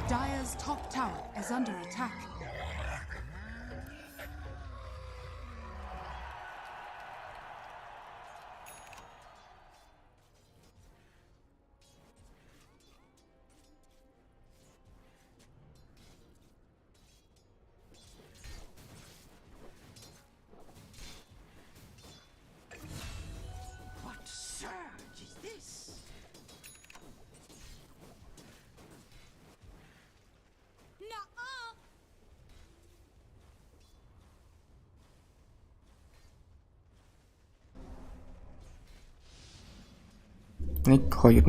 Dire's top tower is under attack. What surge is this? Нэг хоёр.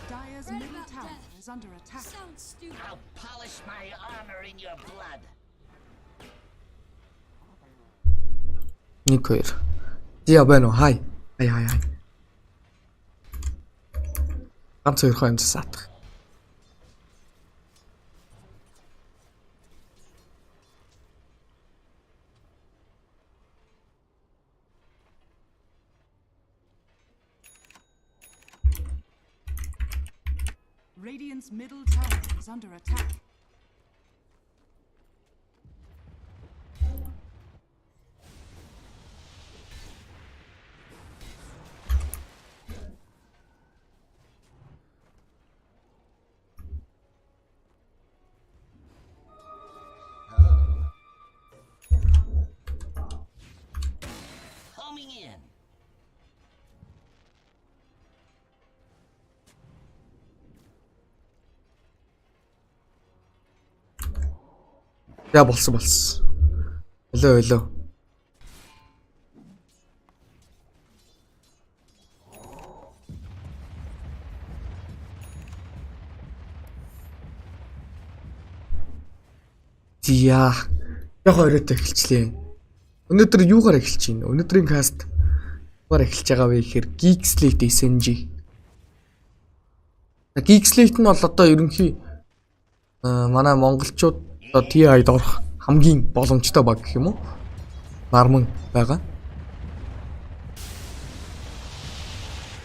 Dire's middle tower is under attack. Sounds stupid. I'll polish my armor in your blood. Нэг хоёр. Яа байна уу? Хай. Ганц хоёр хоймж саатах. Radiant's middle tower is under attack. Homing in. Яа болсон. Өлөө. Яа. Яг оройтой эхэлчлээ. Өнөөдөр юугаар эхэлж байна? Өнөөдрийн каст юугаар эхэлж байгаа вэ гэхээр Geekslate SMG. Geekslate нь бол одоо ерөнхий манай монголчууд одоо TI-д орох хамгийн боломжтой баг гэх юм уу? Нарман байгаа.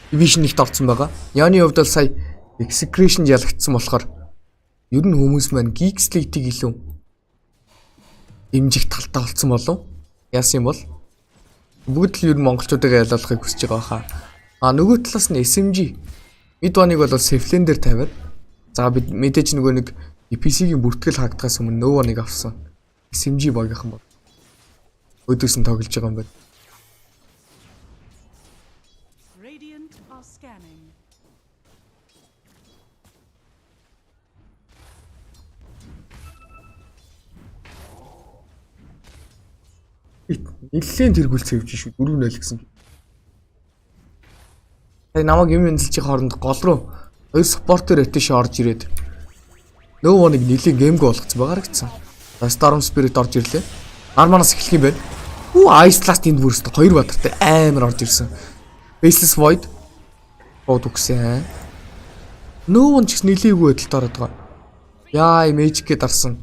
Division-д орсон байгаа. Яны хувьд бол сая Execration ялагдсан болохоор ер нь хүмүүс маань Geekslate-ийг илүү дэмжих талтай болсон болов. Яасан юм бол бүгд л ер нь монголчуудыг ялуулахыг хүсэж байгаа хаа. Нөгөө талаас нь SMG мид баныг бол Seflin дээр тавиад за бид мэдээж нөгөө нэг PC-ийн бүртгэл хаагдахаас өмнө нөгөө нэг авсан. SMG багийнхан бол өдөөс нь тоглож байгаа юм байна. Radiant are scanning. Нэлээд тэргүүлцээ явж шүү 4-0 гэсэн. Тэ намайг юм энэлчих хооронд гол руу хоёр спортер рэтэш орж ирээд нөгөө нэг нэлийн геймг болгоцсон байгаа гэсэн. Storm Spirit орж ирлээ. Арманаас эхлэх юм байна. Ice Blast энд бүрст 2 бадартай амар орж ирсэн. Baseless Void бод үгсэн. Нөгөө ч нэлээгүй байдалд ороод байгаа. Яа, Magic-д дарсан.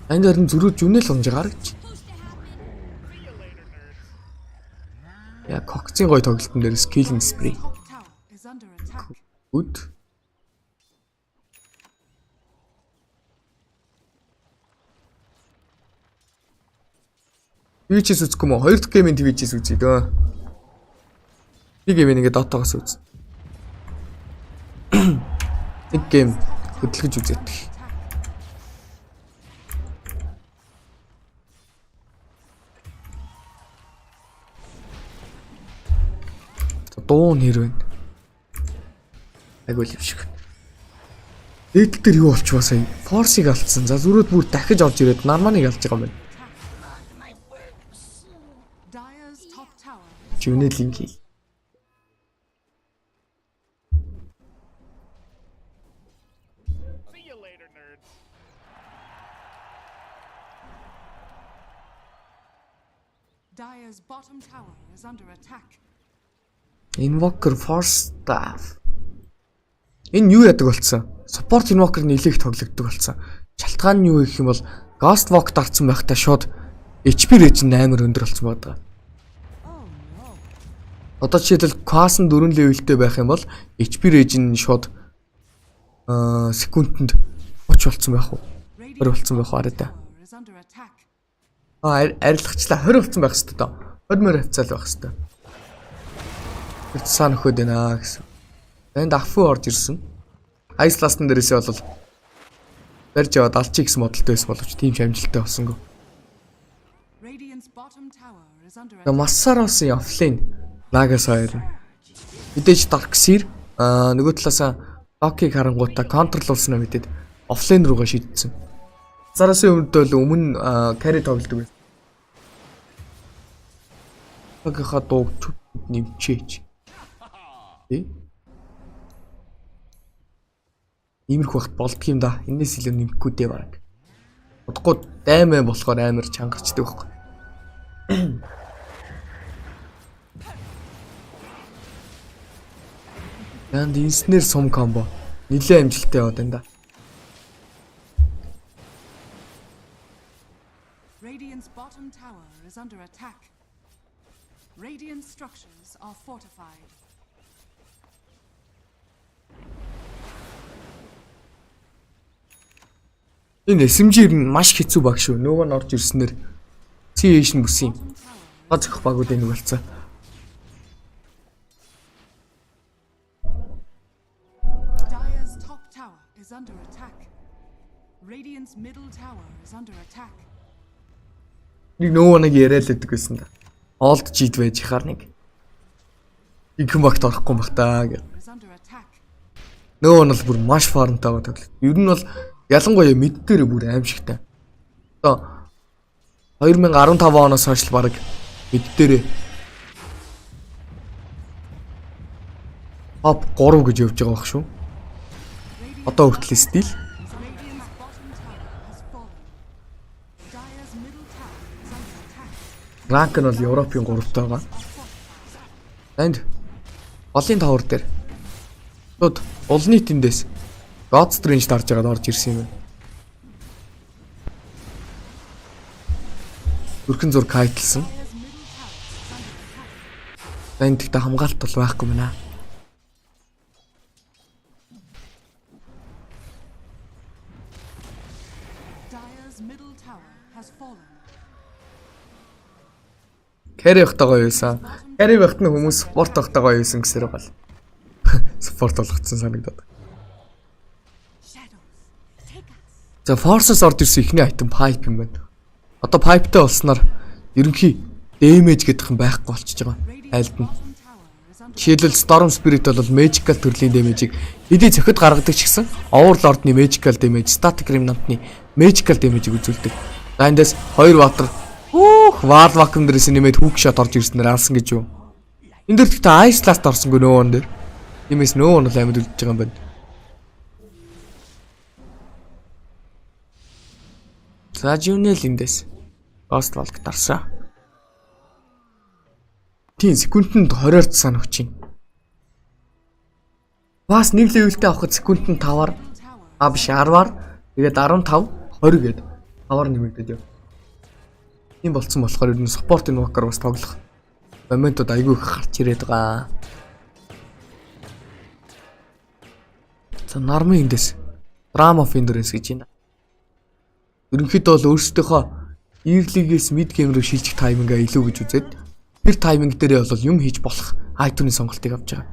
Энд харин зөрүүж үнэл унж байгаа гэж. Яа, Cox-ийн гой тоглолтын дээр Killing Spree. Top tower is under attack. Good. Twitch-с үзэхгүй мө? Хоёр дахь геймийн Twitch-с үзье дөө. Нэг гейм ингээд дотоогоос үз. Нэг гейм хөдөлгөж үзээд. Дуу нэр байна. Агуул юм шиг. Дээд дээр юу болчихваа сая? Force-ыг алдсан. За зүрөөд бүр дахиж орж ирээд Нарманыг алж байгаа юм байна. Dire's top tower. Чивнэ линк хий. Dire's bottom tower is under attack. Invoker Force Staff. Энэ юу яадаг болцсон? Support Invoker нэлээд тоглогддог болцсон. Шалтгаан нь юу гэх юм бол Ghost Walk дарцсан байхдаа шууд HP range нь амар өндөр болцсон байдаг. Одоо жишээлбэл Qual 4 левелтэй байх юм бол HP range нь шууд секундэд 30 болцсон байх уу? 20 болцсон байх уу арай. Арилгачлаа 20 болцсон байх хэвээр доо. 20 мөр хавцаал байх хэвээр. Их сан өхөд байна гэсэн. Энд афу орж ирсэн. Ice Last-ын дээрээсээ бол барьж яваад алчи гэсэн модалтай байсан боловч тийм ч амжилттай болсонгүй. Массаросын офлейн лагас хоёр. Мэдээж Dark Seer нөгөө талаасаа Loki-г харангуйтаа контролуулснаа мэдээд офлейн руугаа шийдсэн. Массаросын өмнө carry тоглодог байсан. Loki-ха дууг нэмчээч. Иймэрхүү багт болдго юм да. Энээс илүү нэмэхгүй дээ баг. Удахгүй даймаа болохоор амар чангарчдаг байхгүй. Янд инснэр сум комбо. Нилээ амжилттай яваад энэ да. Radiant's bottom tower is under attack. Radiant structures are fortified. Энэ SMG-ээр нь маш хэцүү баг шүү. Нөгөө нь орж ирснээр CH-н бүсийн гацх багууд энийг болцсон. Dire's top tower is under attack. Radiant's middle tower is under attack. Нэг нөгөө нэг яриад л өгдөг байсан да. Олд жид байж хаар нэг. Игэн багт орохгүй юм бах таа гэх. Нөгөө нь бол бүр маш фармтай байгаа. Ер нь бол ялангуяа мид дээр бүр аимшигтай. Одоо 2015 оноос хойш баг мид дээр топ 3 гэж явж байгаа байх шүү. Одоо хүртэл стил. Ранк нь бол Европын 3-т байгаа. Энд олон тавар дээр. Тод улны тэндээс God Strange дарж байгаад орж ирсэн юм байна. Бүрхэн зур кайтлсан. Энд ихтэй хамгаалт бол байхгүй мэнэ. Dire's middle tower has fallen. Carry байхтайгаа юусан. Carry байхт нь хүмүүс спорт байхтайгаа юусан гэсээр бол. Спорт болгоцсон санагдаад. За Force-с орж ирсэн ихний айтем pipe юм байна. Одоо pipeтай болсноор ерөнхий damage гэдэг юм байхгүй болчихж байгаа. Айлд нь. Жишээлбэл Storm Spirit бол magical төрлийн damage-ийг хэдий зөхөд гаргадаг ч гэсэн Overlord-ны magical damage, Static Remnant-ны magical damage-ийг үзүүлдэг. За эндээс 2 water Wall vacuum дээрээс нэмээд hook shot орж ирснээр алсан гэж юу. Энд дээр гэхдээ Ice Last орсонгүй нөөөн дээр. Тиймээс нөөөн бол амьд үлдэж байгаа юм байна. За жинэл эндээс Ghost Walk дарсаа. Тийм секундэд 20-оор цаана өгч юм. Бас нэг левелтэй авахд секундэд 5-аар биш 10-аар тэгээд 15 20 гээд 5-аар нэмэгдээд яв. Тийм болцсон болохоор ер нь support invoker бас тоглох моментууд айгүй их гарч ирээд байгаа. За нормын эндээс Drama of Endurance гэж байна. Ерөнхийдөө бол өөрсдийнхөө early-гээс mid game руу шилжих таймингаа илүү гэж үзээд тэр тайминг дээрээ бол юм хийж болох айтемны сонголтыг авч байгаа.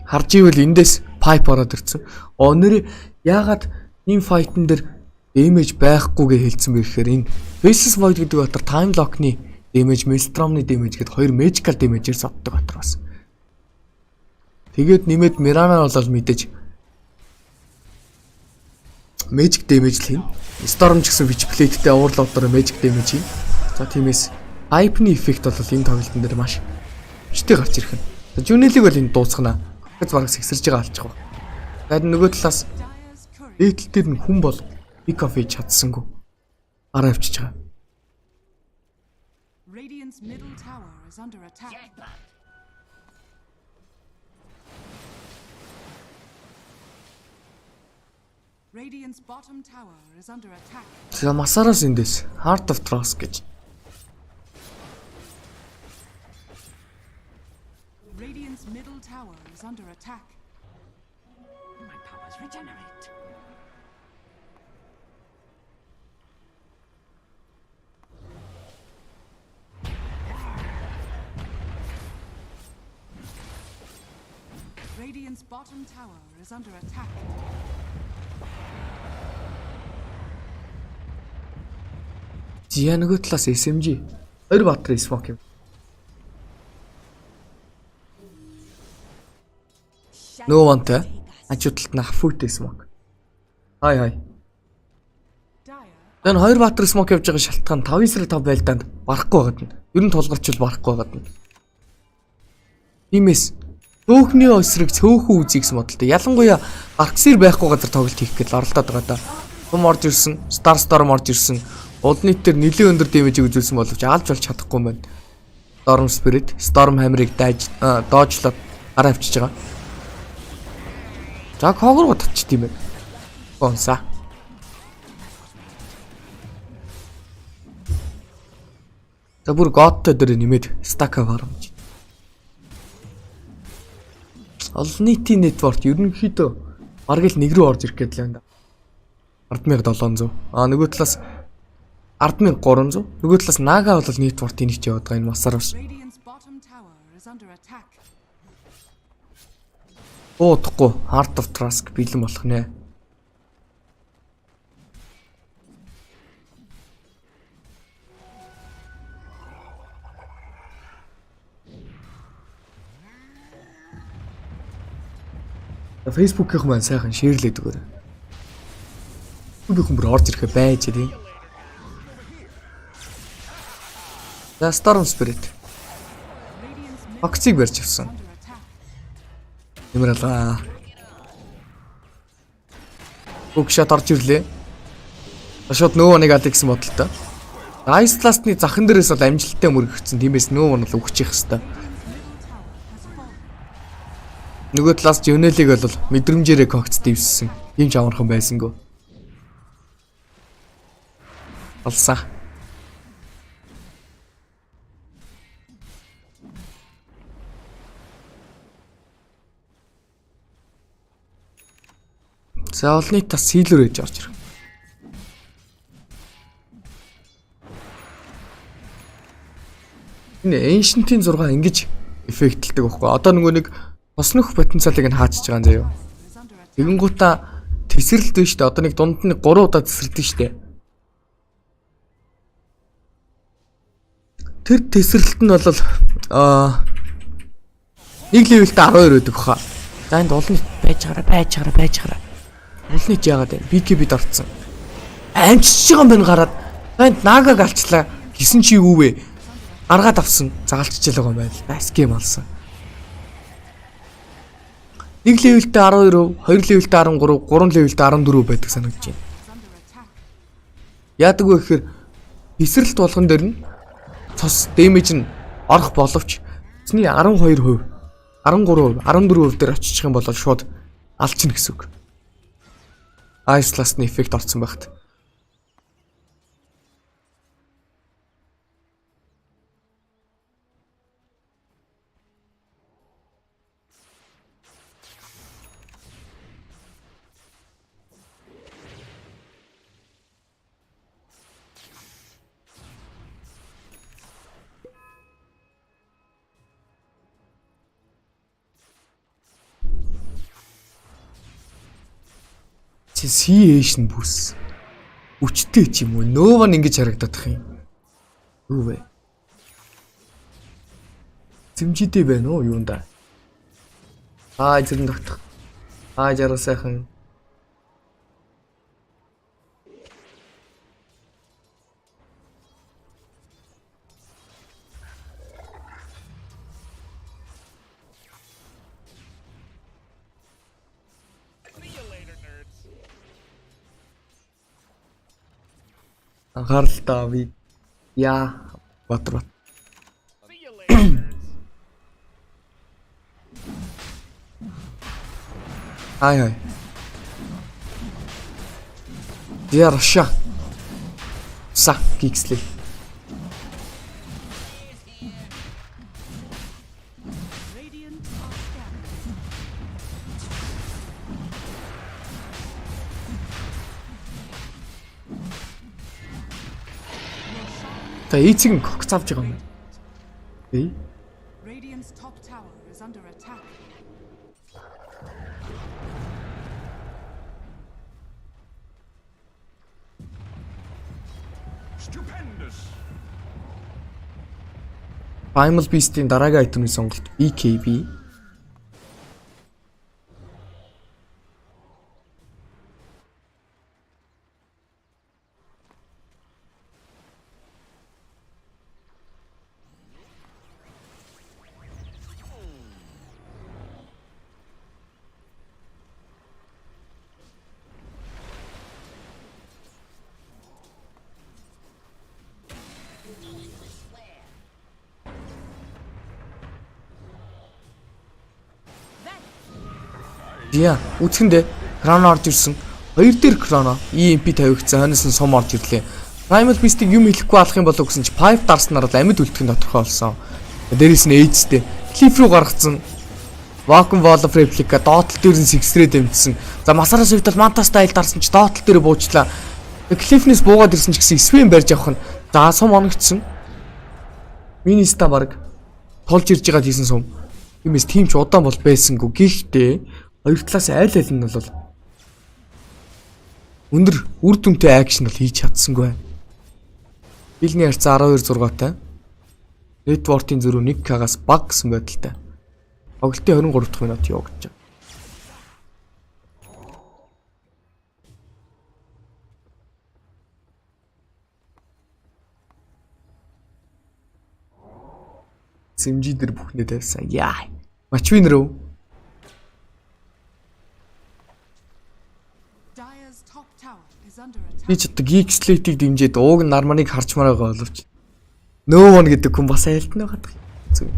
Харж ивэл эндээс pipe ороод ирсэн. Нэр яагаад энэ fight-н дээр damage байхгүйгээ хэлсэн бэ гэхээр энэ Faceless Void гэдэг батар time lock-ны damage, Maelstrom-ны damage гэдэг хоёр magical damage-ээр соддог батар бас. Тэгээд нэмээд Mirana бол мэдээж magic damage л хийн. Storm ч гэсэн witch plate-тэй Overlord-оор magic damage хийн. За тиймээс hype-ны effect бол энэ тоглолтын дээр маш өчтэй гарч ирэх нь. Junel-ийг бол энэ дуусгана. Гэц бараг сэгсэрж байгаа алчих ба. Тэгээд нөгөө талаас дээдл дээр нь хүн бол pick off хийж чадсангүй. Араа авчиж байгаа. Radiant's middle tower is under attack. Jackpot. Radiant's bottom tower is under attack. За масараас эндээс Heart of Trust гэж. Radiant's middle tower is under attack. My powers regenerate. Radiant's bottom tower is under attack. Зя нөгөө талаас SMG. Хоёр баатар smoke юм. Нөгөө вантай хажуудалд нь хафүүтэй smoke. Хай. Dire Dan хоёр баатар smoke явж байгаа шалтгаан 5-5 байлдаанд барахгүй байгаад нь. Ер нь тулгарчул барахгүй байгаад нь. Иймээс өөхний эсрэг цөөхөн үзье гэсэн бодолтой. Ялангуяа арксир байхгүй газар тоглолт хийх гэж оролдоод байгаа да. Том орж ирсэн, Star Storm орж ирсэн. Улнит төр нэлээд өндөр дэмэжийг үзүүлсэн боловч алж болж чадахгүй юм байна. Storm Spirit, Storm Hammer-ыг доочлоод гараа авчиж байгаа. За хогор утчих тийм ээ. Гонса. За бүр годтой дээр нэмээд стака вармж. Олон нийтийн нэтворк ерөнхийдөө бараг л нэг рүү орж ирэх гээд л байна. 10700. Нөгөө талаас 10300. Нөгөө талаас Нага бол нэтворк тэнийч яваад байгаа энэ масараас. Radiant's bottom tower is under attack. Уудахгүй Heart of Trust бэлэн болох нэ. Facebook-ийн маань сайхан шеэрлээд өгөөрэй. Би хүмүүс орж ирэхэ байж тийм. За Storm Spirit. Акциг барьж авсан. Нэмэрлээ. Бүгшат орж ирлээ. Шууд нөгөө нэг аль гэсэн бодолтой. Ice Blast-ны захын дээрээс бол амжилттай мөрөгцсөн. Тиймээс нөгөө нь бол өгчих хэвээр. Нөгөө талаас Жонелиг бол мэдрэмжээрээ когц дэвссэн. Ийм ч амархан байсангүй. Алсаа. За олны тас сийлэр ээж орж ирэх. Энэ Ancient-ийн 6 ингэж эффектлдэг байхгүй. Одоо нөгөө нэг тоснох потенциалыг нь хаачж байгаа юм заяа. Тэгэнгүүтээ тесрэлт биш үү? Одоо нэг дунд нь 3 удаа тесрэлдэг шүү дээ. Тэр тесрэлт нь бол нэг левелтэй 12 байдаг хаа. За энд улны байж гараа. Улны жаагаад байна. BKB-д орцсон. Амжиж байгаа юм байна гараад. Энд Нагаг алчлаа. Гисэн чи юу вэ? Гаргаад авсан. Загалчж байгаа юм байна. Баскем алсан. 1 левелтэй 12, 2 левелтэй 13, 3 левелтэй 14 байдаг санагдаж байна. Яадаг вэ гэхээр эсрэлт болгон дээр нь цус дэмэж нь орох боловч эцний 12%, 13%, 14% дээр очиж юм бол шууд алчна гэсэн үг. Ice Blast-ны эффект орсон багт. CH-н бүс. Үчтэй ч юм уу. Нова нь ингэж харагдах юм. Юу вэ? Зэмжидэй байна уу юунда? Зэрэн тогтох. Жаргал сайхан. Анхааралтай би яа Батар. See you later. Хай. Яраша. Са гикслээ. Radiant are scanning. Та эцэг нь кокс авч байгаа юм. Эй. Radiant's top tower is under attack. Stupendous. Primal Beast-ийн дараагийн айтемын сонголт BKB. Яа, үцгэндээ крон орж ирсэн. Хоёр дээр кроно EMP тавигдсан. Хойноос нь сум орж ирлээ. Primal Beast-ийг юм хэлэхгүй алах юм болов гэсэн чи pipe дарснаар л амьд үлдэх нь тодорхой болсон. Дээрээс нь ээжтэй cliff руу гаргацсан. Vacuum wall of replica доотлол дээр нь сэгсрээ дэмжсэн. За масараас өвдөл манта стайл дарсан чи доотлол дээр буучлаа. Cliff-нээс буугаад ирсэн ч гэсэн свэм барьж авах нь. За сум оногдсон. Министа баг тулж ирж байгаад хийсэн сум. Тиймээс тийм ч удаан бол байсангүй. Гэхдээ хоёр талаас айл айл нь бол өндөр үр дүнтэй акшн бол хийж чадсангүй байна. Билний харьцаа 12-6-тай. Network-ийн зөрүү 1k-гаас баг гэсэн байдалтай. Тоглолтын 23 дахь минут явагдаж байна. Сэмжи дээр бүхнээ тавьсан. Яа. Матч винер үү? Dire's top tower is under attack. Би ч одоо Geek Slate-ийг дэмжиж ууг нь нарманыг харчмаар байгаа боловч No one гэдэг хүн бас айлтна байгаа. Зүг.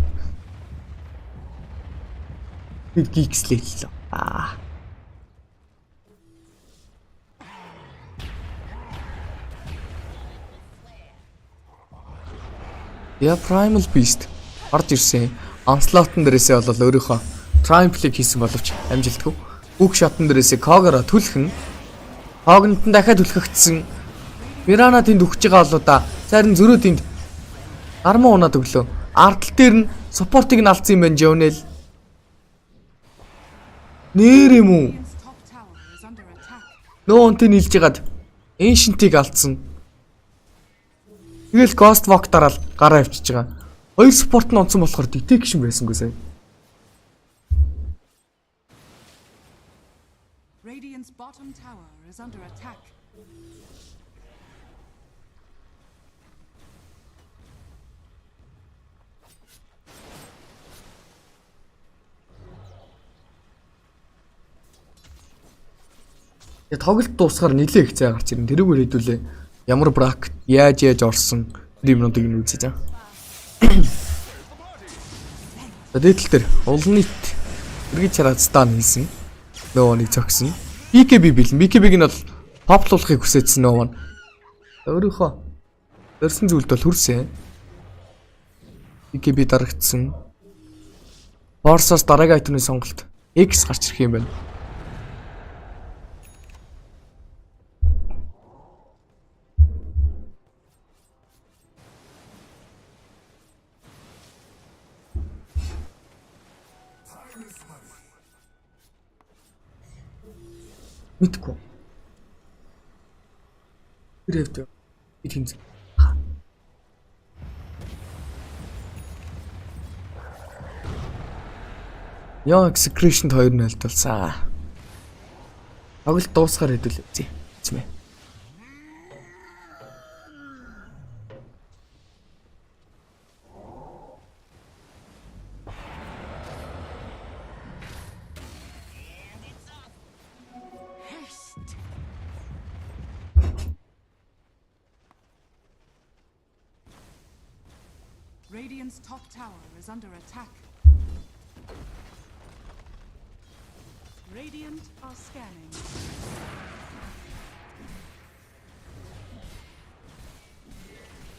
Би Geek Slate л. Я Primal Beast орж ирсэн. Onslaught-н дээрээсээ бол өөрийнхөө Triumph-ыг хийсэн боловч амжилтгүй. Hook shot-н дээрээсээ Kogoro түлхэн. Когнот нь дахиад түлхэгдсэн. Mirana тэнд өгч байгаа болоо да. Зарим зөрөө тэнд армаа унаад өглөө. Ардтал дээр нь support-ыг нь алдсан юм байна Jonel. Нэр юм уу? Radiant's top tower is under attack. Нөөнтэй нийлж ягаад Ancient-ийг алдсан. Тэгэл Ghost Walk дараал гараа авчиж байгаа. Хоёр support нь онцсон болохоор detection байсангүй сая. Radiant's bottom tower is under attack. Тэгээ тоглолт дуусгаар нилээ их цай гарч ирэн. Тэрүүгээр хэдүүлээ. Ямар брак яаж орсон юмнуудыг нь үзэж байгаа. Дээдл дээр улнит эргэж хараад стан хийсэн. Нөгөө нэг зогсон. BKB бэлэн. BKB-г нь бол топлуулахыг хүсэжсэн нөгөө нь. Өөрийнхөө дөрсөн зүйлд бол хүрсэн. BKB дарагдсан. Force-ос дараагийн айтемны сонголт X гарч ирэх юм байна. Мэдгүй. Ирээдүйд тэнцээ. Яа execution 2-0 талсан. Тоглолт дуусгаар хэдүүлээ. Зэмээ. Radiant's top tower is under attack. Radiant are scanning.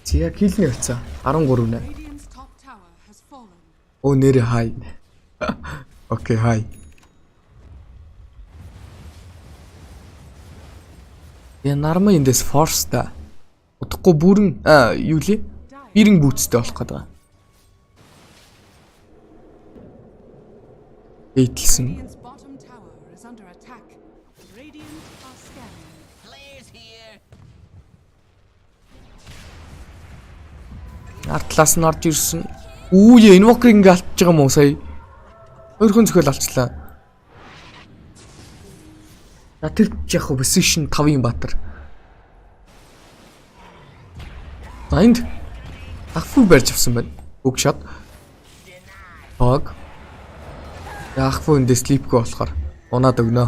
Зя кил нэрцээ 13 нэ. Radiant's top tower has fallen. Оо нэрэ хай. Окей хай. Я нормально эндээс force та. Удахгүй бүрэн юу лээ? Бирэн бүүцтэй болох гэдэг. Эйтлсэн. Radiant's bottom tower is under attack. Radiant are scanning. Players here. Артлаас нь орж ирсэн. Үүе инвокер ингээ алдчихж байгаа юм уу сая? Өөрхөн зөвхөл алчлаа. Тэр яг position 5-ын баатар. Энд ахфу барьж авсан байна. Үг шат. Баг. Ахфу эндээ sleep-гүй болохоор унаад өгнө.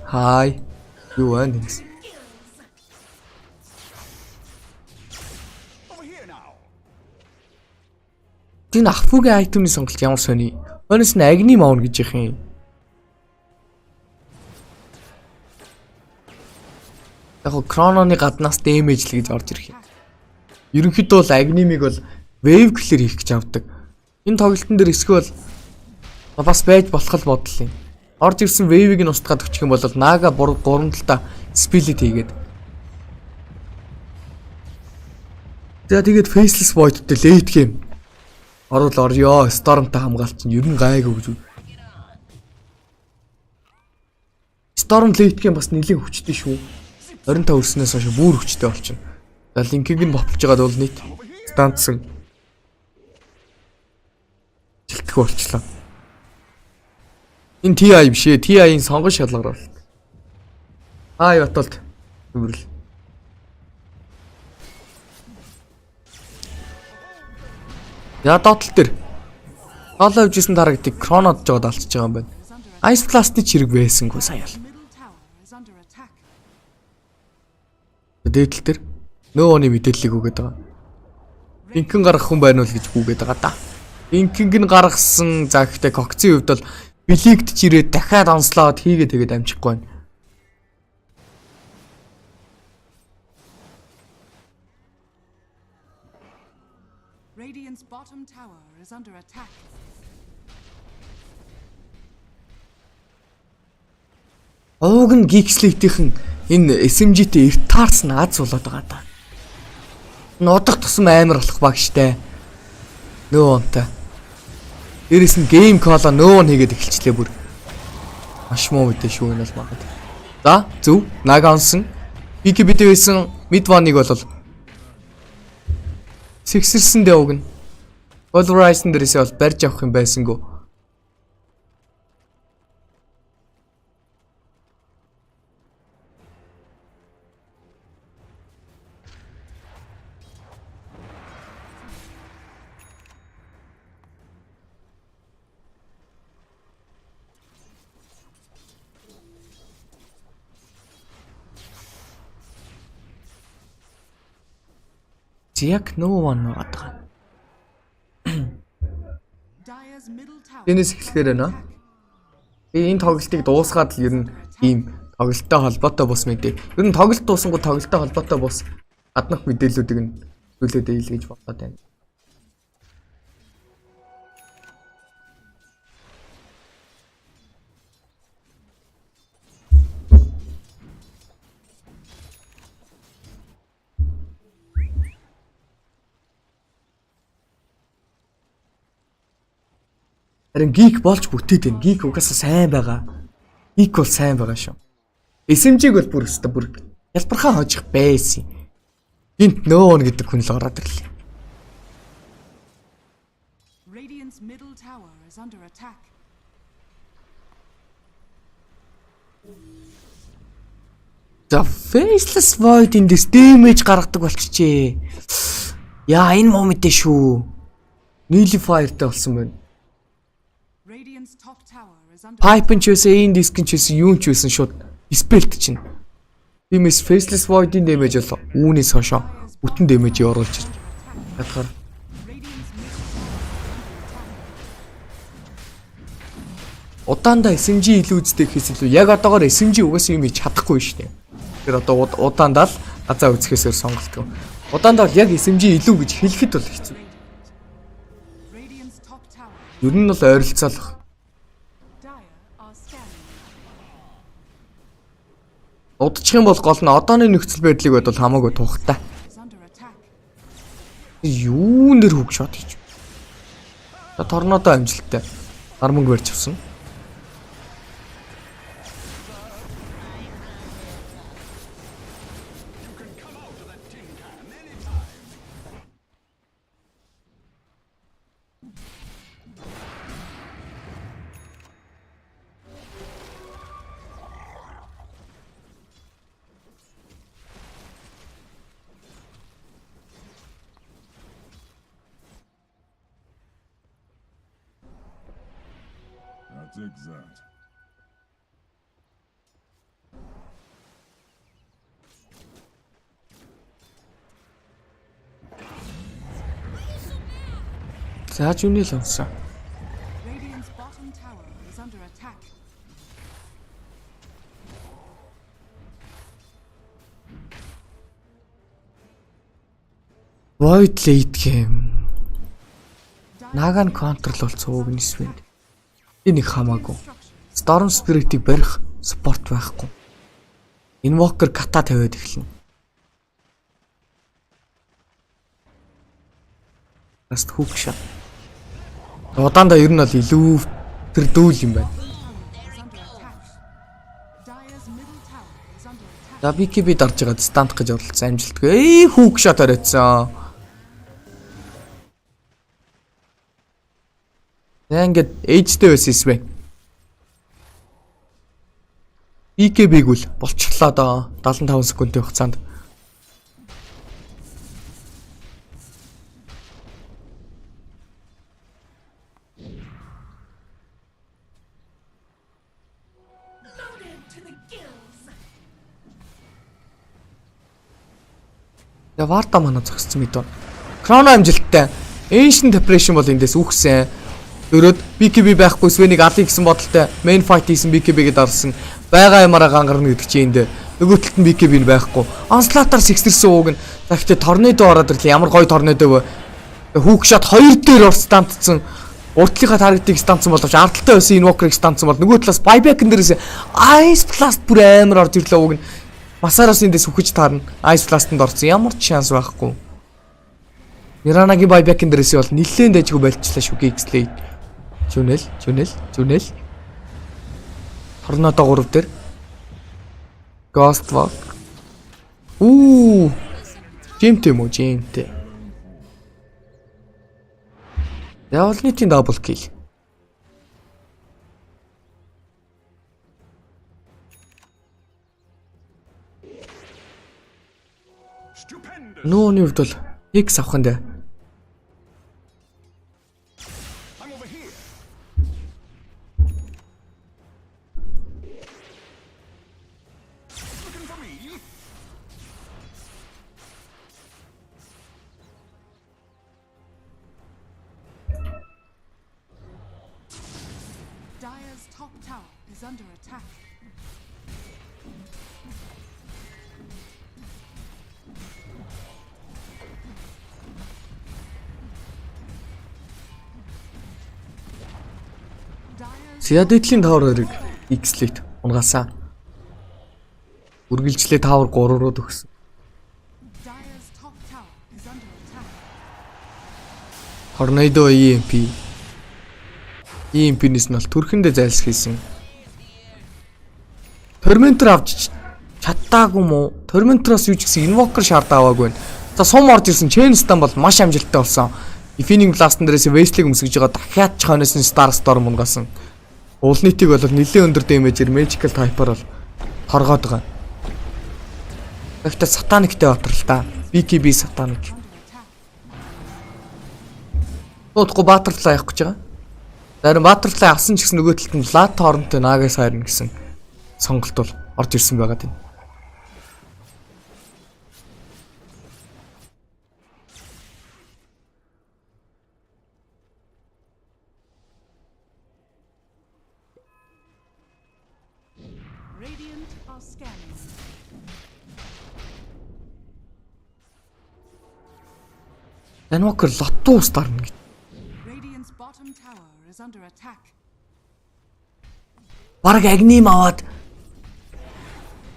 Хай. Юу вэ? Over here now. Энэ ахфугийн айтемны сонголт ямар сони? Өнөөс нь агни маун гэж их юм. Яг крононы гаднаас дэмэж л гэж орж ирэх юм. Ерөнхийдөө бол агнимиг бол wave clear хийх гэж авдаг. Энэ тоглолтын дээр эсвэл бас байж болох л бодол юм. Орж ирсэн wave-ийг нь устгаад өччих юм бол нага гурамдалтаа split хийгээд. Тэгээд faceless void-тэй late game. Орвол орё, Storm-тай хамгаалт чинь ер нь гайг өгж. Storm late game бас нэлээд хүчтэй шүү. 25 өрснөөс хойш бүр хүчтэй болчихно. За линкийг нь боплож байгаад бол нийт станцсан. Жилтэх болчлоо. Энэ TI биш ээ. TI-ийн сонгон шалгарал. Яталт. Зүрл. Яталт төр. Хоолоо авчихсан тарагдыг кронод жоод алдчихж байгаа юм байна. Ice Blast-ны чирэг байсангүй саяал. Middle tower is under attack. Дээдл төр нөөний мэдээллийг өгöd байгаа. Инкэн гарах хүн байна уу гэж хүүгээд байгаа да. Инкэнг нь гаргасан за гэхдээ кокцын хувьд бол билигдж ирээд дахиад онслоод хийгээд тэгээд амжихгүй байна. Radiant's bottom tower is under attack. Ууг нь Geekslate-ийн энэ SMG-тэй эрт таарсан аз болоод байгаа да. Нодох тусам амар болох баг штэ. Нөөнтэй. Дээрэс нь game call-а нөөн хийгээд эхэлчлээ бүр. Маш муу мэдээ шүү энэ бол магад. За зөв нага онсон. Пики битээ байсан mid one-ыг бол сэгсэрсэн дээ уг нь. Polarization дээрээс бол барьж авах юм байсангүй. Яг нөө one байгаа. Dire's middle tower. Энэс эхлэхээр байна. Энэ тоглолтыг дуусгаад л ер нь ийм тоглолттой холбоотой бус мэдээ. Ер нь тоглолт дуусангууд тоглолттой холбоотой бус гаднах мэдээллүүдийг нь зүйлээд ийл гэж бодоод байна. Харин geek болж бүтээд байна. Geek угаасаа сайн байгаа. Geek бол сайн байгаа шүү. SMG-г бол бүр өстө бүр ялбархаа хожих байсан. Гинт нөөн гэдэг хүн л ороод ирлээ. Radiant's middle tower is under attack. За faceless void эндээс damage гаргадаг болчихжээ. Яа энэ муу мэдээ шүү. Nearly fireтай болсон байна. Radiant's top tower is under Pipe нь ч үсэн, диск нь ч үсэн, юу ч үсэн шууд dispelled чинь. Тиймээс faceless void-ийн damage бол үүнээс хойшоо бүтэн дэмэж оруулж ирж. Ятгаар удаанда SMG илүү үздэг гэхээс илүү яг одоогоор SMG угаасаа юм чадахгүй шүү дээ. Тэр одоо удаандаа л газаа үзэхээсээр сонголт. Удаандаа бол яг SMG илүү гэж хэлэхэд бол хэцүү. Ер нь бол ойролцоолох. Удчих юм бол гол нь одооны нөхцөл байдлыг бодвол хамаагүй тухтай. Юу нэр хөг шот хийж. Торнодо амжилттай. Арманг барьж авсан. I dig that. Зааж үний л унсан. Radiant's bottom tower is under attack. Void late game. Наган контрол цууг нисвэн. Энэ их хамаагүй. Storm Spirit-ийг барих спорт байхгүй. Invoker ката тавиад эхэлнэ. Last hook shot. Удаандаа ер нь бол илүү тэр дүүл юм байна. За BKB дарж байгаа стант гэж оролцсон амжилтгүй. Hook shot оройтсан. Ингээд ээжтэй байсан юм бэ. BKB-г үл болчихлоо доо 75 секундын хугацаанд. Я варта мана зогссон мэт. Кроно амжилттай. Ancient Depression бол эндээс үхсэн. Өрөөд BKB байхгүй Свенийг алъя гэсэн бодолтой main fight хийсэн BKB-г дарсан. Бага ямаараа гангарна гэдэг чинь энд нөгөө талд нь BKB нь байхгүй. Onslaught-аар сэгсэрсэн ууг нь захитай торнадо ороод ирлээ. Ямар гоё торнадо вэ? Hook shot 2 дээр станцсан. Уртлынхаа таргетыг станцсан боловч ардталтай байсан Invoker-ыг станцсан бол нөгөө талаас buyback-н дээрээс Ice Blast бүр амар орж ирлээ ууг нь. Масараас эндээс үхэж таарна. Ice Blast-нд орсон. Ямар ч шанс байхгүй. Миранагийн buyback-н дээрээс бол нилээн дайжгүй болчихлаа шүү X-Late. Жүнэл. Торнадо 3 дээр. Ghost Walk. Жимтэй мө жимтэй. Явуулнытын double kill. Нууны хувьд бол X авах нь. Dire's top tower is under attack. Seadetлийн таврыг X-Late унгаасаа. Үргэлжлээ тавар 3 руу төгсөн. Dire's top tower is under attack. Tornado EMP. EMP-нээс нь бол төрхөндөө зайлс хийсэн. Tormentor авч чадтаагүй мó. Tormentor-оос юу ч гэсэн Invoker шаард аваагүй байна. За сум орж ирсэн Chain Stun бол маш амжилттай болсон. Evening Blast-н дээрээс Waste-ийг өмсгөж байгаа дахиад ч хойноос нь Star Storm унгасан. Уулнитыг бол нэлээд өндөр дэмэжээр Magical Type-аар бол торгоод байгаа. Гэхдээ Satanicтэй батрал та. BKB Satanic. Тутгу Butterfly явах гэж байгаа. Зарим Butterfly авсан ч гэсэн нөгөө талд нь Blood Torrent-тэй Nagас хайрна гэсэн сонголт бол орж ирсэн байгаа тийм. are scanning. Анвокер лотуус дарна гэж. Radiant's bottom tower is under attack. Бараг агним аваад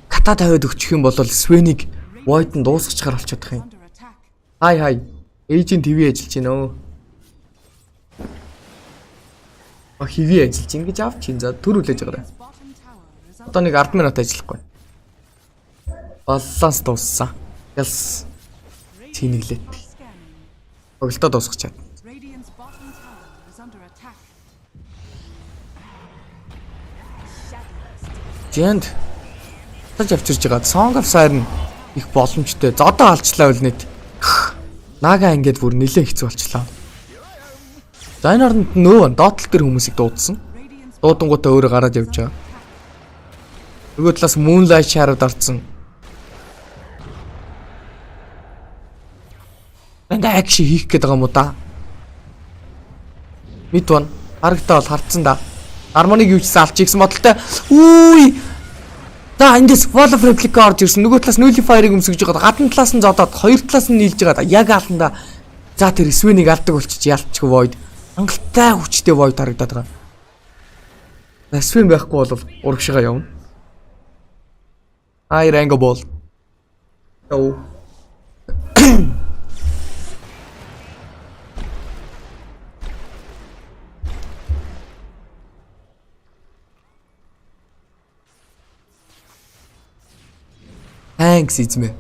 ката тавиад өгчих юм бол Свенийг Void-д дуусгачихаар болчиход юм. Under attack. Хай. Эйжент хэвээ ажиллаж байна өө. Хэвээ ажиллаж ин гэж авч ин за төр үлээж байгаа. Bottom tower is under Одоо нэг 10 минут ажиллахгүй. Баланс дууссан. Ялс. Цэнэглэлт. scanning. Тоглолтоо дуусгах чад. Radiant's bottom tower is under attack. Жэнд таж авчирж байгаа Song of Siren их боломжтой. Зодоо алчлаа үл нэт. Нага ингээд бүр нилээ хэцүү болчлаа. За энэ оронд нөө доотлол төр хүмүүсийг дуудсан. Дуудангуудаа өөрөө гараад явж байгаа. Нөгөө талаас Moonlight шарууд орцсон. Энд акшн хийх гээд байгаа юм уу да? Мэдвэн харагтаа бол хартсан да. Армоныг юучсан алж ийгсэн бодолтой. Үүй! За эндээс Wall of Replica орж ирсэн. Нөгөө талаас Nullify-ыг өмсгөж байгаа. Гадна талаас нь зодоод хоёр талаас нь нийлж байгаа. Яг аланда. За тэр Свенийг алдаг болчих ялцчих Void. Хангалттай хүчтэй Void харагдаад байгаа. Свен байхгүй бол урагшгаа явна. Rango ball. Оо. Thanks эзэмээ.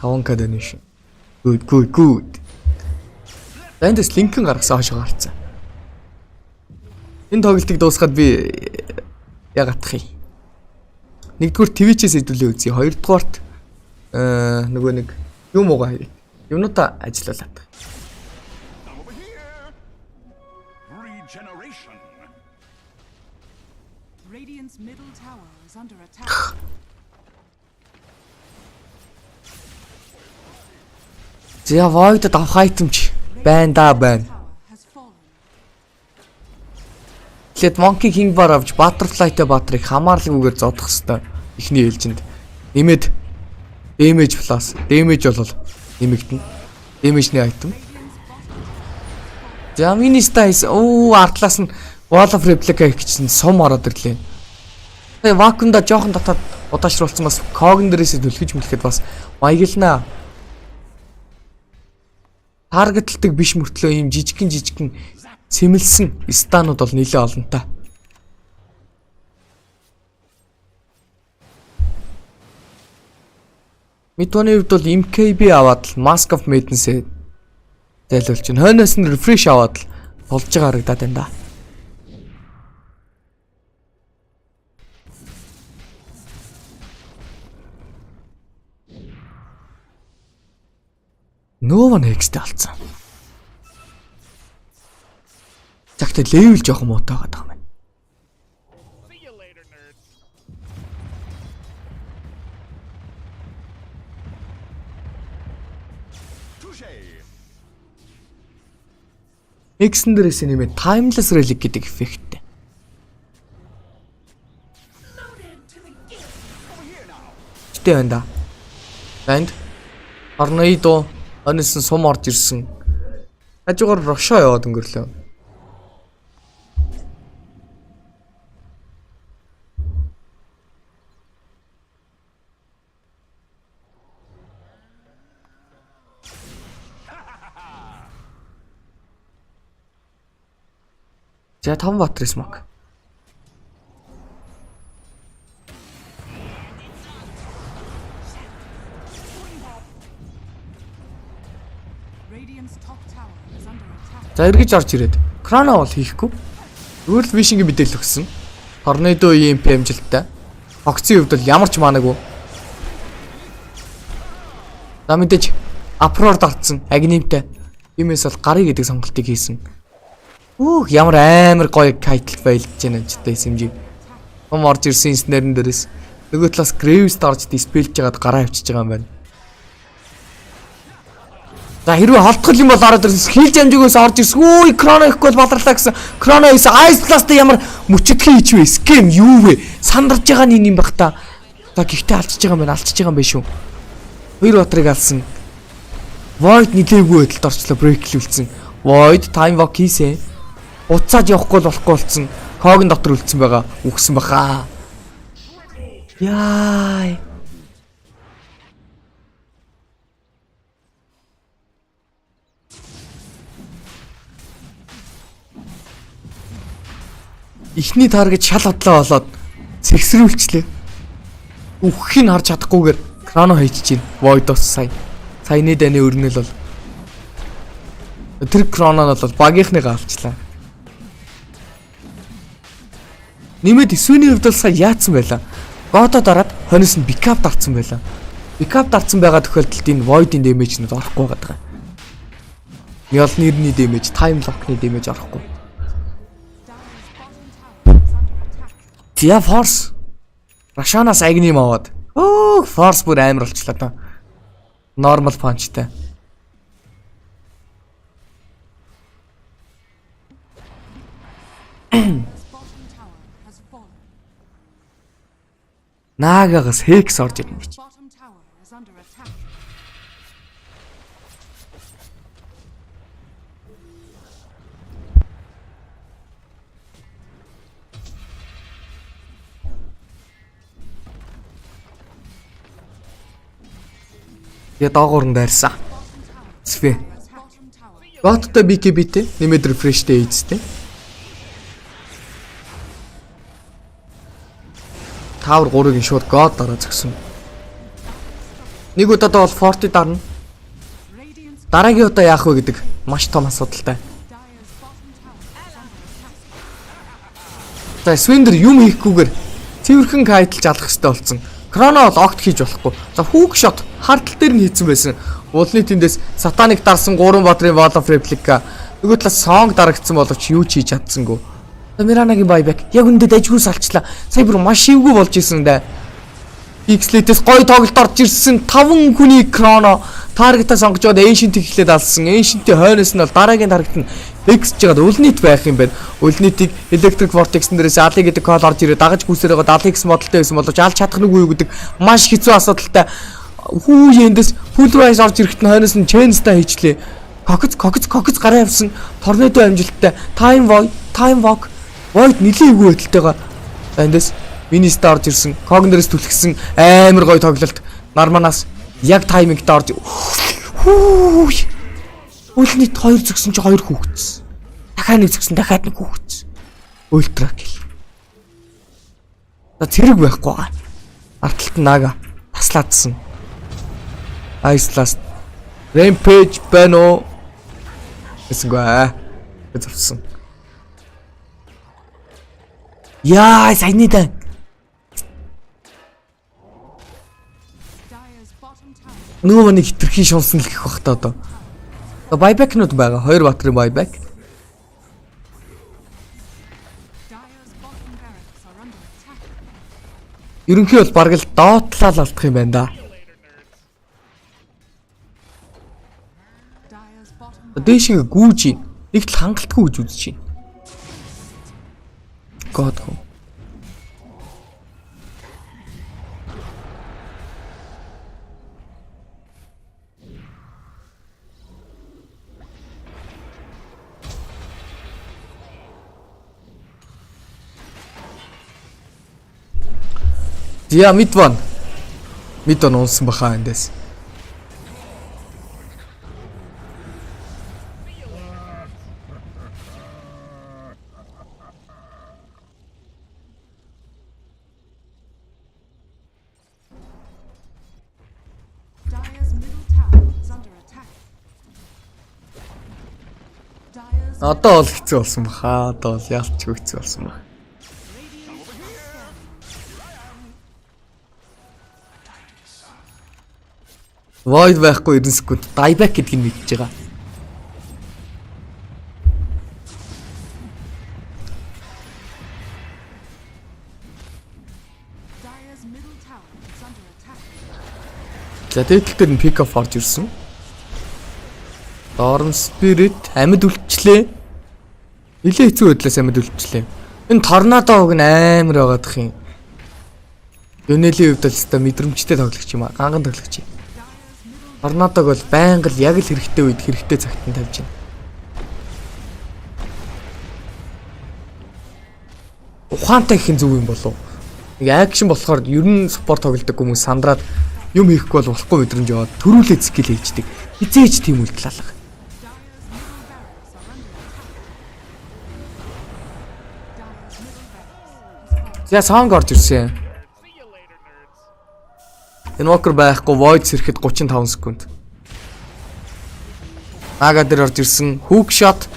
5k donation. Good. Эндээс линкэн гаргасан хашаа гарцсан. Энэ тоглолтыг дуусгаад би ягатах юм. Нэгдүгээр Twitch-ээс хэдүүлээ үзье. Хоёрдугаарт нөгөө нэг юм уугаа хийе. Юмнуудаа ажиллуулаад. Over here. Regeneration. Radiant's middle tower is under attack. За Void-д авах айтемч байна да байна. Tower has fallen. Тэгэхэд Monkey King Bar авч Butterfly-тэй Батрыг хамаарлаггүйгээр зодох хэвээр ихний ээлжинд нэмээд damage plus damage бол нэмэгдэнэ. Damage-ний айтем. За миний стайс артлаас нь Wall of Replica хийчихсэн сум ороод ирлээ. Тэгээ вакуумда жоохон татаад удаашруулсан бас Cogn дээрээс төлөхөж мөлөхөд бас маяглнаа. Таргетлдаг биш мөртлөө ийм жижигхэн цэмэлсэн станууд бол нэлээ олонтой. Мэдвэний хувьд бол MKB аваад л Mask of Madness-ээ зайлуулж байна. Хойноос нь refresh аваад л болж байгаа харагдаад байна да. Нова next алцсан. Загт левел жоохон муутай байгаа юм байна. See you later, nerds. Touché. X-эн дээрээс нэмээд timeless relic гэдэг эффекттэй. Тэ байна да. Энд Tornado онсон сум орж ирсэн. Хажуугаар Рошо яваад өнгөрлөө. За 5 батрын смок. Radiant's top tower is under attack. За эргэж орж ирээд. Крана бол хийхгүй. Зүгээр л вишингийн мэдээлэл өгсөн. Tornado EMP амжилттай. Фокцийн хувьд бол ямар ч маанаагүй. За мэдээж Uproar дартсан агнимтай. Иймээс бол гарыг гэдэг сонголтыг хийсэн. Ямар амар гоё title байлж байна ч гэдэг сэмжиг. Том орж ирсэн снэрэн дээрээс нөгөө талаас Graves дорж диспелж жагаад гараа авчиж байгаа юм байна. За хэрвээ холтгол юм бол ороод ирсэн хил дамжигоос орж ирсэн. Крона ихгүй бол бадарлаа гэсэн. Крона is Ice Blast ямар мөчөдхий хийж вэ? Scam юу вэ? Сандарж байгаа нэг юм бах та. За гэхдээ алчж байгаа юм байна шүү. Хоёр батрыг алсан. Void нилээгүй байдалд орчлоо брейклүүлсэн. Void time walk хийсэн. Уцаад явахгүй болохгүй болсон. Когн дотор үлдсэн байгаа. Үхсэн баха. Яй. Ихний таргет шал одлоо болоод сэгсрүүлчлээ. Үххийг харж чадахгүйгээр крано хийчихэж байна. Void-оос саяны даны өрнөл бол тэр кроноо бол багийнхныгаа авчлаа. Нэмээд эсвэний хувьд бол сая яатсан байлаа. Годо дараад хоноос нь бикап дарцсан байлаа. Бикап дарцсан байгаа тохиолдолд энэ void-ийн damage нь орохгүй байгаа. Ял нэрний damage, time lock-ны damage орохгүй. Тиа force. Рашанаас агним аваад. Force бүр амар болчлаа та. Normal punchтай. Наагаас hex орж ирнэ гэж. Я доогуур нь дайрсан. Кн1fe. Боттой BKB-тэй нэмээд refresh-тэй эзтэй. Tower 3-ыг шууд god дараа згсэн. Нэг удаа бол 40 дарна. Дараагийн удаа яах вэ гэдэг маш том асуудалтай. За Swindler юм хийхгүйгээр цэвэрхэн кайтлж алах хэрэгтэй болсон. Крона бол огт хийж болохгүй. За хүүг shot хардтал дээр нь хийцэн байсан. Уулны тэндээс сатаник дарсан 3 бодрын wall of replica. Нөгөө талаас song дарагдсан боловч юу ч хийж чадсангүй. Миранагийн байбек яг үндэд ажгүй салчлаа. Сая бүр маш ивгүй болж исэн дээ. X-литээс гой тоглолт орж ирсэн 5 хүний крона таргетаа сонгожоод ancient ихлээд алсан. Ancient-ийн хойноос нь бол дараагийн таргет нь X жагаад үлнийт байх юм байна. Үлнитийг electric vortex-н дээрээс алыг гэдэг call орж ирээд дагаж гүйсээр байгаа 70x модалтай байсан боловч алж чадах нүггүй юу гэдэг маш хэцүү асуудалтай. Хүү эндээс pulverize орж ирэхэд нь хойноос нь chain-ста хийчлээ. Кокц гараа явсан. Торнадо амжилттай. Time walk void нилээгүй байдалтайгаа. Эндээс мини стар орж ирсэн. Когнерээс түлхсэн амар гоё тоглолт. Нарманаас яг таймингд орж Үлний 2 зөксөн чи 2 хүүхдсэн. Дахиад 1 зөксөн, дахиад 1 хүүхдсэн. Ультра кил. За зэрэг байхгүй байгаа. Арталт наага таслаадсан. Ice last. Rampage байна уу? Эсгүй. Эцвсэн. Яа, саяны дан. Нөгөө нэг хитрхи шунсан л гэх бах та одоо. Buyback-нууд байгаа. 2 батрын buyback. Ерөнхий бол бараг л доотлал алдах юм байна да. Дээшээ гүүж нэг л хангалтгүй гэж үзэж байна. God. Я мидван унсан баха эндээс. Одоо бол хэцүү болсон баха. Одоо бол ялч хэцүү болсон баха. Void байхгүй 90 секунд dieback гэдгийг мэдчихэж байгаа. За тэгэлтэр нь pick up орж ирсэн. Dorm spirit амьд үлдчихлээ. Нилээ хэцүү байдлаас амьд үлдчихлээ. Энэ торнадог нь амар байгаадах юм. Юнелийн хувьд л өстой мэдрэмжтэй тоглогч юм аа. Ганган тоглогч юм. Торнадог бол байнга л яг л хэрэгтэй үед хэрэгтэй цагт нь тавьж байна. Ухаантай их зөв юм болов. Нэг акшн болохоор ер нь спорт тоглодог хүмүүс сандраад юм хийхгүй бол болохгүй мэдрэмж яваад төрүүлээд скил хийждэг. Хизээч тийм үйлдэл алга. За саанг орж ирсэн. Инвокер байхгүй void сэрэхэд 35 секунд. Ага дээр орж ирсэн. Hook shot.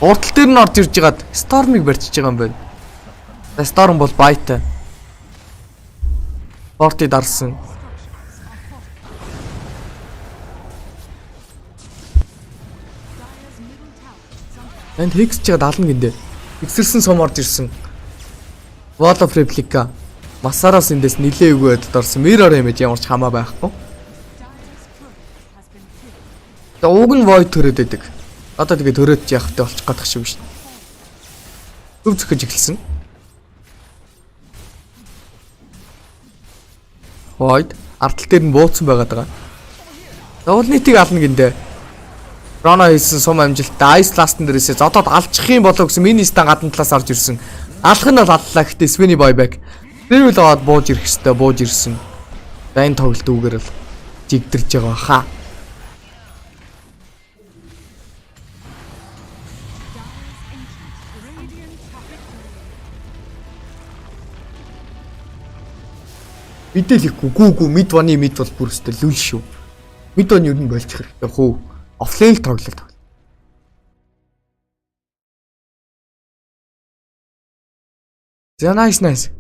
Уртал дээр нь орж ирж хагаад Storm-ыг барьчихж байгаа юм байна. Storm бол байтай. Порти дарсан. Энд хикс чигэд ална гиндэ. Хиксэрсэн сум орж ирсэн. Wall of replica. Масараас эндээс нилээ өгөөд дорсон. Mirror image ямар ч хамаа байхгүй. Тэгээ уг нь void төрөөд байдаг. Одоо тэгээ төрөөд яахтай болчих гадах шиг биш. Төв зөхөж эхэлсэн. Void ардтал дээр нь бууцсан байгаад байгаа. Дабл нийтийг ална гиндэ. Рона хийсэн сум амжилттай Ice Last-ын дээрээсээ зодоод алчих юм болов гэсэн миний стан гадна талаас орж ирсэн. Алах нь бол аллаа гэхдээ Sweeney Boyback. Тэрвэл аваад бууж ирэх хэвээр бууж ирсэн. За энэ тоглолт үгээр л жигдэрж байгаа хаа. Мэдээлэхгүй гүү мид ваны мид бол бүр өстэй лүл шүү. Мид ваны ер нь болчих хэрэгтэй хөө. Офлайн л тоглолт. За nice.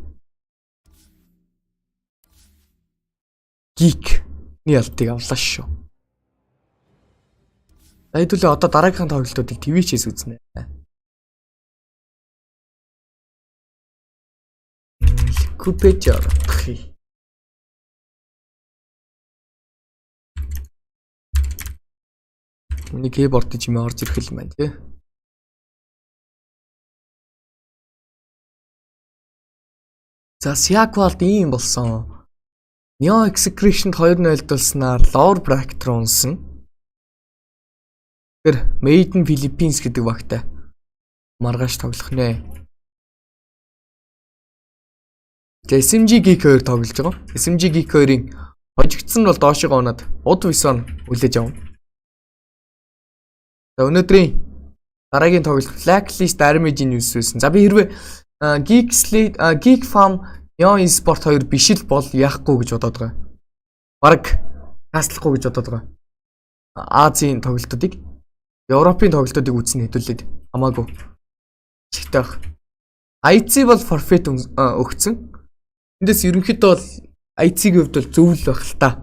Geek-ний алтыг авлаа шүү. Хэдүүлээ одоо дараагийн тоглолтуудыг твичээс үзнэ. Купэж орох. Миний keyboard чимээ орж ирэх юм байна тий. За Qual ийм болсон. Neo Execution 2-0 дулснаар lower bracket руу унсан. Тэр Maiden Philippines гэдэг багтай маргааш тоглох нэ. Тэгээ SMG Geek 2 тоглож байгаа. SMG Geek 2-ын хожигдсан бол доошоо унаад уд висон хүлээж авна. За өнөөдрийн дараагийн тоглолт Blacklist Army News байсан. За би хэрвээ Geek Farm Neo Esport 2 биш л бол яахгүй гэж бодоод байгаа. Бараг таслахгүй гэж бодоод байгаа. Азийн тоглолтуудыг, Европын тоглолтуудыг үзсэн хэдүүлээд хамаагүй. Чигтэйх. IC бол forfeit өгцөн. Эндээс ерөнхийдөө бол IC-ийн хувьд бол зөв л байх л та.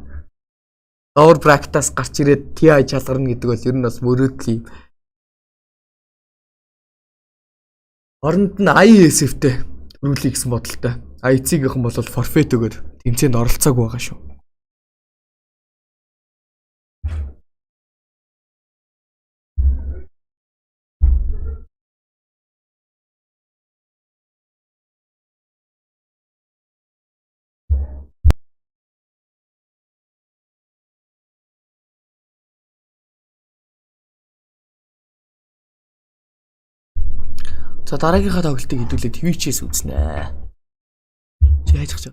Lower bracket-аас гарч ирээд TI чалгарна гэдэг бол ер нь бас мөрөөдөл юм. Оронд нь ISF-тэй рүүлээ гэсэн бодолтой. IC-гийнхэн бол forfeit өгөөд тэмцээнд оролцоог байгаа шүү. За дараагийнхаа тоглолтыг хэдүүлээ Twitch-ээс үзнэ. Чи хайж гэж.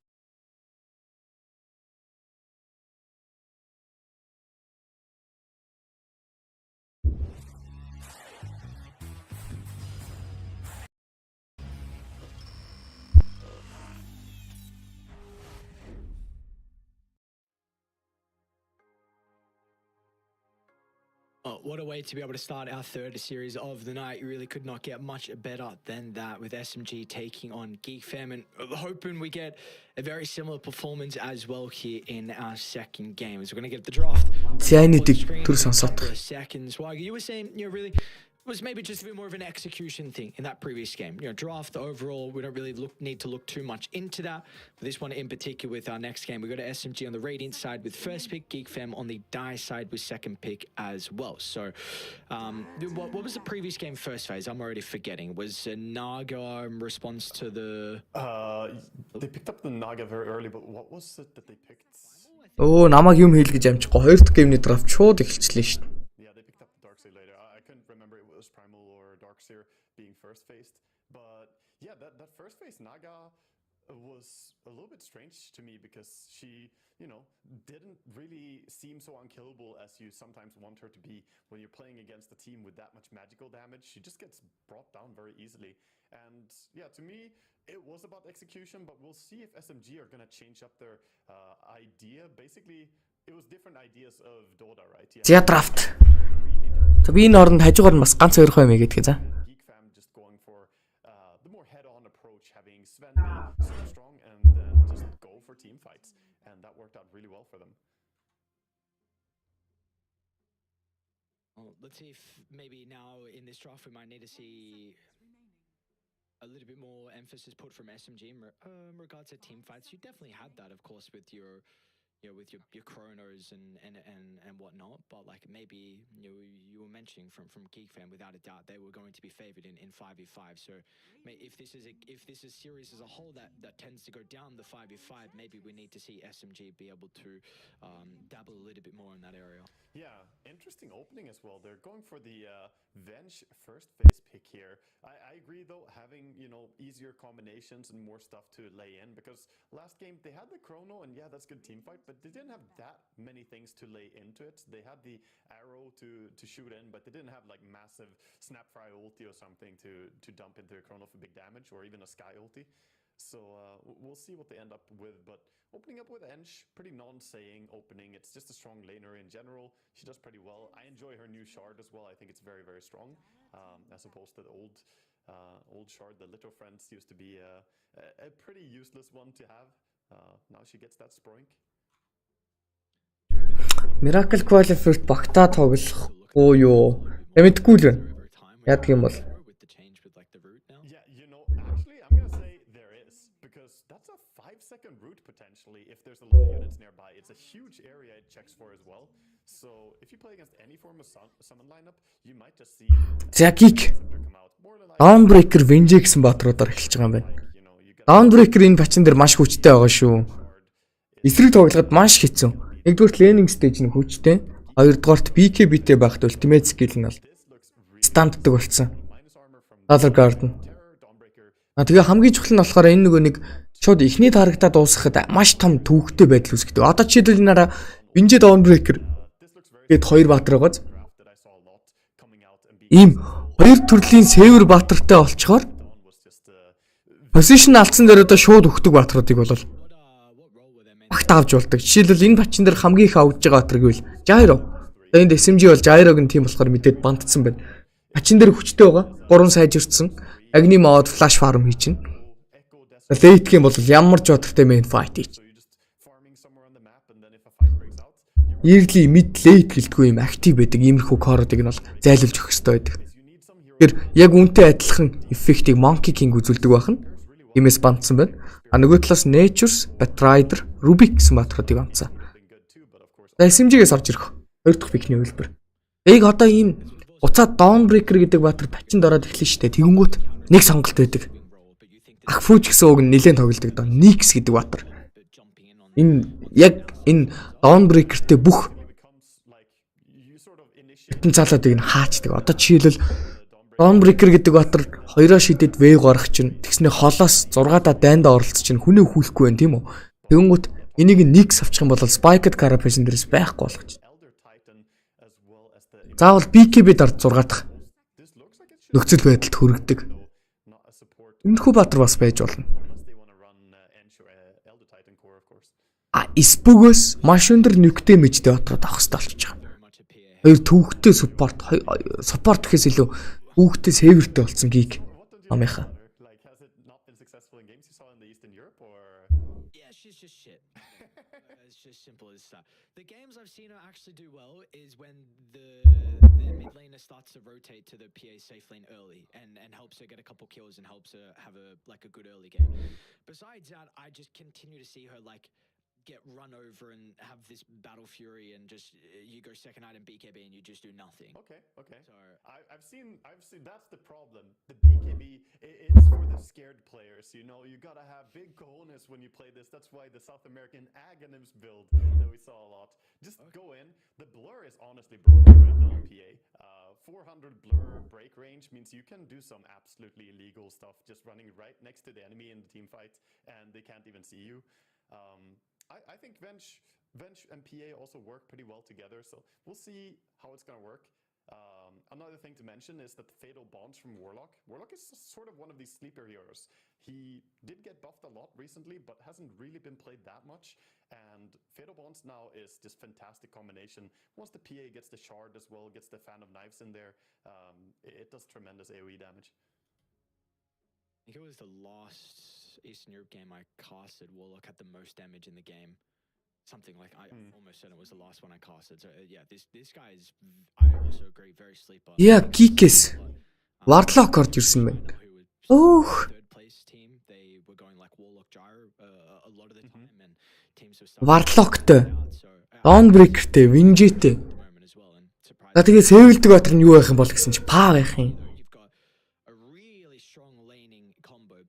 What a way to be able to start our third series of the night. You really could not get much better than that with SMG taking on kn1fe, and hoping we get a very similar performance as well here in our second game. So we're going to get the draft. Seconds. Swag, you were saying, really was maybe just a bit more of an execution thing in that previous game. You know, draft overall, we don't really need to look too much into that. For this one in particular, with our next game, we go to SMG on the Radiant side with first pick, kn1fe on the Die side with second pick as well. So, what was the previous game first phase? I'm already forgetting. Was Naga in response to the? They picked up the Naga very early, but what was it that they picked? Оо намайг юм хийл гэж амжихгүй. Хоёр дахь геймний драфт шууд эхэлчихлээ шүү дээ. Yeah, they picked up the Darkseer later. I couldn't remember it was Primal or Darkseer being first phased, but yeah, that first phase Naga was a little bit strange to me because she, you know, didn't really seem so unkillable as you sometimes want her to be when you're playing against a team with that much magical damage. She just gets brought down very easily. And yeah, to me, it was about execution, but we'll see if SMG are going to change up their idea. Basically, it was different ideas of Dota, right? За драфт. За би энэ оронд хажуугаар нь бас ганц ойрхон юм гэдэг за. kn1fe just going for the more head-on approach, having Sven be so strong and then just go for team fights, and that worked out really well for them. Well, let's see if maybe now in this draft we might need to see a little bit more emphasis put from SMG in regards to team fights. You definitely had that, of course, with your chronos and whatnot, but like maybe you were mentioning from kn1fe, without a doubt they were going to be favored in 5v5. So if this is series as a whole that tends to go down the 5v5, maybe we need to see SMG be able to dabble a little bit more in that area. Yeah, interesting opening as well. They're going for the Venge first phase pick here. I agree though, having easier combinations and more stuff to lay in, because last game they had the chrono and yeah, that's good team fight, but they didn't have that many things to lay into it. They had the arrow to shoot in, but they didn't have like massive Snapfire ulti or something to dump into a chrono for big damage, or even a Sky ulti. So we'll see what they end up with, but opening up with Ensh, pretty non-saying opening. It's just a strong laner in general. She does pretty well. I enjoy her new shard as well. I think it's very, very strong, as opposed to the old shard. The Little Friends used to be a pretty useless one to have. Now she gets that Sproink. Miracle Qualifier багтаа тоглохгүй юу? Мэдгүй л байна. Яадаг юм бол. That's a 5-second route potentially if there's a lot of units nearby. It's a huge area it checks for as well. So if you play against any form of summon lineup, you might just see За гик. Dawnbreaker Venge гэсэн баатруудаар эхэлж байгаа юм байна. Dawnbreaker энэ бачин дээр маш хүчтэй байгаа шүү. Эсрэг тоглоход маш хэцүү. Нэгдүгээр laning stage нь хүчтэй. Хоёрдугаарт BKB-тэй байхад ultimate skill нь бол станддаг болсон. Other Garden. Тэгээ хамгийн чухал нь болохоор энэ нөгөө нэг шууд ихний тарагтаа дуусгахад маш том төвөгтэй байдал үүсгдэг. Одоо жишээлбэл нараа Venge Dawnbreaker гээд хоёр баатар байгааз. Ийм хоёр төрлийн север баатартай олцохоор position алдсан дээр одоо шууд өгдөг баатаруудыг бол багт авч болдог. Жишээлбэл энэ бачин дээр хамгийн их авж байгаа баатар гэвэл Gyro. Одоо энд SMG бол Gyro-г нь тийм болохоор мэдээд бандцсан байна. Бачин дээр хүчтэй байгаа. 3 сайжирсан. Agni mod flash farm хийчин. Late game бол ямар ч бодохтой main fight хийж. Early mid late гэлтгүй юм актив байдаг. Иймэрхүү кородыг нь бол зайлуулж өгөх хэрэгтэй байдаг. Тэгэхээр яг үнтэй адилхан эффектийг Monkey King үзүүлдэг байна. Имээс бандсан байна. А нөгөө талаас Nature's, Batrider, Rubik гэсэн баатаруудыг бандсан. За SMG-гээс орж ирэх. Хоёр дахь пикний хөлбөр. Яг одоо ийм уцаад Dawnbreaker гэдэг баатар бачин дороод эхлэн штэ. Тэгэнгүүт нэг сонголт байдаг. Акфуж гэсэн үг нь нэлээд тоглодог доо. Nix гэдэг баатар. Энэ Dawnbreaker-тэй бүх потенциалуудыг нь хаачдаг. Одоо жишээлбэл Dawnbreaker гэдэг баатар хоёроо шидэд V гарах чинь тэгснэ холоос 6-аа дайнда оролцож чинь хүнээ хүлэхгүй байх тийм үү. Тэгэнгүүт энийг Nix авчих юм бол Spiked Carapace дээрээс байхгүй болгож. Заавал BKB дард 6 дахь нөхцөл байдалд хүргэдэг. Энэхүү баатар бас байж болно. Испугос маш өндөр нүктэй мэжтэй баатарууд авах хэрэгтэй болчихж байгаа. Хоёр төвхтэй support гэхээс илүү төвхтэй севертэй болсон гиг амынхаа. actually do well is when the mid laner starts to rotate to the PA safe lane early and helps her get a couple kills and helps her have a good early game. Besides that, I just continue to see her like get run over and have this battle fury and just you go second item BKB and you just do nothing. Okay. So I've seen that's the problem. The BKB it's for the scared players. You know, you gotta have big cojones when you play this. That's why the South American kn1fe build that we saw a lot. Just go in. The blur is honestly broken right now in PA. 400 blur break range means you can do some absolutely illegal stuff just running right next to the enemy in the team fight and they can't even see you. I think Venge and PA also work pretty well together, so we'll see how it's gonna work. Another thing to mention is that the Fatal Bonds from Warlock. Warlock is sort of one of these sleeper heroes. He did get buffed a lot recently, but hasn't really been played that much. And Fatal Bonds now is this fantastic combination. Once the PA gets the shard as well, gets the Fan of Knives in there, it does tremendous AoE damage. I think it was the last Eastern Europe game I casted. Warlock had the most damage in the game. Something like I'm almost certain it was the last one I casted. So yeah, this guy is. I also agree, very sleeper. Yeah, Geekes. Warlock орж ирсэн байна. Өөх. Third place team, they were going like Warlock Gyro a lot of the time, and teams were Warlockтэй. Dawnbreakerтэй, Winjeтэй. За тэгээ сэвэлдэг батар нь юу байх юм бол гэсэн чи па байх юм.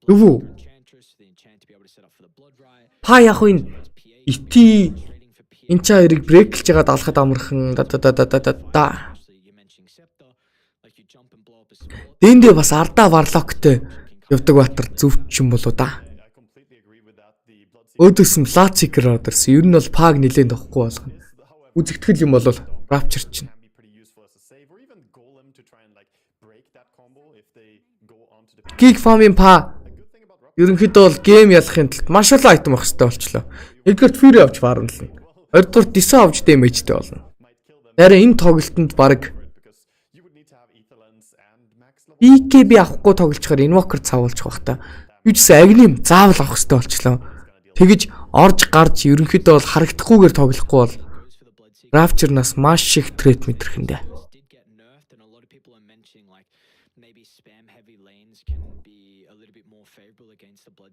Өвөө. Па яг энэ ити энэ ч хоёрыг брэклж жагаад алхад амархан да. Дэндээ бас ардаа варлоктой явдаг батар зөв ч юм болоо да. Өөдөөс нь Лацикер одорс. Ер нь бол паг нилээн тохгүй болгоно. Үзэгтгэл юм бол Rapture чинь. Geek Farm-ийн па ерөнхийдөө бол гейм ялахын тулд маш олон айтем авах хэрэгтэй болчлоо. Нэгдүгээр Fury авч баарнална. Хоёрдугаар Diso авч дэмэжтэй болно. Харин энэ тоглолтод баг BKB авахгүй тоглолцохоор Invoker цавуулчих бах та. Юу ч гэсэн Agnim заавал авах хэрэгтэй болчлоо. Тэгэж орж гарч ерөнхийдөө бол харагдахгүйгээр тоглохгүй бол Rapture-наас маш их threat мэдрэхэндээ.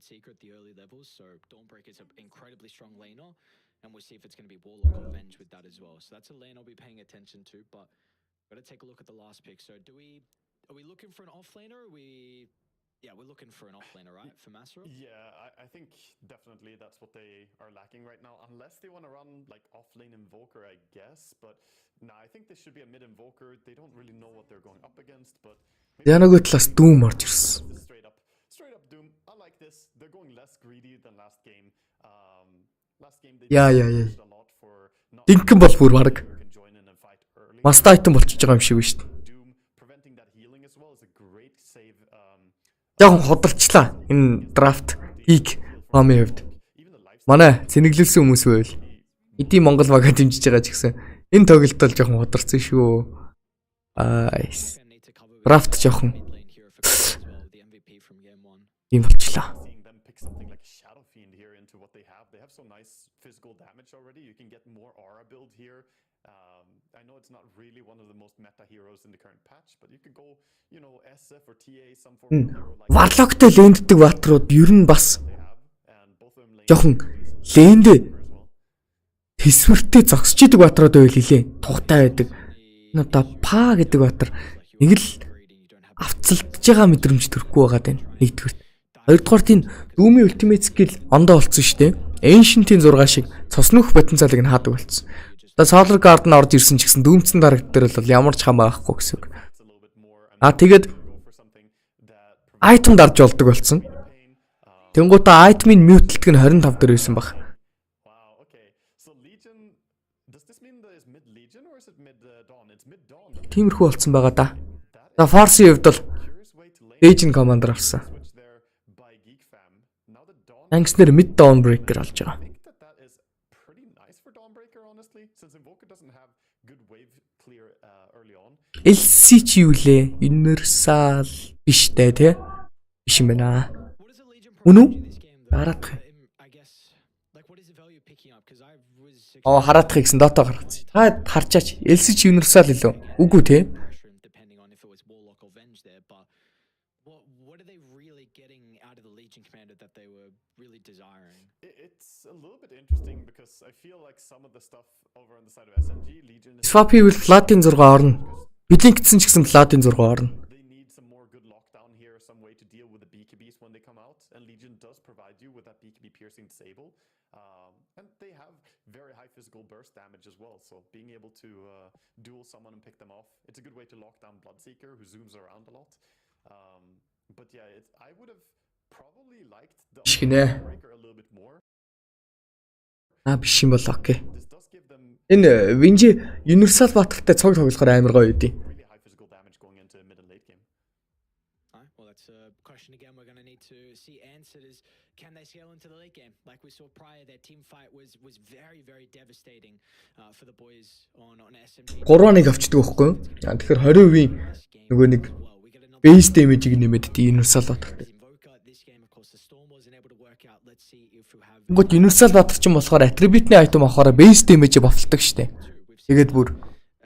Secret the early levels, so Dawnbreaker is an incredibly strong laner, and we'll see if it's going to be Warlock or Venge with that as well. So that's a lane I'll be paying attention to, but got to take a look at the last pick. So are we looking for an off laner? Yeah, we're looking for an off laner, right? For Masro? Yeah, I think definitely that's what they are lacking right now, unless they want to run like off lane Invoker, I guess. But no, I think this should be a mid Invoker. They don't really know what they're going up against, but Янагой талаас Doom орж ирсэн. Straight up Doom. I like this. They're going less greedy than last game. Last game they Yeah. pushed a lot for not Динхэн бол бүр баг. can join in and fight early. Маста айтем болчихж байгаа юм шиг байна шүү дээ. Doom preventing that healing as well is a great save. Яахан ходорчлаа энэ драфт Geek Farm-ийн хувьд. Манай цэнэглэлсэн хүмүүс байвал эдийн Монгол багаа дэмжиж байгаа ч гэсэн энэ тоглолт бол жоохон ходорсон шүү. Драфт жоохон юм болчлаа. Seeing them pick something like Shadow Fiend here into what they have. They have some nice physical damage already. You can get more aura build here. I know it's not really one of the most meta heroes in the current patch, but you could go, you know, SF or TA some form of hero like Warlockтэй ленддэг батрууд ер нь бас they have, and both of them lane жоохон лендээ тэсвэртэй зогсож идэг батрууд байл хэлээ. Тухтай байдаг. Энэ одоо па гэдэг батар нэг л авцалдж байгаа мэдрэмж төрөхгүй байгаа даа. Нэгдүгээр. Хоёрдугаар тийм Doom-ийн ultimate skill ондоо болцсон шүү дээ. Ancient-ийн 6 шиг цуснөх потенциалыг нь хаадаг болцсон. Одоо Solar Guard-н орж ирсэн ч гэсэн дүүмцэн дарагт дээр бол ямар ч хамаа байхгүй гэсэн үг. Тэгээд item дарж болдог болцсон. Тэнгуутаа item-ийн mutilдэг нь 25 дээр байсан баг. Wow, okay. So Legion, does this mean that it's mid Legion or is it mid Dawn? It's mid Dawn. Тиймэрхүү болцсон байгаа да. За Force-ийн хувьд бол Curious way to lane Legion Commander авсан. switch there by Geek Fam. Now the Dawn, Ангснэр mid Dawnbreaker олж байгаа. I think that is pretty nice for Dawnbreaker, honestly, since Invoker doesn't have good wave clear early on. LC чи юу лээ? Universal биш дээ тий. Биш юм байна. What is the Legion Үнэн үү? in this game, though? Дараадах юм. I guess, like, what is the value of picking up? Because I was Хараадах гэсэн Dota гаргацсан. Та харчаач. LCG Universal илүү. Үгүй те. Depending on if it was Warlock or Venge there, but what are they really getting out of the Legion Commander that they were really desiring? It's a little bit interesting because I feel like some of the stuff over on the side of SMG Legion is Swap will Platin 6 орно. Бидний гэсэн ч гэсэн Platin 6 орно. they need some more good lockdown here, some way to deal with the BKBs when they come out, and Legion does provide you with that BKB piercing disable. And they have very high physical burst damage as well, so being able to duel someone and pick them off, it's a good way to lock down Bloodseeker, who zooms around a lot. But yeah, I would have probably liked the breaker a little bit more. Биш юм бол окей. This does give them Энэ Винжи Universal баталтай цог тоглохоор амар гоё үдий. really high physical damage going into mid and late game. Alright, well, that's a question again we're going to need to see answered is can they scale into the late game? Like we saw prior, their team fight was very, very devastating for the boys on SMG. 3-1 авчдаг байхгүй юу? Тэгэхээр 20% нөгөө нэг base damage-ийг нэмээд дий Universal баталтай. This game, of course, the Storm wasn't able to work out. Let's see if we have Гот Universal батал ч юм болохоор attribute-ний item авахаараа base damage бавталдаг штэ. Тэгээд бүр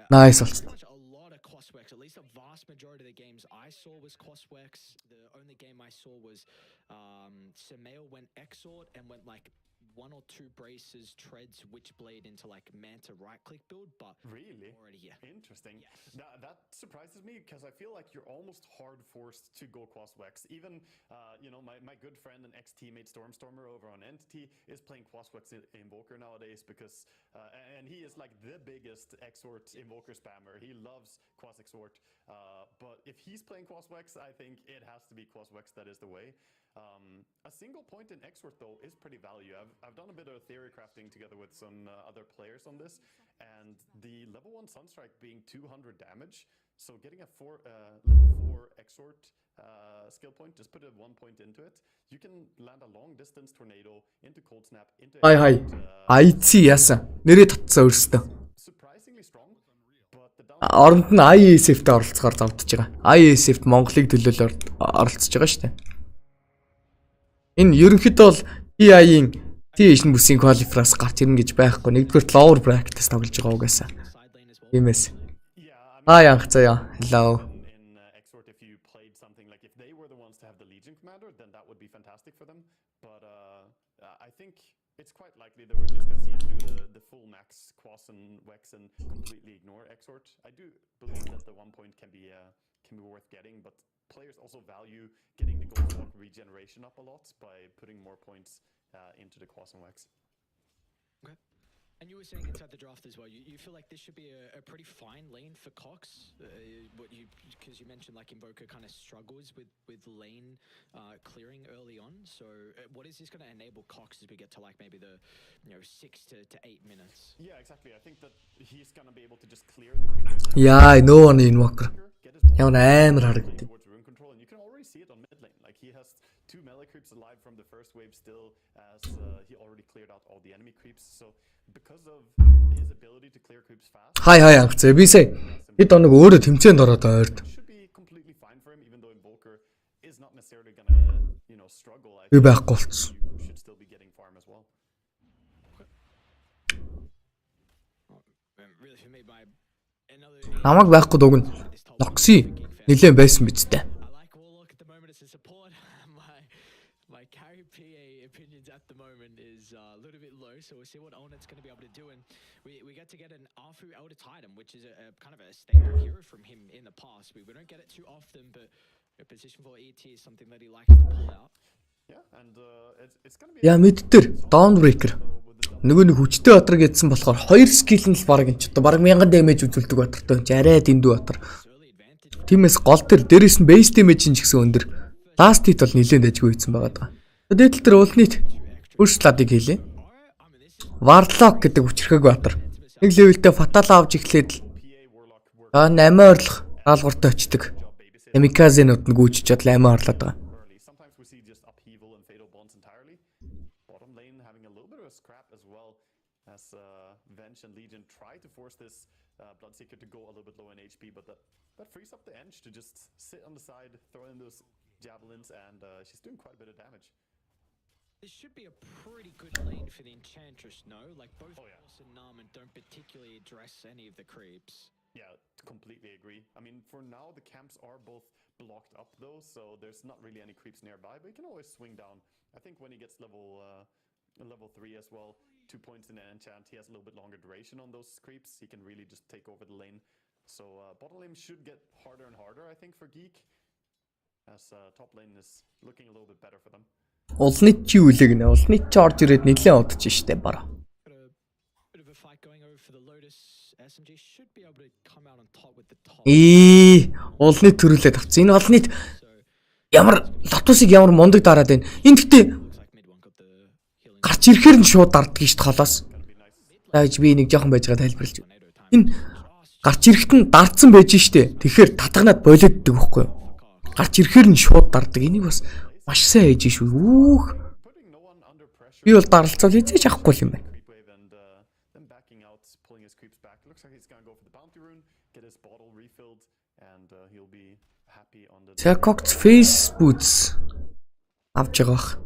nice болчихсон. a lot of crossworks. At least a vast majority of the games I saw was crossworks. The only game I saw was Samael went Exort and went like 1 or 2 braces, treads, Witchblade into like Manta right-click build, but Really? already, yeah. Interesting. Yes. That surprises me because I feel like you're almost hard forced to go Quaswex. Even, my good friend and ex-teammate Stormstormer over on Entity is playing Quaswex Invoker nowadays because, and he is like the biggest Exort Invoker spammer. He loves Quas Exort. But if he's playing Quaswex, I think it has to be Quaswex that is the way. A single point in Exort though is pretty value. I've done a bit of theory crafting together with some other players on this, and the level 1 Sunstrike being 200 damage, so getting a level 4 Exort skill point, just put a 1 point into it, you can land a long distance tornado into Cold Snap, into Хай. IC яасан. Нэрээ татсан өөртөө. surprisingly strong, but the Оронд нь ISF-т оролцохоор завдж байгаа. ISF-т Монголыг төлөөлөөр оролцож байгаа шүү дээ. Энэ ерөнхийдөө бол TI-ийн T-Asian бүсийн qualifiers гарч ирнэ гэж байхгүй. Нэгдүгээр lower bracket-с тоглож байгаа угаасаа. Тиймээс. Янх заяа. Hello. in Exort, if you played something like if they were the ones to have the Legion Commander, then that would be fantastic for them. But I think it's quite likely that we're just gonna see him do the full max Quas and Wex and completely ignore Exort. I do believe that the 1 point can be worth getting, but players also value getting the gold block regeneration up a lot by putting more points into the Quas and Wex. Okay. And you were saying inside the draft as well, you feel like this should be a pretty fine lane for Cox, because you mentioned like Invoker kind of struggles with lane clearing early on. So what is this going to enable Cox as we get to like maybe the 6 to 8 minutes? Yeah, exactly. I think that he's gonna be able to just clear the creepers. Яа, нөө оны Invoker. Ямар амар харагдав. Towards rune control, and you can already see it on mid lane. Like he has 2 melee creeps alive from the first wave still, as he already cleared out all the enemy creeps. So because of his ability to clear creeps fast, Хай анх зэ бисээ. Хэд оног өөрөө тэмцээнд ороод ойрд. should be completely fine for him. Even though Invoker is not necessarily gonna, struggle. I Би think байхгүй болцсон. you should still be getting farm as well. Really for me, another. Намайг байхгүй дугна. Нокси нилээн байсан биз дээ. I like Warlock at the moment as a support. My carry PA opinions at the moment is a little bit low, so we'll see what Onet's going to be able to do. And we get to get an Arfu Elder Titan, which is a kind of a staple hero from him in the past. We don't get it too often, but a position for ET is something that he likes to pull out. Yeah, and it's gonna be. Яа мэдтэр Dawnbreaker. Нөгөө нэг хүчтэй батар гэдсэн болохоор 2 скил нь л баг энэ ч одоо баг 1000 damage үзүүлдэг батартай энэ арай дэндүү батар. Тиймээс гол төр дээрээс нь base damage ч гэсэн өндөр. Last hit бол нэлээд ажгүй ийдсэн байгаа даа. Дээдл төр уулнит өөрчлөлтийг хийлээ. Warlock гэдэг хүчрхэг батар. Нэг левелтэй fatal авч эхлээд л 8 ойрлох даалгавартай очдөг. Kamikaze-нууд нь гүйж чад 8 орлоод байгаа. Early. Sometimes we see just upheaval and fatal bonds entirely. Bottom lane having a little bit of a scrap as well, as Venge and Legion try to force this Bloodseeker to go a little bit low in HP, but that frees up the Eng to just sit on the side, throw in those javelins, and she's doing quite a bit of damage. This should be a pretty good lane for the Enchantress, no? Like both Boss and Narman don't particularly address any of the creeps. Yeah, completely agree. I mean, for now, the camps are both blocked up though, so there's not really any creeps nearby, but you can always swing down. I think when he gets level 3 as well, 2 points in an enchant, he has a little bit longer duration on those creeps. He can really just take over the lane. So bottom lane should get harder and harder, I think, for Geek, as top lane is looking a little bit better for them. Улсны чи үлэг нэ. Улсны чи орж ирээд нэлээд удаж штэ бараа. Bit of a fight going over for the Lotus. SMG should be able to come out on top with the top. Улсны төрүүлээд авцсан. Энэ олны ямар лотусыг ямар мундаг дараад байна. Энэ гэтээ гарч ирэхээр нь шууд дарддаг штэ холоос. Зааж би нэг жоохон байж байгаа тайлбарлаж. Энэ гарч ирэхэд нь дардсан байж штэ. Тэгэхээр татганаад болоод ддэг байхгүй юу? Гарч ирэхээр нь шууд дарддаг. Энийг бас маш сайн ээж шүү. Үүх. Би бол даралцал хийж авахгүй юм байна. Цэнэглэлт face boots авч байгаа бах.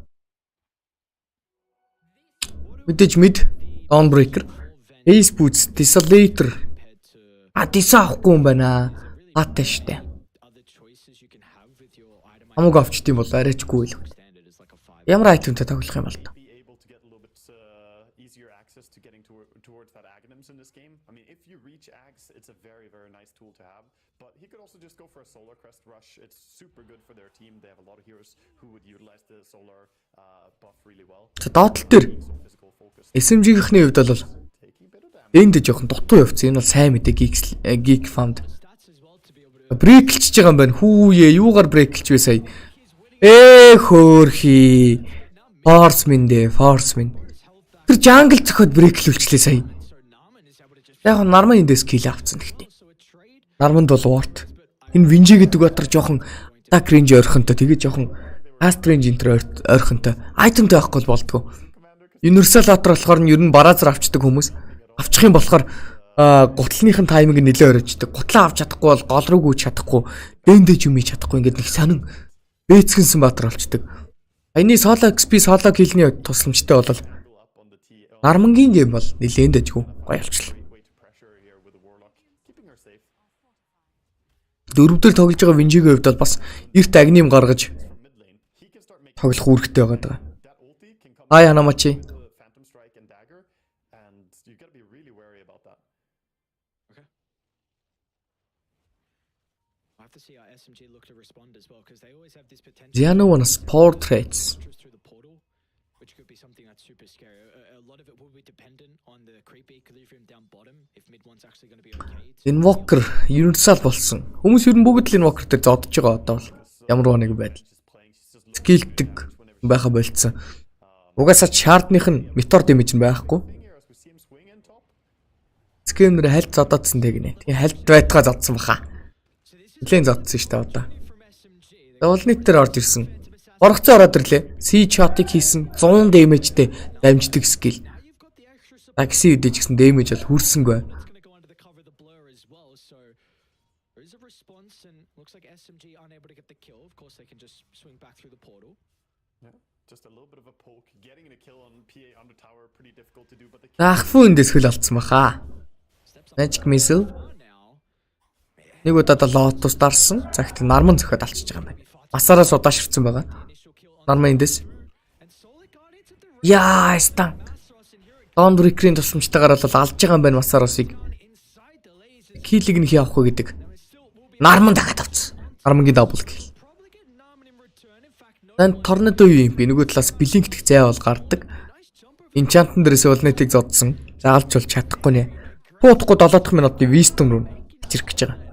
Мэдээж мэд Dawnbreaker, face boots, desolator. Диса авахгүй юм байна. Хаатай штэ. Амаг авчт юм бол арайчгүй л. Ямар айтемтай тоглох юм бол та. Easier access to getting towards that Aghanims in this game. I mean, if you reach Aghs, it's a very, very nice tool to have. But he could also just go for a Solar Crest rush. It's super good for their team. They have a lot of heroes who would utilize the Solar buff really well. Доотлол дээр SMG-ийнхний хувьд бол энд жоохон дутуу явцсан. Энэ бол сайн мэдээ Geek Found. Брэклж байгаа юм байна. Хүүе, юугаар брэклж вэ сая? Хөөрхи. Forceman дээ, Forceman. Тэр jungle зөхөд брэклүүлчлээ сая. Яг Нарман эндээс kill авцсан гэхдээ. Нарманд бол ward. Энэ Винжи гэдэг батар жоохон attack range ойрхонтой, тэгээ жоохон fast range энтер ойрхонтой. Itemтэй байхгүй болдгоо. Universal Otter болохоор нь ер нь бараазар авчдаг хүмүүс. Авчих юм болохоор гутлынхын тайминг нэлээд өрөөждөг. Гутлаа авч чадахгүй бол гол руу гүйж чадахгүй, дэндэж юм хийж чадахгүй ингээд нэг сонин бээцгэнсэн баатар болчдөг. Аяны соло XP соло киллний тусламжтай бол Нармангийн гейм бол нэлээд дэжгүй гоё болчихлоо. Дөрөвдөр тоглож байгаа Винжигийн хувьд бол бас эрт агним гаргаж тоглох үүрэгтэй байгаа даа. Ханамачи. Ziano's portraits. Which could be something that's super scary. A lot of it will be dependent on the creepy equilibrium down bottom if mid one's actually going to be okay. Invoker universal болсон. Хүмүүс ер нь бүгд л Invoker дээр зодож байгаа одоо бол ямар нэг байдал. Skillдэг байха болцсон. Угаасаа shard-ных нь meteor damage нь байхгүй. Скэнэр хальт зодоодсон тэг нэ. Тэгээ хальт байтгаа зодсон баха. Нилээн зодсон шүү дээ одоо. Улнит дээр орж ирсэн. Оргоцоо ороод ирлээ. Siege shot-ыг хийсэн 100 damage-тэй дамждаг skill. Такси үдэж гисэн damage бол хүрсэнгүй. Ахфу эндээс хөл алдсан баха. Magic missile. Нэг удаад Lotus дарсан. Цагт Нарман зөхөд алчиж байгаа юм байна. Масараас удаашрцсан байгаа. Нарман эндээс. Яа, стан. Dawnbreaker-ийн тусламжтайгаар бол алж байгаа юм байна Масаросыг. Киллиг нь хий авахгүй гэдэг. Нарман дахиад авцсан. Нармангийн double kill. Дан торнадо юу юм бэ? Нөгөө талаас блинк гэх зай бол гардаг. Enchantment дээрээс улнытыг зодсон. Заалж бол чадахгүй нэ. Пуудахгүй 7 дахь минутны wisdom руу чирэх гэж байгаа.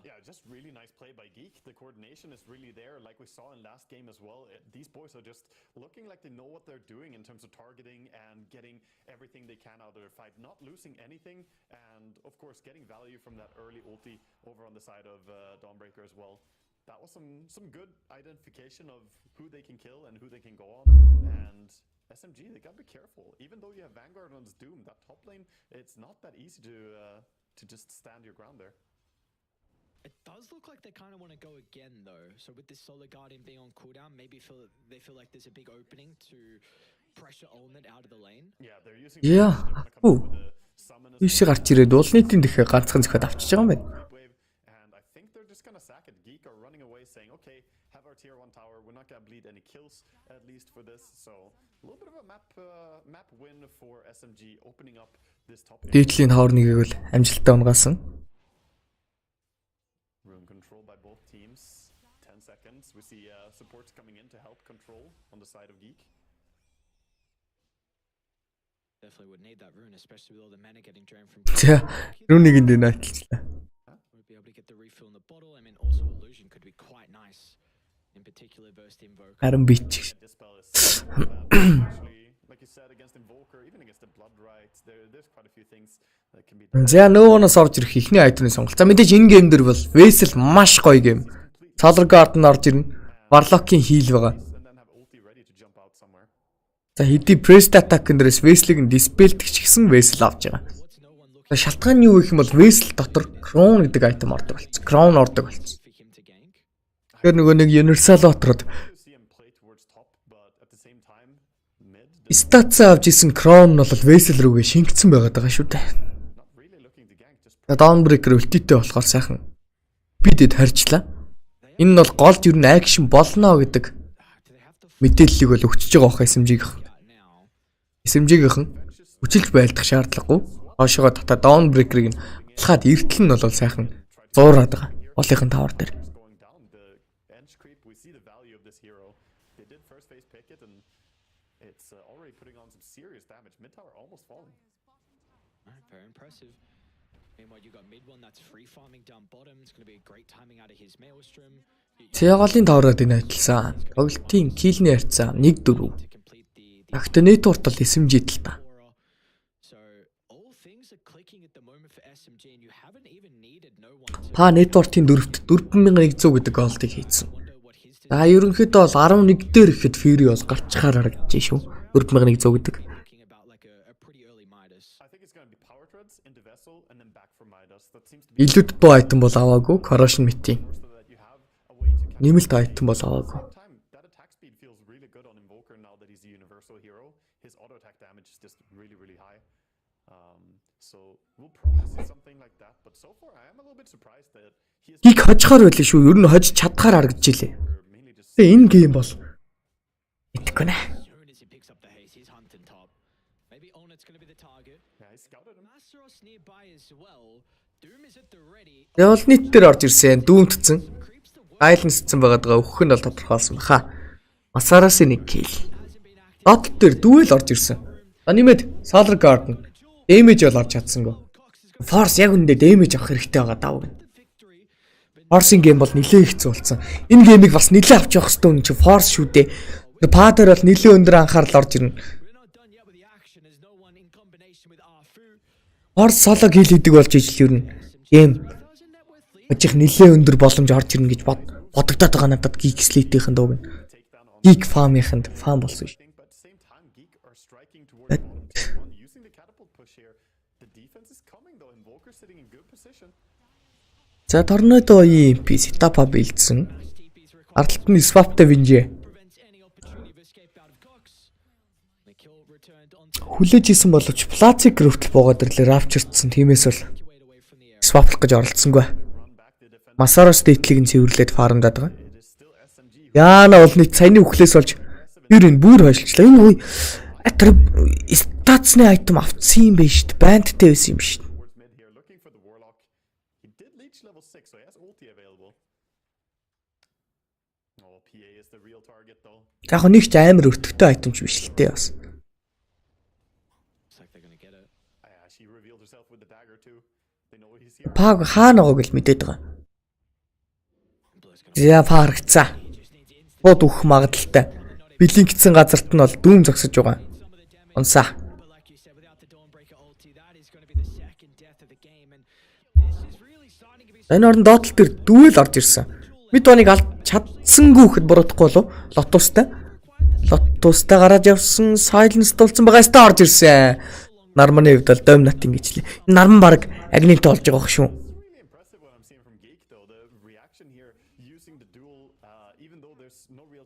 Yeah, just really nice play by Geek. The coordination is really there, like we saw in last game as well. These boys are just looking like they know what they're doing in terms of targeting and getting everything they can out of their fight, not losing anything, and of course getting value from that early ulti over on the side of Dawnbreaker as well. That was some good identification of who they can kill and who they can go on. And SMG, they gotta be careful. Even though you have Vanguard on its Doom, that top lane, it's not that easy to just stand your ground there. It does look like they kind of want to go again though. So with this Solar Guardian being on cooldown, maybe they feel like there's a big opening to pressure Ulnit out of the lane. Yeah, they're using Яа. Ийш гарч ирээд уулнитын дахиад ганцхан зөхөд авчиж байгаа юм байна. and I think they're just gonna sack it. Geek are running away saying, okay, have our tier 1 tower. We're not gonna bleed any kills, at least for this. So a little bit of a map win for SMG opening up this top. Дээдлийн хоорныг бол амжилттай унгаасан. Room control by both teams. 10 seconds. We see supports coming in to help control on the side of Geek. Definitely would need that rune, especially with all the mana getting drained from. За рүүнийг энэ наатлаа. Would be able to get the refill in the bottle. I mean, also illusion could be quite nice, in particular versus Invoker. Харин бич. Dispel is actually, like you said, against Invoker, even against the Blood Rights, there's quite a few things that can be done. За нөөноос орж ирэх ихний айтны сонголт. За мэдээж энэ гейм дэр бол Vessel маш гоё гейм. Solar Guard нь орж ирнэ. Warlock-ийн heal байгаа. And then have ulti ready to jump out somewhere. За хэдий Priest Attack-ын дээрээс Vessel-ийг dispel-дэг ч гэсэн Vessel авч байгаа. За шалтгаан нь юу гэх юм бол Vessel дотор Crown гэдэг айтем ордог болсон. Crown ордог болсон. For him to gank. Тэгэхээр нөгөө нэг Universal Otrod You see him play towards top, but at the same time, mid, Stats авч исэн Crown нь бол Vessel рүүгээ шингэсэн байгаад байгаа шүү дээ. not really looking to gank, just Dawnbreaker өлтитэй болохоор сайхан бидэд харьчлаа. Энэ нь бол голд юу н акшн болно гэдэг мэдээллийг бол өгчөж байгаа бох SMG-ийнх. Now, SMG-ийнхэн хүчилж байлдах шаардлагагүй. Хоошоо татаа Dawnbreaker-ыг нь алхаад эртэл нь бол сайхан зуураад байгаа. Голынхын тавар дээр. going down. The edge creep, we see the value of this hero. They did first phase pick it, and it's already putting on some serious damage. Mid tower almost falling. alright, very impressive. Meanwhile, you got mid one that's free farming down bottom. It's going to be a great timing out of his maelstrom. Цэголын тавраад энэ адилсан. Тоглолтын киллний харьцаа 1-4. To complete the Агт нэтворт бол SMG-д л та. aura. So all things are clicking at the moment for SMG, and you haven't even needed no one to Па нэтвортын 4-т 4100 гэдэг голдыг хийсэн. wonder what his За ерөнхийдөө бол 11 дээр ихэд Fury бол гарчхаар харагдаж шүү. 4100 гэдэг. thinking about like a pretty early Midas. I think it's going to be power treads into vessel and then back for Midas. That seems to be Илүүд дуу айтем бол аваагүй. Corrosion Meat-ийн so that you have a way to catch. нэмэлт айтем бол аваагүй. Time that attack speed feels really good on Invoker now that he's a universal hero. His auto attack damage is just really high. So we'll probably see something like that. But so far, I am a little bit surprised that he is Гиг хожихоор байлаа шүү. Ер нь хожиж чадхаар харагдаж илээ. mainly just Тэгээ энэ гейм бол итгэхгүй нэ. As soon as he picks up the haste, he's hunting top. Maybe Onit's going to be the target. yeah, he scouted him. Masteros nearby as well. Doom is at the ready. Явал нийт дээр орж ирсэн. Дүүмтцэн. Айлнсцэн байгаад байгаа өгөх нь бол тодорхойлсон баха. Масараас нэг kill. Дот дээр дүүэл орж ирсэн. Анимед Solar Guard нь damage бол орж чадсангүй. Force яг үндэ damage авах хэрэгтэй байгаа даа. Force-ийн гейм бол нилээ хэцүү болсон. Энэ геймийг бас нилээ авч явах хэрэгтэй юм чи Force шүү дээ. Падер бол нилээ өндөр анхаарал орж ирнэ. We're not done yet with the action. There's no one in combination with Arfu. Force solo kill хийдэг болж ижил юу н гейм очих нилээ өндөр боломж орж ирнэ гэж бодогдоод байгаа надад Geek Slate-ийн дууг нь. Geek Farm-ийн фан болсон шүү. But at the same time, Geek are striking towards one, using the catapult push here. The defense is coming though. Invoker sitting in good position. За торнадогийн MP setup-а бэлдсэн. Ардталт нь swap-тай винжээ. Prevents any opportunity of escape out of Cox. The kill returned on Хүлээж исэн боловч Plastic Growth буугаад ирлээ Rapture-цсан. Тиймээс бол way away from the area. swap-лах гэж оролцсонгүй. Масаros Date-лийг нь цэвэрлээд фармдаад байгаа. It is still SMG. Яана улны цайны үхлээс болж ер нь бүр хойшлчлаа. Энэ үе атар статсны айтем авцсан юм байна шүү дээ. Бандтай байсан юм шүү дээ. Towards mid here, looking for the warlock. He did reach level 6, so he has ulti available. Oh, PA is the real target though. Яг нэг ч амар өртөгтэй айтем ч биш л дээ бас. Looks like they're going to get it. Yeah, she revealed herself with the dagger too. They know he's here. Паг хаана байгааг л мэдээд байгаа. За паргцаа. Бод өгөх магадaltaй. Блинкцэн газарт нь бол дүүм зогсож байгаа. Унсаа. But like you said, without the Dawnbreaker ulti, that is going to be the second death of the game. And this is really starting to be Энэ орон доотлол төр дүүл орж ирсэн. Бид оныг алж чадсангүй гэхэд буруудахгүй болов. Лотустай. Лотустай гараад явсан. Silence дулсан байгаа өстө орж ирсэн. Нарманы хувьд бол dominant ингэж лээ. Нарман баг агнинт болж байгаа шүү. Really impressive what I'm seeing from Geek though. The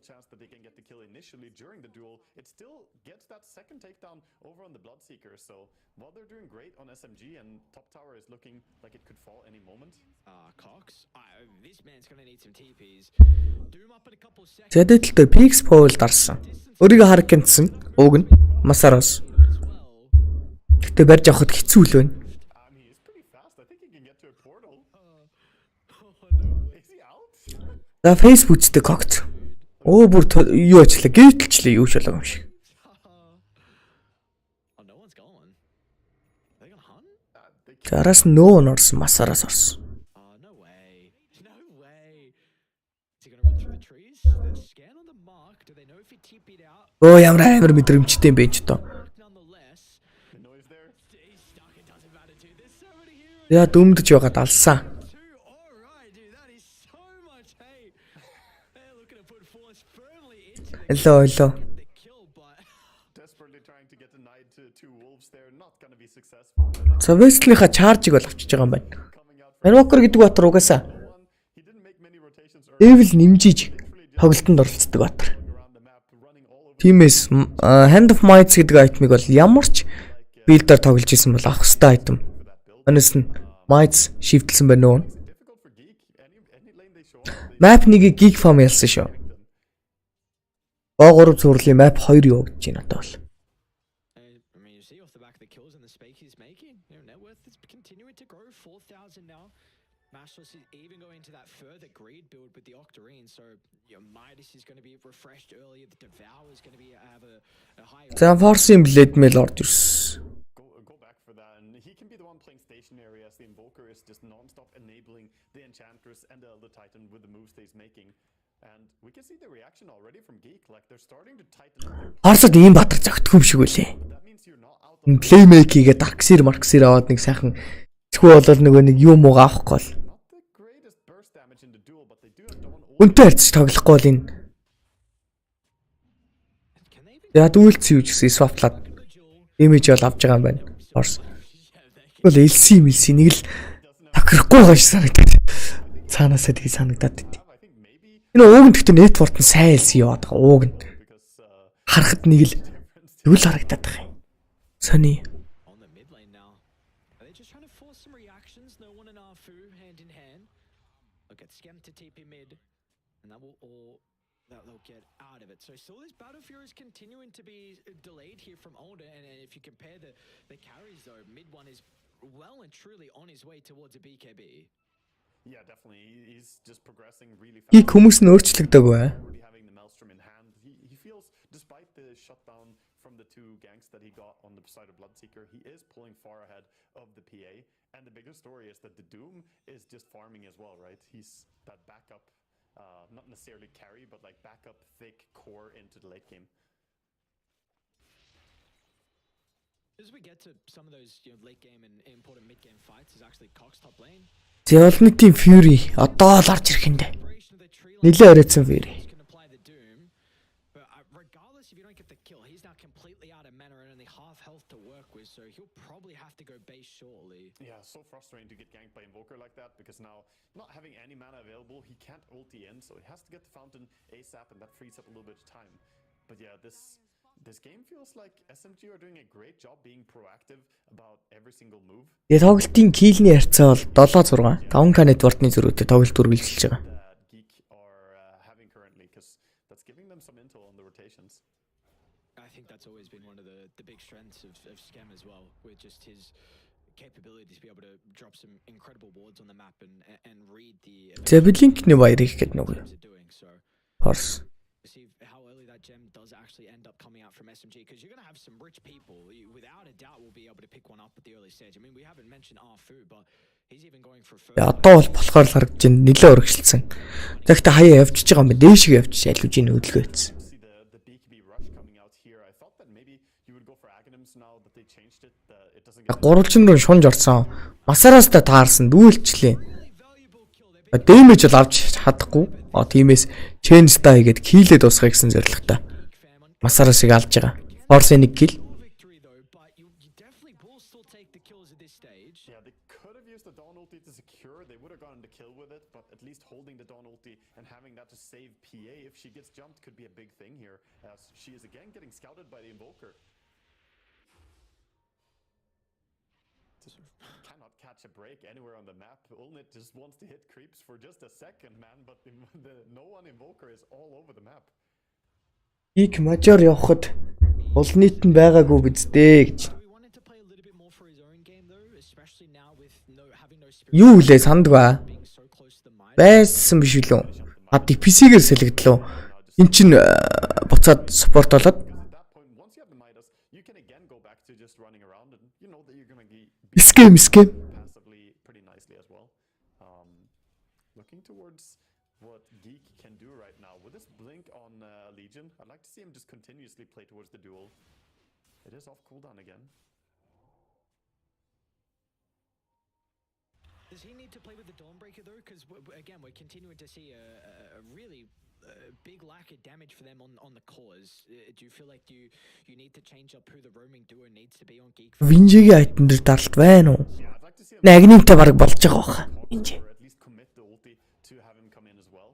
chance that they can get the kill initially during the duel, it still gets that second takedown over on the Bloodseeker. So while they're doing great on SMG and top tower is looking like it could fall any moment. Cox, this man's gonna need some TPs. Doom up in a couple seconds. Зэдэлтэй Pix Paul дарсан. Өөрийгөө харах гэнтсэн. Уг нь Масарос. Гэтэ барьж авахд хэцүү л байна. He's pretty fast. I think he can get to a portal. Is he out? За Facebook-тэй когц. Оо бүр юу ачлаа? Гэртэлчлээ юу ч болоо юм шиг. Oh, no one's gone. Are they gonna hunt? Зараас нөө норсон Масараас орсон. Oh, no way. No way. Is he gonna run through the trees? There's scan on the mark. Do they know if he TP'd out? Оо ямар амар мэдрэмжтэй юм бэ ч тоо. Nonetheless. The noise there. He's stuck. It doesn't matter, dude. There's so many heroes. Яа дөмдөж байгаад алсан. Alright, dude. That is so much hate. They're looking to put force firmly into Эло. the kill, but Desperately trying to get the knight to two wolves there. Not gonna be successful. За Вестлийнхаа чаржиг бол авчиж байгаа юм байна. Coming out Манвокер гэдэг баатар угаасаа one. He didn't make many rotations early. левел нэмжиж тоглолтод оролцдог баатар. Around the map, running all over. Тиймээс Hand of Might гэдэг айтмыг бол ямар ч билдээр тоглож исэн бол авах хэрэгтэй айтем. Анаас нь Might шивтэлсэн байна уу? Difficult for Geek. Any lane they show up, they Map 1-ийг Geek Farm ялсан шүү. Боо 3 цуурлын map 2 явагдаж байна одоо бол. I mean, you see off the back of the kills and the spake he's making. You know, net worth is continuing to grow. 4,000 now. Mashless is even going into that further greed build with the Octarine. So, your Midas is going to be refreshed earlier. The Devour is going to be have a higher. За Force-ийн Blade мэл орж ирсэн. go back for that, and he can be the one playing stationary as the Invoker is just non-stop enabling the Enchantress and the Elder Titan with the moves that he's making. And we can see the reaction already from Geek, like they're starting to tighten up their. Force-д ийм баатар зөгтгүй юм шиг үлээ. That means you're not out of Playmaking-гээ Darkseer Markseer аваад нэг сайхан тэгвэл бол нөгөө нэг юм уу авахгүй бол not the greatest burst damage in the duel, but they do have done all. үнтэй харьцаж тоглохгүй бол энэ Can they even яа дүүлцсэн юу гэсэн swap-лаад имиж бол авч байгаа юм байна. Force. Тэгвэл LC нэг л тохирохгүй байгаа шиг санагдаад. Цаанаасаа тийг санагдаад байт. I think maybe Энэ ууг нь гэхдээ network нь сайн LC яваад байгаа. Ууг нь because харахад нэг л тэгвэл харагдаад байгаа юм. Сони. on the mid lane now? Are they just trying to force some reactions? No one in Arfu hand in hand. Look at Skem to TP mid, and that will all that they'll get out of it. So still this battle fear is continuing to be delayed here from Older, and if you compare the carries though, mid one is well and truly on his way towards a BKB. yeah, definitely he's just progressing really fast. Гик хүмүүс нь өөрчлөгдөг бай. Already having the Maelstrom in hand, he feels, despite the shutdown from the two ganks that he got on the side of Bloodseeker, he is pulling far ahead of the PA. And the bigger story is that the Doom is just farming as well, right? He's that backup, not necessarily carry, but like backup thick core into the late game. As we get to some of those late game and important mid game fights, is actually Cox top lane. Зэолнитийн Fury одоо л орж ирэх юм дэ. Operation of the tree line Нилээ оройцсон Fury. can apply the doom, but regardless if you don't get the kill, he's now completely out of mana and only half health to work with, so he'll probably have to go base shortly. Yeah, so frustrating to get ganked by Invoker like that, because now not having any mana available, he can't ulti in, so he has to get the fountain ASAP, and that frees up a little bit of time. But yeah, this game feels like SMG are doing a great job being proactive about every single move Тэгээ тоглолтын киллний харьцаа бол 7-6. 5K network-ны зөрүүтэй тоглолт үргэлжилж байгаа. that Geek are having currently, because that's giving them some intel on the rotations. I think that's always been one of the big strengths of Skem as well, with just his capability to be able to drop some incredible wards on the map and read the За Blink-ний баяр их гэдэг нөгөө. teams are doing. So Force. see how early that gem does actually end up coming out from SMG, because you're going to have some rich people you, without a doubt will be able to pick one up at the early stage. I mean, we haven't mentioned Arfu, but he's even going for Тэгээ одоо бол болохоор л харагдаж байна. Нилээ өргөжлөлсөн. Тэгэхдээ хаяа явчихж байгаа юм байна. Дээшгээ явчих алужийн хөдөлгөө ийцсэн. See the BKB rush coming out here. I thought that maybe you would go for Aghanims now that they changed it. It doesn't get Гурвалжин руу шунж орсон. Масараас та таарсан дүүлчлээ. Дэмэж л авч чадахгүй. Тиймээс Chainsta хийгээд киллээ дуусгах гэсэн зорилготой. Масараасыг алж байгаа. Force нэг kill. victory though, but you definitely will still take the kills at this stage. Yeah, they could have used the Dawn ulti to secure. They would have gotten the kill with it, but at least holding the Dawn ulti and having that to save PA if she gets jumped could be a big thing here, as she is again getting scouted by the Invoker. Cannot catch a break anywhere on the map. Ulnit just wants to hit creeps for just a second, man, but the no one Invoker is all over the map. Их мажор явахад улнит нь байгаагүй биздээ гэж. We wanted to play a little bit more for his own game though, especially now with having no spirit Юу лээ сандгаа. being so close to the mine. Байсан биш үлээ. А PC-гээр салгидлаа. Эн чин буцаад спорт болоод At that point, once you have the Midas, you can again go back to just running around and you know that you're gonna be скэм passively pretty nicely as well. Looking towards what Geek can do right now with this blink on Legion, I'd like to see him just continuously play towards the duel. It is off cooldown again. Does he need to play with the Dawnbreaker though? Because again, we're continuing to see a really big lack of damage for them on the cores. Do you feel like you need to change up who the roaming duo needs to be on Geek? Винжигийн айтан дээр даралт байна уу? Yeah, I'd like to see him Нагнимтай баг болж байгаа баха. Винжи. or at least commit the ulti to have him come in as well.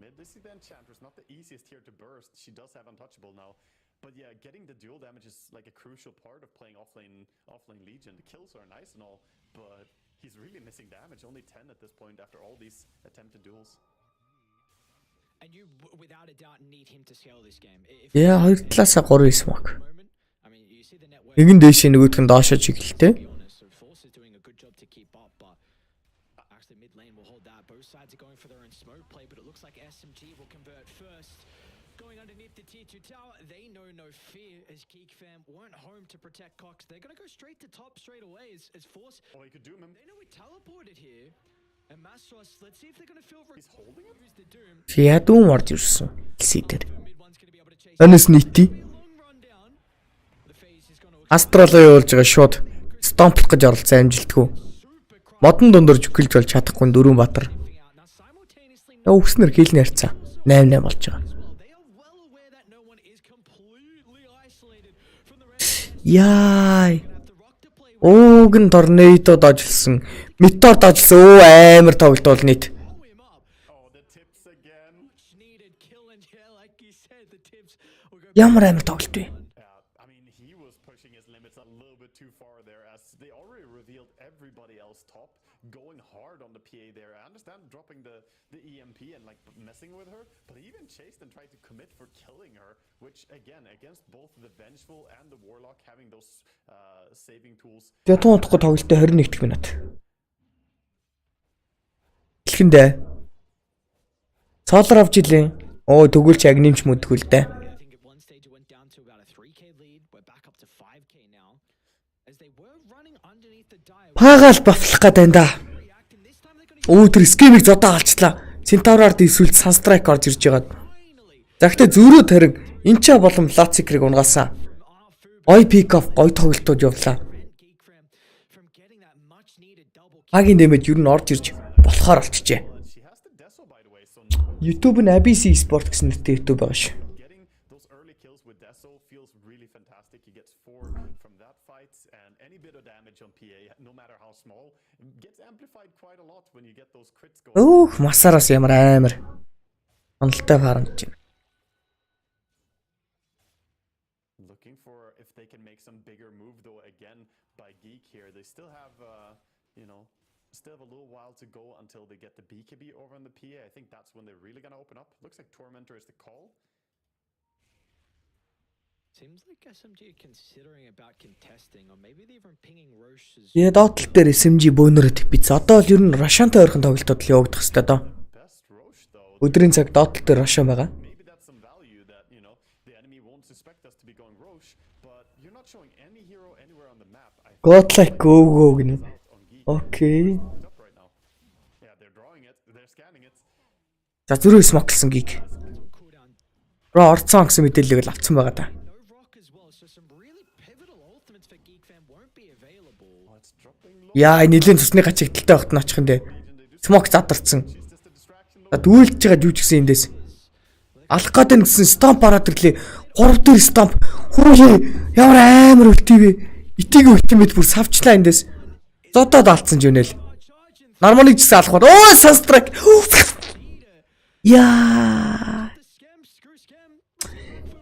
Mid, they see the Enchantress, not the easiest here to burst. She does have Untouchable now. But yeah, getting the dual damage is like a crucial part of playing offlane Legion. The kills are nice and all, but he's really missing damage. Only 10 at this point after all these attempted duels. And you, without a doubt, need him to scale this game. Яа хоёр талаасаа 3 смок. Moment, I mean, you see the network. Нэг нь дээш нөгөөх нь доошоо чиглэлтэй. To be honest, so Force is doing a good job to keep up, but actually mid lane will hold that. Both sides are going for their own smoke play, but it looks like SMG will convert first. Going underneath the tier 2 tower, they know no fear as kn1fe weren't home to protect Cox. They're going to go straight to top straight away as Force. Oh, he could doom him. They know we teleported here. And Mastros, let's see if they're going to feel He's holding it? use the doom. Ядуун орж ирсэн. Хэлсийдэр. Mid one's going to be able to chase Анас нийти. a long run down. The phase is going to Астралоо явуулж байгаа шууд стомплох гэж оролцсон амжилтгүй. super cry Модон дундорж өхөлж бол чадахгүй дөрвөн баатар. out. Now simultaneously Өгснөр хилний харцаа 8-8 болж байгаа. they are well aware that no one is completely isolated from the rest. Яй. Have the rock to play with. Ууг нь торнадо дожлсон. Метеор дожлсон. Өө амар тоглолт нийт. Blow him up. Oh, the tips again. Much needed kill, and yeah, like you said, the tips will go. Ямар амар тоглолт вэ? I mean, he was pushing his limits a little bit too far there, as they already revealed everybody else top, going hard on the PA there. I understand dropping the EMP and like messing with her, but he even chased and tried to commit for killing her, which again, against both the Vengeful and the Warlock having those saving tools. Ядуун удахгүй тоглолттой 21 дэх минут. Хэлхэндээ. Цоолор авч илээ. Оо тэгвэл ч яг нэмч мэдгүй л дээ. I think at one stage it went down to about a 3k lead. We're back up to 5k now, as they were running underneath the dire. Паагаал бафлах гэдэг да. Reacting this time, they're going to Өө тэр скемийг зодоо алчлаа. Центавраар дисвэлт санстрайк орж ирж байгаад. finally Загтаа зөрөө тариг инча болон лацикрыг унгаасан. Ой пик оф гой тоглолтууд явлаа. prevent kn1fe from getting that much needed double kill. Хагийн дэмэд юу н орж ирж болохоор болчихжээ. She has the Deso, by the way, so YouTube нь ABC Sport гэсэн нэртэй YouTube байгаа ш. getting those early kills with Deso feels really fantastic. He gets 4 from that fight, and any bit of damage on PA, no matter how small, gets amplified quite a lot when you get those crits going. Өөх масараас ямар амар. Онолтой харамж байна. Looking for if they can make some bigger move though again by Geek here. They still have still have a little while to go until they get the BKB over on the PA. I think that's when they're really gonna open up. Looks like Tormentor is the call. Seems like SMG are considering about contesting, or maybe they're even pinging Roche's. Тэгээ доотлол дээр SMG бөөнөрөө тэгбиц. Одоо л ер нь Рашантай ойрхон тоглолтууд л явагдах хэвээр доо. Best Roche though. Өдрийн цаг доотлол дээр Рашан байгаа. Maybe that's some value that the enemy won't suspect us to be going Roche, but you're not showing any hero anywhere on the map. I think Godlike гөөгөө гинэ. on Geek Окей. up right now. Yeah, they're drawing it. They're scanning it. За зөрөө смоклсон гиг. Cooldown. Ро орцсон гэсэн мэдээллийг л авцсан байгаа да. No rock as well, so some really pivotal ultimates for kn1fe won't be available. Oh, it's dropping low. Яа нэлийн цусны гачигдaltaй багт нь очих юм дээ. Смок задарсан. It's just a distraction. За дүүлж байгаа юу ч гэсэн эндээс. Алах гэдэг нь гэсэн стомп ороод ирлээ. 3 дээр стомп. Хөөе ямар амар үлтийвэ. Итиг ультимейт бүр савчлаа эндээс. Зодоод алдсан ч үнэл. Нормалыг ч гэсэн алах бод. Оо санстрак. Яа.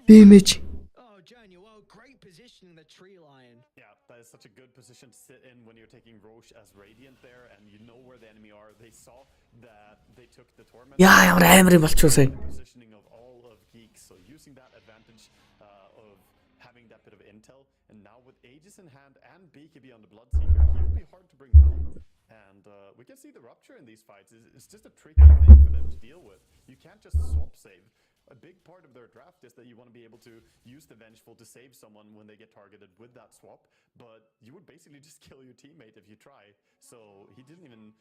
Damage. Oh, Jan, well, great position in the tree line. Yeah, that is such a good position to sit in when you're taking Roche as Radiant there, and you know where the enemy are. They saw that they took the Torment. Яа ямар амар юм болчихсон. Positioning of all of Geeks, so using that advantage of having that bit of intel, and now with Aegis in hand and BKB on the Bloodseeker, he'll be hard to bring down. And we can see the rupture in these fights. It's just a tricky thing for them to deal with. You can't just swap save. A big part of their draft is that you want to be able to use the Vengeful to save someone when they get targeted with that swap, but you would basically just kill your teammate if you try. So he didn't even,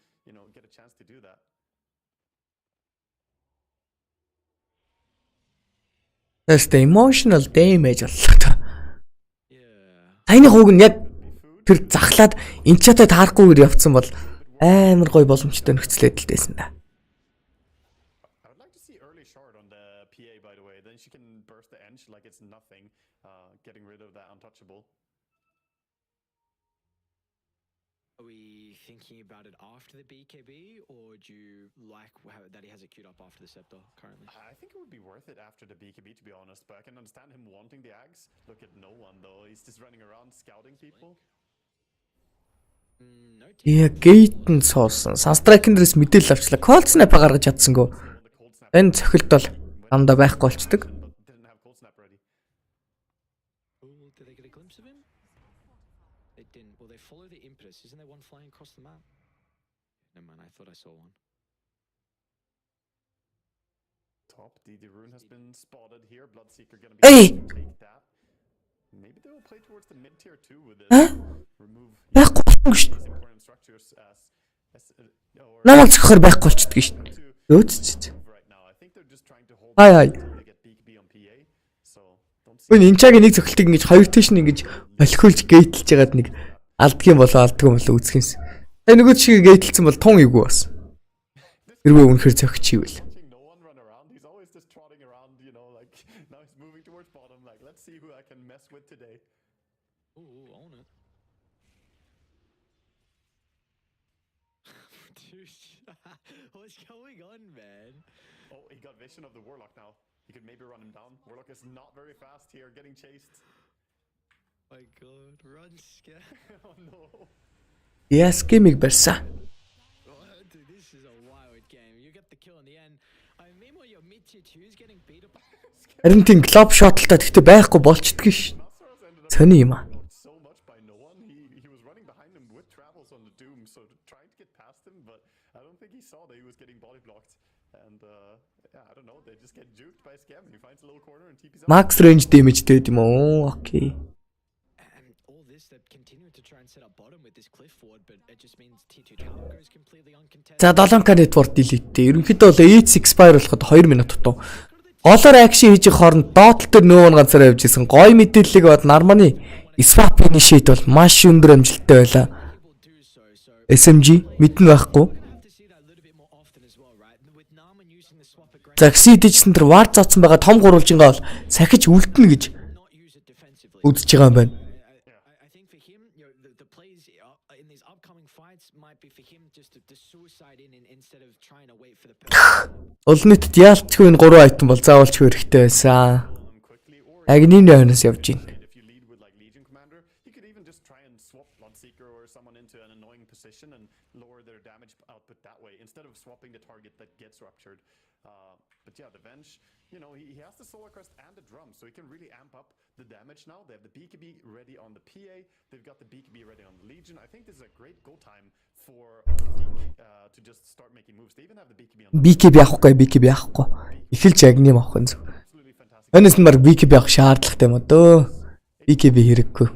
get a chance to do that. That's the emotional damage боллоо та. Yeah. Таны хууг нь яг тэр захлаад энчатай таарахгүйгээр явцсан бол амар гоё боломжтой нөхцөлөд л байсан да. I would like to see early shard on the PA, by the way. Then she can burst the Ench like it's nothing, getting rid of that untouchable. Are we thinking about it after the BKB, or do you like that he has it queued up after the Scepter currently? I think it would be worth it after the BKB, to be honest, but I can understand him wanting the Ags. Look at no one, though. He's just running around scouting people. No team. Яа гейтэн суусан. Санстракин дээрс мэдээлэл авчлаа. Cold snap гаргаж чадсангүй. The cold snap, Энэ цохилт бол амдаа байхгүй болчдөг. but didn't have cold snap ready. Oh, did they get a glimpse of him? They didn't. Well, they follow the impetus. Isn't there one flying across the map? Never mind, I thought I saw one. Top DD Rune has been spotted here. Bloodseeker gonna be Hey! able to take that. Maybe they will play towards the mid tier 2 with this. Huh? Remove Байхгүй болсон шүү. these important structures or Намайг зөвхөр байхгүй болчдөг шүү. Өөцч. right now. I think they're just trying to hold Хай хай. until they get BKB on PA. So don't see Өн энчагийн нэг цохилтыг ингэж хоёр тийш нь ингэж олхиулж гейтлж ягаад нэг алдгийн болоо алдгүй болоо үзэх юмс. Тэгээ нөгөө чиг гейтлсэн бол тун ивгүй бас. Хэрвээ үнэхэр зохичийвэл. watching no one run around. He's always just trotting around, like now he's moving towards bottom. Like, let's see who I can mess with today. Ooh, own it. Dude, what's going on, man? Oh, he got vision of the Warlock now. He could maybe run him down. Warlock is not very fast here, getting chased. My God, run scare. Oh no. Яскимиг барьсан. Dude, this is a wild game. You get the kill in the end. I mean, meanwhile, your mid tier 2 is getting beat up. Харин тийм глоб шотлтаа гэхдээ байхгүй болчдөг ш. Masaros ended up Сони юм аа. blocked so much by no one. He was running behind him with travels on the Doom, so trying to get past him, but I don't think he saw that he was getting body blocked. And yeah, I don't know. They just get juked by Scam. He finds a little corner and TP's out. Max range damage дээд юм уу? Окей. And all this, they're continuing to try and set up bottom with this cliff ward, but it just means T2 tower goes completely uncontested. За 7K network delete. Ерөнхийдөө бол H expire болоход 2 минут дутуу. Голоор акшн хийж хооронд доотлол төр нөө ганцаараа явж исэн. Гой мэдээллийг бод Нарманы swap initiate бол маш өндөр амжилттай байлаа. People do so. SMG мэднэ байхгүй. Have to see that a little bit more often as well, right? With Narman using the swap aggressively, За XD-дэжсэн тэр вар заасан байгаа том гурвалжингаа бол сахиж үлдэнэ гэж not use it defensively. үзэж байгаа юм байна. I think for him, the plays in these upcoming fights might be for him just to suicide in instead of trying to wait for the perfect. Улнэт яалтчгүй энэ 3 item бол заавалч хэрэгтэй байсан. Quickly, or Агнины хойноос явж байна. if you lead with like Legion Commander, you could even just try and swap Bloodseeker or someone into an annoying position and lower their damage output that way instead of swapping the target that gets ruptured. But yeah, the Venge, he has the Solar Crest and the drum, so he can really amp up the damage now. They have the BKB ready on the PA. They've got the BKB ready on the Legion. I think this is a great go time for Geek to just start making moves. They even have the BKB on the BKB авахгүй. Эхэлж агны авах нь зөв. absolutely fantastic. Энэс нь баг BKB авах шаардлагатай юм дөө. BKB хэрэггүй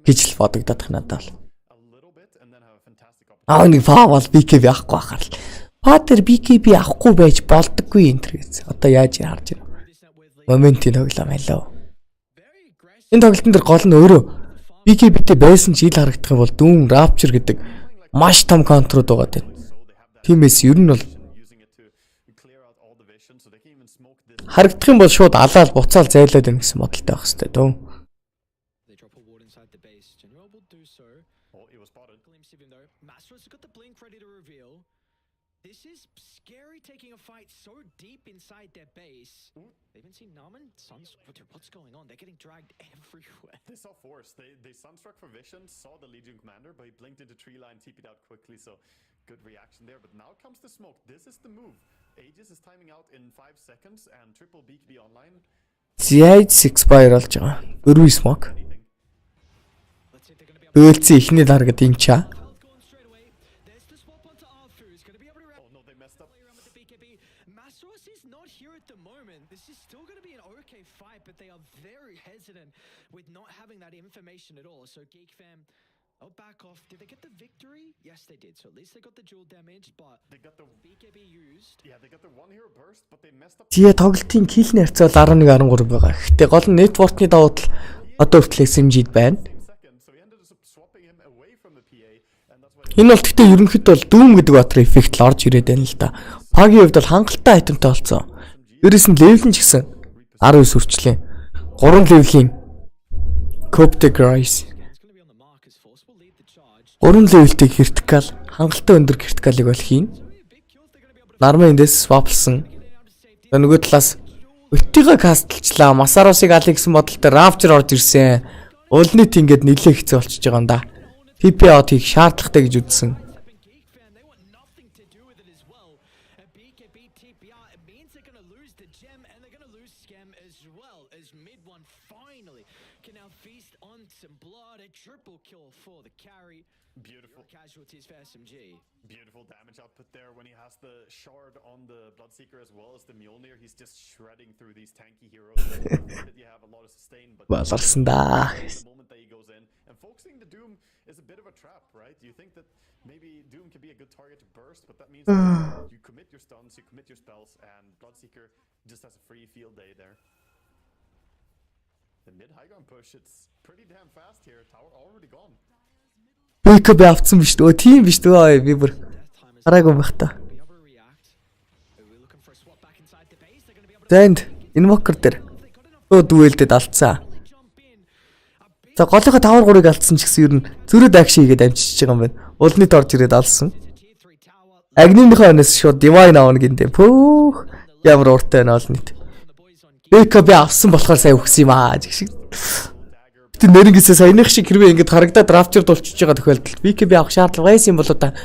гэж л бодогдоод байна надад бол. A little bit and then have a fantastic opportunity. Нэг фаа бол BKB авахгүй ахаар л. Патер BKB авахгүй байж болдоггүй энэ төр гэсэн. Одоо яаж харж байна. Моментийн тоглоом хэлөө. Very aggressive. Энэ тоглолтын дээр гол нь өөрөө BKB-тэй байсан ч ил харагдах юм бол Doom Rapture гэдэг маш том контрууд байгаа дээ. Тиймээс ер нь бол Using it to clear out all the vision so they can even smoke this. харагдах юм бол шууд алаал буцаал зайлаад байна гэсэн бодолтой байх хэрэгтэй дөө. They drop a ward inside the base. General will glimpse of him though. Mastro's got the blink ready to reveal. This is scary, taking a fight so deep inside their base. They even see Naman. What's going on? They're getting dragged everywhere. They saw Force. They sunstruck for vision, saw the Legion commander, but he blinked into tree line, TP'd out quickly, so good reaction there. But now comes the smoke. This is the move. Aegis is timing out in 5 seconds, and triple BKB online. Ziyad expire болж байгаа. Өрөө smoke. Өөлцөн ихний дарагд энэ чаа. This is still going to be an okay fight, but they are very hesitant with not having that information at all. So Geek Fam, oh, back off. Did they get the victory? Yes, they did. So at least they got the dual damage, but they got the BKB used. Yeah, they got the one hero burst, but they messed up. Зие тоглолтын kill нэрцэл 11 13 байгаа. Гэхдээ гол нь network-ны давуу тал одоо хүртэл SMG-д байна. Энэ бол гэхдээ ерөнхийдөө бол дүүм гэдэг батар эффект л орж ирээд байна л да. Пагийн хувьд бол хангалттай айтемтай болсон. Ерөөс нь левел нь ч гэсэн 19 хүрчлээ. 3 левелийн Coptegrice. 3 левелтэй critical, хангалттай өндөр critical-ыг бол хийн. Нармын эндээс swapсан. Нөгөө талаас өттийгөө кастлчлаа. Масаросыг аль гэсэн бодолтой Rapture орж ирсэн. Уулны тийгээд нилээ хэцүү болчихж байгаа юм да. TP-од хийх шаардлагатай гэж үзсэн. Casualties for SMG. Beautiful damage output there when he has the shard on the Bloodseeker as well as the Mjolnir. He's just shredding through these tanky heroes. You have a lot of sustain, but the moment that he goes in and focusing the Doom is a bit of a trap, right? You think that maybe Doom can be a good target to burst, but that means that you commit your stuns, you commit your spells, and Bloodseeker just has a free field day there. The mid high ground push, it's pretty damn fast here. Tower already gone. BKB авцсан биш үү? Тийм биш үү? Би бүр хараагүй байх та. Зэнд инвокер дээр дүүэлдэд алдсан. За голынхаа тавар 3-ыг алдсан ч гэсэн ер нь зөрөд акшн хийгээд амжиж байгаа юм байна. Уулны дорж ирээд алсан. Агнимынхаа өнөөс шууд divine аавна гинтэй. Пөөх ямар ууртай байна олнит. BKB авсан болохоор сайн өгсөн юм аа гэх шиг. Тэ нэрнгээсээ саяных шиг хэрвээ ингэж харагдаад Rapture дулчиж байгаа тохиолдолд BKB авах шаардлага байсан юм болоо та.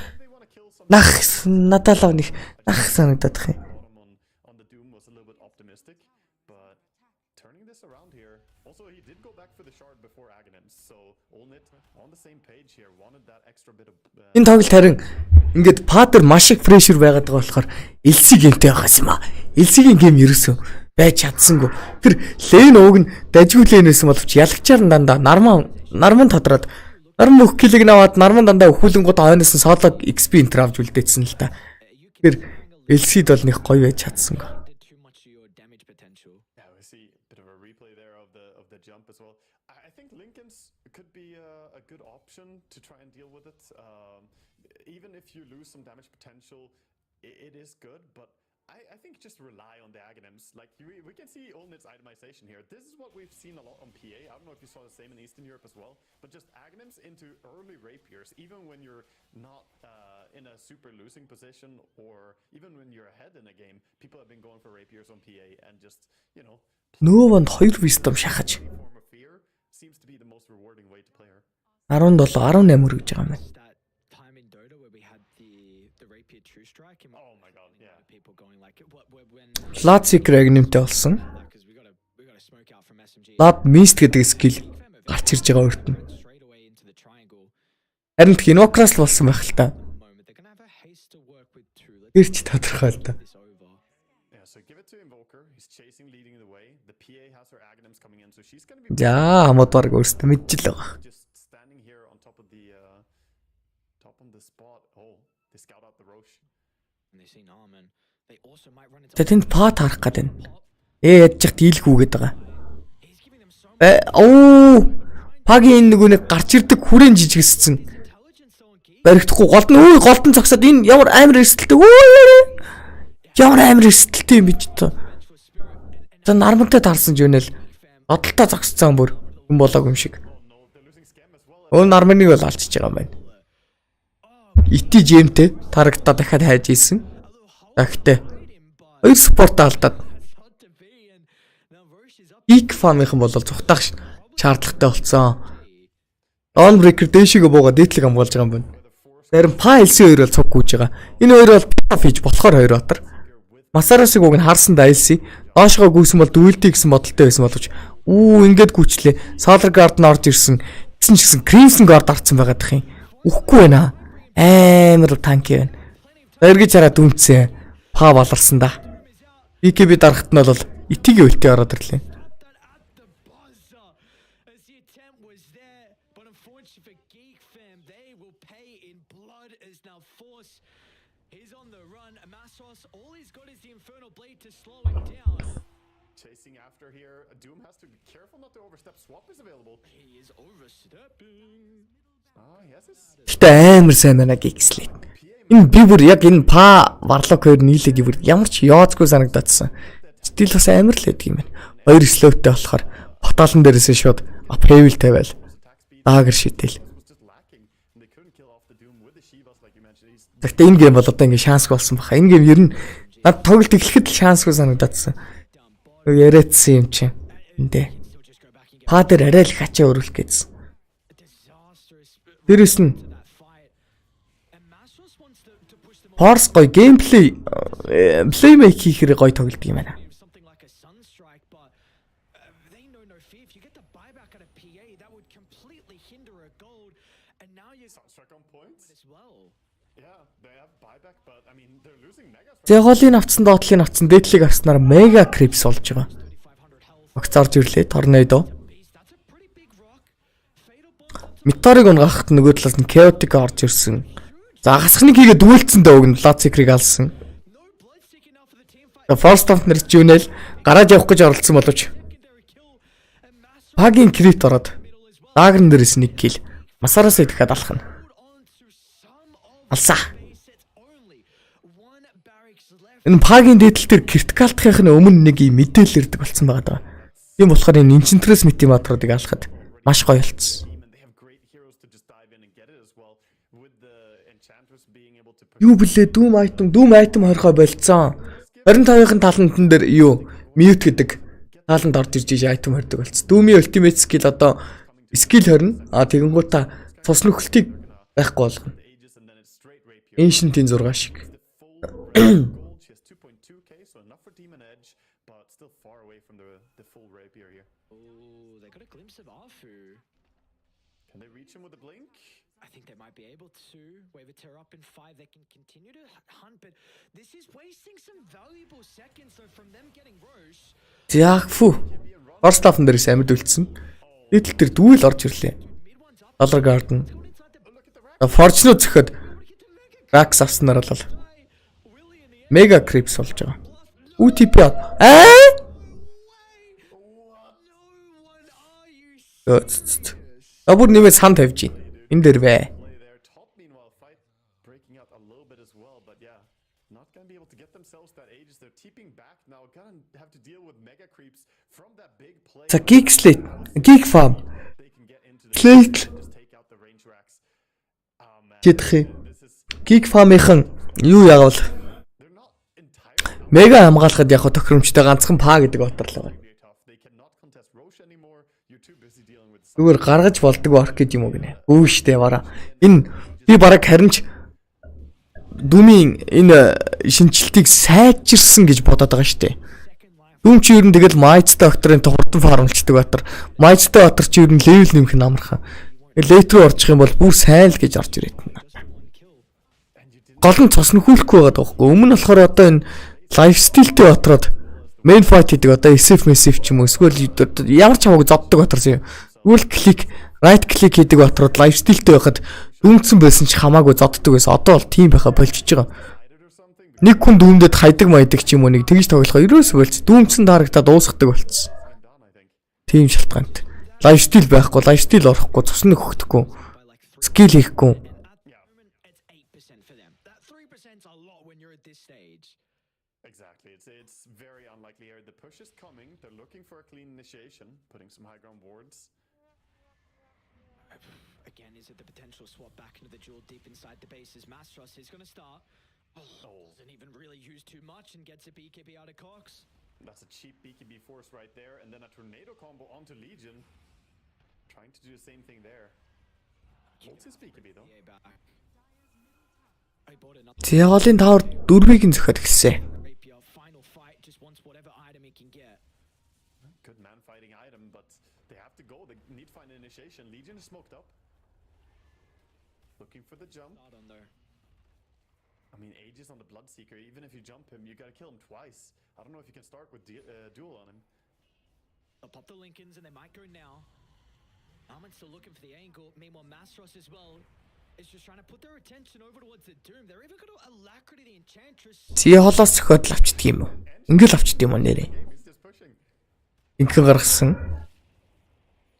Нах надалав нэг нах санагдаад их юм. On the Doom was a little bit optimistic, but turning this around here. Also he did go back for the shard before Aghanim. So Olnit on the same page here wanted that extra bit of Энэ тоглолт харин ингээд Pater маш их pressure байгаад байгаа болохоор LC геймтэй байгаас юм аа. LC-ийн гейм ерөөсөө байж чадсангүй. Тэр лейн ууг нь дажгүй лейн байсан боловч ялагчаар дандаа нарман тодроод нарман өх килийг наваад нарман дандаа өхүүлэнгууд хойноос нь солог XP энтер авч үлдээсэн л та. Тэр LC-д бол нэг гоё байж чадсангүй. Yeah, we see a bit of a replay there of the jump as well. I think Lincoln's could be a good option to try and deal with it. Even if you lose some damage potential, it is good, but I think just rely on the Aghanims. Like we can see Olnit's itemization here. This is what we've seen a lot on PA. I don't know if you saw the same in Eastern Europe as well, but just Aghanims into early rapiers, even when you're not in a super losing position, or even when you're ahead in a game. People have been going for rapiers on PA and just, you know, Нөөнд 2 wisdom шахаж. form of fear seems to be the most rewarding way to play her. 17 18 үргэж байгаа юм байна. Time in Dota where we had the rapier true strike. Oh my god, yeah. People going like when Blood Seeker Aghanim-тэй болсон. because we got to smoke out from SMG. Blood Mist гэдэг скил гарч ирж байгаа өөрт нь. Straight away into the triangle. Харин Invoker-аас л болсон байх л та. Moment they're gonna have a haste to work with true. Тэр ч тодорхой л та. This over. Yeah, so give it to Invoker. He's chasing, leading the way. The PA has her Aghanims coming in, so she's gonna be За хамаад баг өөртөө мэдчихэл байгаа. just standing here on top of the spot. Oh, they scout out the Roche. And they see Narman. They also might run into. За тэнд пат харах гээд байна. Ядж яхад дийлгүүгээд байгаа. He's giving them so much Пагийн нөгөө нэг гарч ирдэг хүрэн жижигссэн. intelligence on Geek. Баригдахгүй голдон зогсоод энэ ямар амар эрсдэлтэй. Ямар амар эрсдэлтэй юм бич тоо. За нармантай таарсан ч өнөөл бодолтой зогсцсан бүр юм болоог юм шиг. Oh no, they're losing Scam as well. Нарманыг бол алчиж байгаа юм байна. ити жемтэй тарагтаа дахиад хайж ийсэн. Дахиад хоёр спорт алдаад kn1fe-ийнхэн бол зүхтах шаардлагатай болсон. Dawnbreaker дэшигээ буугаад дээдлэг хамгаалж байгаа юм байна. Зарим PLC 2 бол цуг гүйж байгаа. Энэ хоёр бол PLC болохоор хоёр батар. Масарасыг уг нь харсан дайлси. Доошгоо гүйсэн бол дүүлдэг гэсэн бодолтой байсан боловч ингээд гүйчлээ. Solar Guard нь орж ирсэн. Гэсэн ч гэсэн Crimson Guard арцсан байгаад их юм. Үхгүй байна. Амар танки байна. Эргэж хараад үнцээ. Па баларсан да. BKB дарахт нь бол итгийн үлтээ ороод ирлээ. Chasing after here. Doom has to be careful not to overstep. Swap is available. He is overstepping. Yes. Гэтэ амар сайн байна гикслээ. Энэ би бүр яг энэ па варлок хоёр нийлээ гэвэр ямар ч яоцгүй санагдчихсан. Стил бас амар л байдаг юм байна. Хоёр слоутэй болохоор потолон дээрээс шууд апхэвэл тавиал. Даагэр шидэл. Гэтэ энэ гейм бол одоо ингээ шансгүй болсон баха. Энэ гейм ер нь над тоглолт эхлэхэд л шансгүй санагдчихсан. Яриадсан юм чи. Эндээ. Па дээр арай л хачаа өрүүлэх гэсэн. Дээрэс нь Force гоё геймплей плеймейк хийхээр гоё тоглодог юм байна. Зэголын авцсан доотлын авцсан дээдлийг авснаар мега крипс болж байгаа. Огц орж ирлээ торнадо. Метарыг унгахад нөгөө талаас нь chaotic орж ирсэн. За хасхныг хийгээд дүүлцсэн дөө өгн Лацикрийг алсан. First off нэрч юунэл гараж явах гэж оролцсон боловч Пагийн крит ороод даагрын дээрээс нэг кил масараасаа дахиад алхна. Алсаа. Энэ Пагийн дээдэл төр критикалтхын өмнө нэг юм мэдээлэл ирдэг болсон байгаа даа. Тийм болохоор энэ инчентрес математруудыг алхахад маш гоё болцсон. Юу блэ Doom item хорхоо болцсон. 25-ын талантан дээр юу mute гэдэг тааланд орж ирж item хордог болцсон. Doom-ийн ultimate skill одоо skill хорно. Тэгэнгүүтээ цус нөхөлтийг байхгүй болгоно. Ancient-ийн 6 шиг. Can they reach him with a blink? I think they might be able to. Wave a tear up in 5. They can continue to hunt, but this is wasting some valuable seconds though from them getting Roche. Яахфу. Орстафн дээрээс амьд үлдсэн. Дээдэл төр дүүл орж ирлээ. Dollar Garden. Fortune зөхөд Rax авснаар бол Mega Crips болж байгаа. UTP Абур нэмээ сан тавьж байна. Энэ дээр бай. За Geekslate, Geek Farm. Slate. Жидхи. Geek Farm-ийнхан юу яавал мега хамгаалахад яг тохиромжтой ганцхан па гэдэг батар л байна. Зүгээр гаргаж болдог орк гэж юм уу гинэ. Өө штэ бараа. Энэ би бараг харинч Doom-ийн энэ шинжилтийг сайжирсан гэж бодоод байгаа штэ. Doom чи ер нь тэгэл Might-тай докторын хурдан фармлчдаг батар. Might-тай батар чи ер нь левел нэмэх нь амархан. Лейт рүү орчих юм бол бүр сайн л гэж орж ирээд байна. Гол нь цус нөхүүлэхгүй байгаа даахгүй. Өмнө нь болохоор одоо энэ lifestyle-тэй батраад main fight хийдэг одоо SF massive ч юм уу эсвэл ямар ч хамаагүй зоддог батарсан юм. Үл клик, right click хийдэг батрууд lifestyle-тэй байхад дүнцэн байсан ч хамаагүй зоддог байсан. Одоо бол тийм байха болчихж байгаа. Нэг хүн дүүмдэд хайдаг майдаг ч юм уу нэг тэгж тоглохоо ерөөсөө болц. Дүүмцэн дарагтаа дуусгадаг болцсон. Тийм шалтгаантай. Lifestyle байхгүй, lifestyle орохгүй, цусны хөгдөхгүй. Skill хийхгүй. Exactly. It's very unlikely here. The push is coming. They're looking for a clean initiation, putting some high ground wards. Again, is it the potential swap back into the duel deep inside the base as Mastros is going to start? Doesn't even really use too much and gets a BKB out of Cox. That's a cheap BKB force right there, and then a tornado combo onto Legion. Trying to do the same thing there. Holds his BKB though. Yeah, back. I bought another Зягалын тавар дөрвийг нь зөхиод эхэлсэн. rapier. Final fight, just wants whatever item he can get. Good man fighting item, but they have to go. They need to find an initiation. Legion is smoked up. Looking for the jump. Start on there. I mean, Aegis on the Bloodseeker. Even if you jump him, you gotta kill him twice. I don't know if you can start with duel on him. They'll pop the Lincolns and they might go now. Armin's still looking for the angle. Meanwhile, Mastros as well is just trying to put their attention over towards the Doom. They're even going to Alacrity the Enchantress. Зягалаас зөхиод л авчдаг юм уу? Ингээл авчдаг юм уу нэрээ? He's just pushing. Ингээл гаргасан.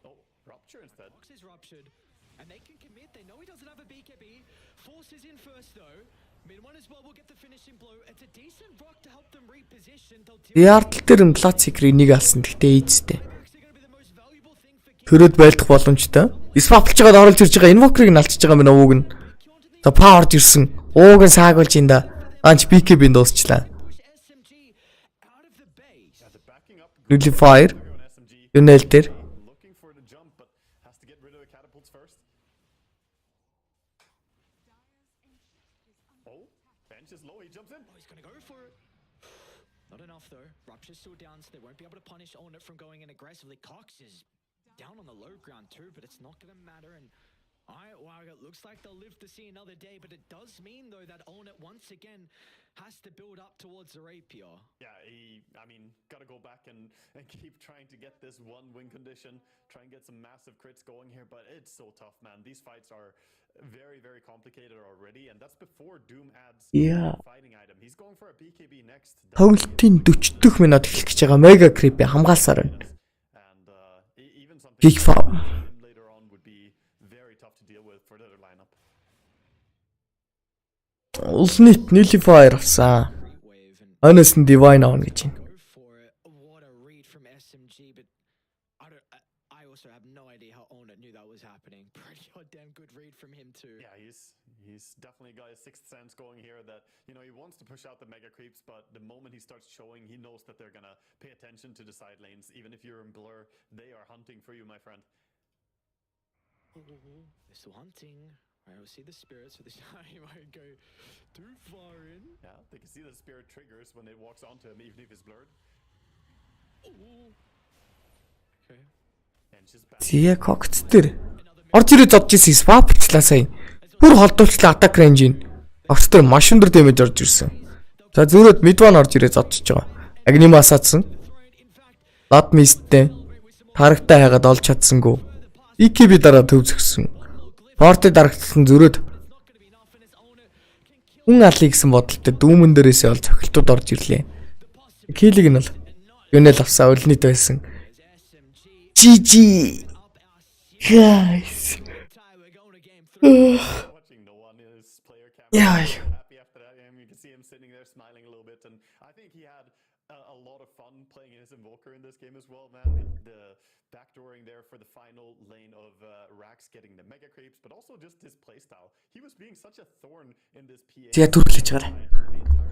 Oh, Rupture instead. Box is ruptured and they can commit. They know he doesn't have a BKB. Force is in first though. Mid-one as well will get the finishing blow. It's a decent rock to help them reposition. Ярдл дээр нь Bloodseeker-ийг нэг алсан. Гэхдээ эйзтэй. Actually going to be the most valuable thing for Төрөөд байлдах боломжтой. Swap-лж байгаад оруулж ирж байгаа Invoker-ыг нь алчиж байгаа мэн ууг нь. За power-д ирсэн. Ууг нь саагуулж ин да. Анч BKB-нд дуусчлаа. push SMG out of the base. The backing up. Nuclear Fire. On SMG. Юнэл дээр. Looking for the jump, but has to get rid of the catapults first. Oh, bench is low. He jumps in. Oh, he's going to go for it. Not enough though. Rupture's still down, so they won't be able to punish Onet from going in aggressively. Cox is down on the low ground too, but it's not going to matter. And wow, it looks like they'll live to see another day, but it does mean though that Onet once again has to build up towards the rapier. Yeah, I mean, gotta go back and keep trying to get this one win condition, try and get some massive crits going here, but it's so tough, man. These fights are very, very complicated already, and that's before Doom adds Yeah. a fighting item. He's going for a BKB next. Тоглолтын 40 дэх минут эхлэх гэж байгаа. Mega creepy хамгаалсаар байна. And even something Geek Farm. later on would be very tough to deal with for the other lineup. Ultimate Nuclear Fire авсан. Great wave and Honest and Divine авна гэж байна. go for it. What a read from SMG, but I also have no idea how Onet knew that was happening. Pretty goddamn good read from him too. Yeah, he's definitely got a sixth sense going here that, you know, he wants to push out the mega creeps, but the moment he starts showing, he knows that they're gonna pay attention to the side lanes. Even if you're in blur, they are hunting for you, my friend. They're still hunting. Right, we'll see the spirits for this time. He might go too far in. Yeah, they can see the spirit triggers when it walks onto him, even if it's blurred. Okay. And she's back. Зя Cox дээр орж ирээ зодж ирсэн swap-члаа сая. Бүр холдуулчлаа attack range-ийн. Cox дээр маш өндөр damage орж ирсэн. За зөөрөд mid-one орж ирээ зодчихж байгаа. Agnim асаадсан. Blood Mist-тэй тарагтай хайгаад олж чадсангүй. EKB дараа төв зөксөн. Forte дарагдсан зөрөөд хүн алыг гэсэн бодолтой дүүмэн дээрээсээ ол цохилтууд орж ирлээ. Киллиг нь бол юунэл авсаа өлнийд байсан. GG guys. Watching no one in his player camera. Yeah. Happy after that game. You can see him sitting there smiling a little bit, and I think he had a lot of fun playing his invoker in this game as well, man. The backdooring there for the final lane of Rax getting the mega creeps, but also just his playstyle. He was being such a thorn in this PA. Зя түрхлэж байгаа.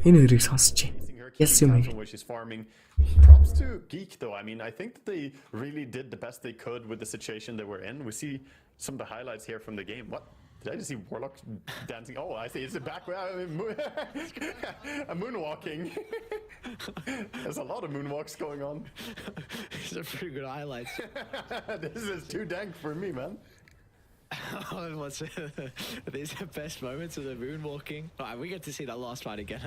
Энэ хоёрыг сонсож байна. Yes юм. Where she's farming. Props to Geek though. I mean, I think that they really did the best they could with the situation they were in. We see some of the highlights here from the game. What? Did I just see Warlock dancing? Oh, I see. It's a back. A moonwalking. There's a lot of moonwalks going on. These are pretty good highlights. This is too dank for me, man. What's these are the best moments of the moonwalking? Right, we get to see that last fight again.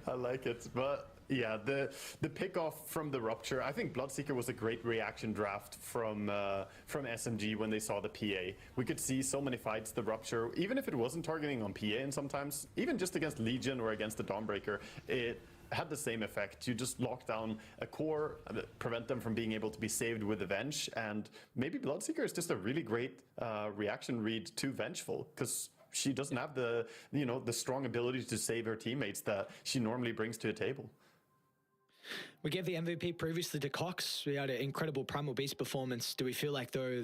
I like it, but yeah, the pick off from the rupture. I think Bloodseeker was a great reaction draft from SMG when they saw the PA. We could see so many fights the rupture, even if it wasn't targeting on PA, and sometimes even just against Legion or against the Dawnbreaker, it had the same effect. You just lock down a core, prevent them from being able to be saved with the Venge, and maybe Bloodseeker is just a really great reaction read to Vengeful, because she doesn't have the strong ability to save her teammates that she normally brings to the table. We gave the MVP previously to Cox. We had an incredible Primal Beast performance. Do we feel like, though,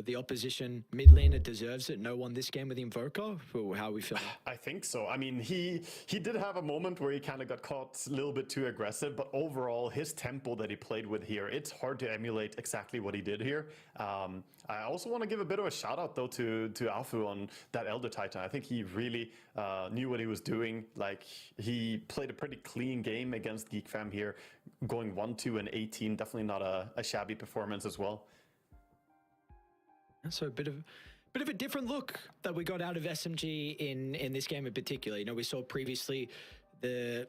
the opposition mid laner deserves it? No one this game with Invoker? Or how are we feeling? I think so. I mean, he did have a moment where he kind of got caught a little bit too aggressive, but overall, his tempo that he played with here, it's hard to emulate exactly what he did here. I also want to give a bit of a shout out though to kn1fe on that Elder Titan. I think he really knew what he was doing. Like, he played a pretty clean game against kn1fe here, going 1-2 and 18. Definitely not a shabby performance as well. So a bit of a different look that we got out of SMG in this game in particular. You know, we saw previously the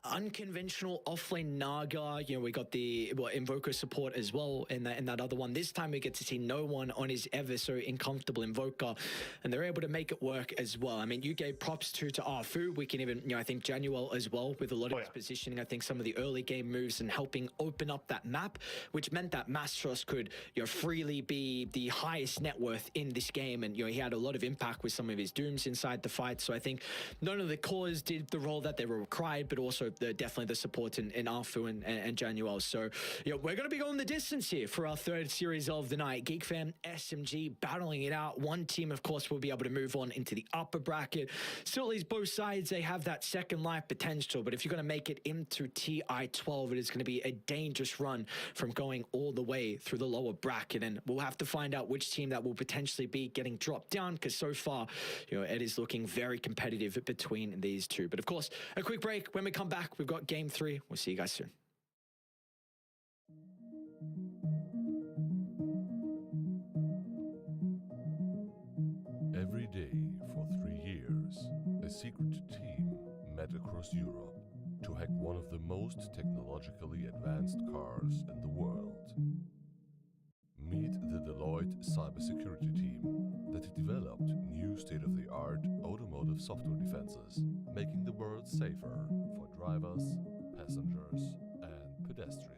unconventional offlane Naga. You know, we got the Invoker support as well in that other one. This time we get to see no one on his ever so uncomfortable Invoker, and they're able to make it work as well. I mean, you gave props to kn1fe. We can even, you know, I think Januel as well with a lot of his positioning. I think some of the early game moves and helping open up that map, which meant that Mastros could, you know, freely be the highest net worth in this game, and you know, he had a lot of impact with some of his dooms inside the fight. So I think none of the cores did the role that they were required, but also definitely the support in kn1fe and Januel. So, you know, we're going to be going the distance here for our third series of the night. kn1fe, SMG battling it out. One team, of course, will be able to move on into the upper bracket. Still, these both sides, they have that second life potential, but if you're going to make it into TI-12, it is going to be a dangerous run from going all the way through the lower bracket, and we'll have to find out which team that will potentially be getting dropped down, because so far, you know, it is looking very competitive between these two. But of course, a quick break. When we come back, we've got Game 3. We'll see you guys soon. Every day for 3 years, a secret team met across Europe to hack one of the most technologically advanced cars in the world. Meet the Deloitte cybersecurity team that developed new state-of-the-art automotive software defenses, making the world safer for drivers, passengers, and pedestrians.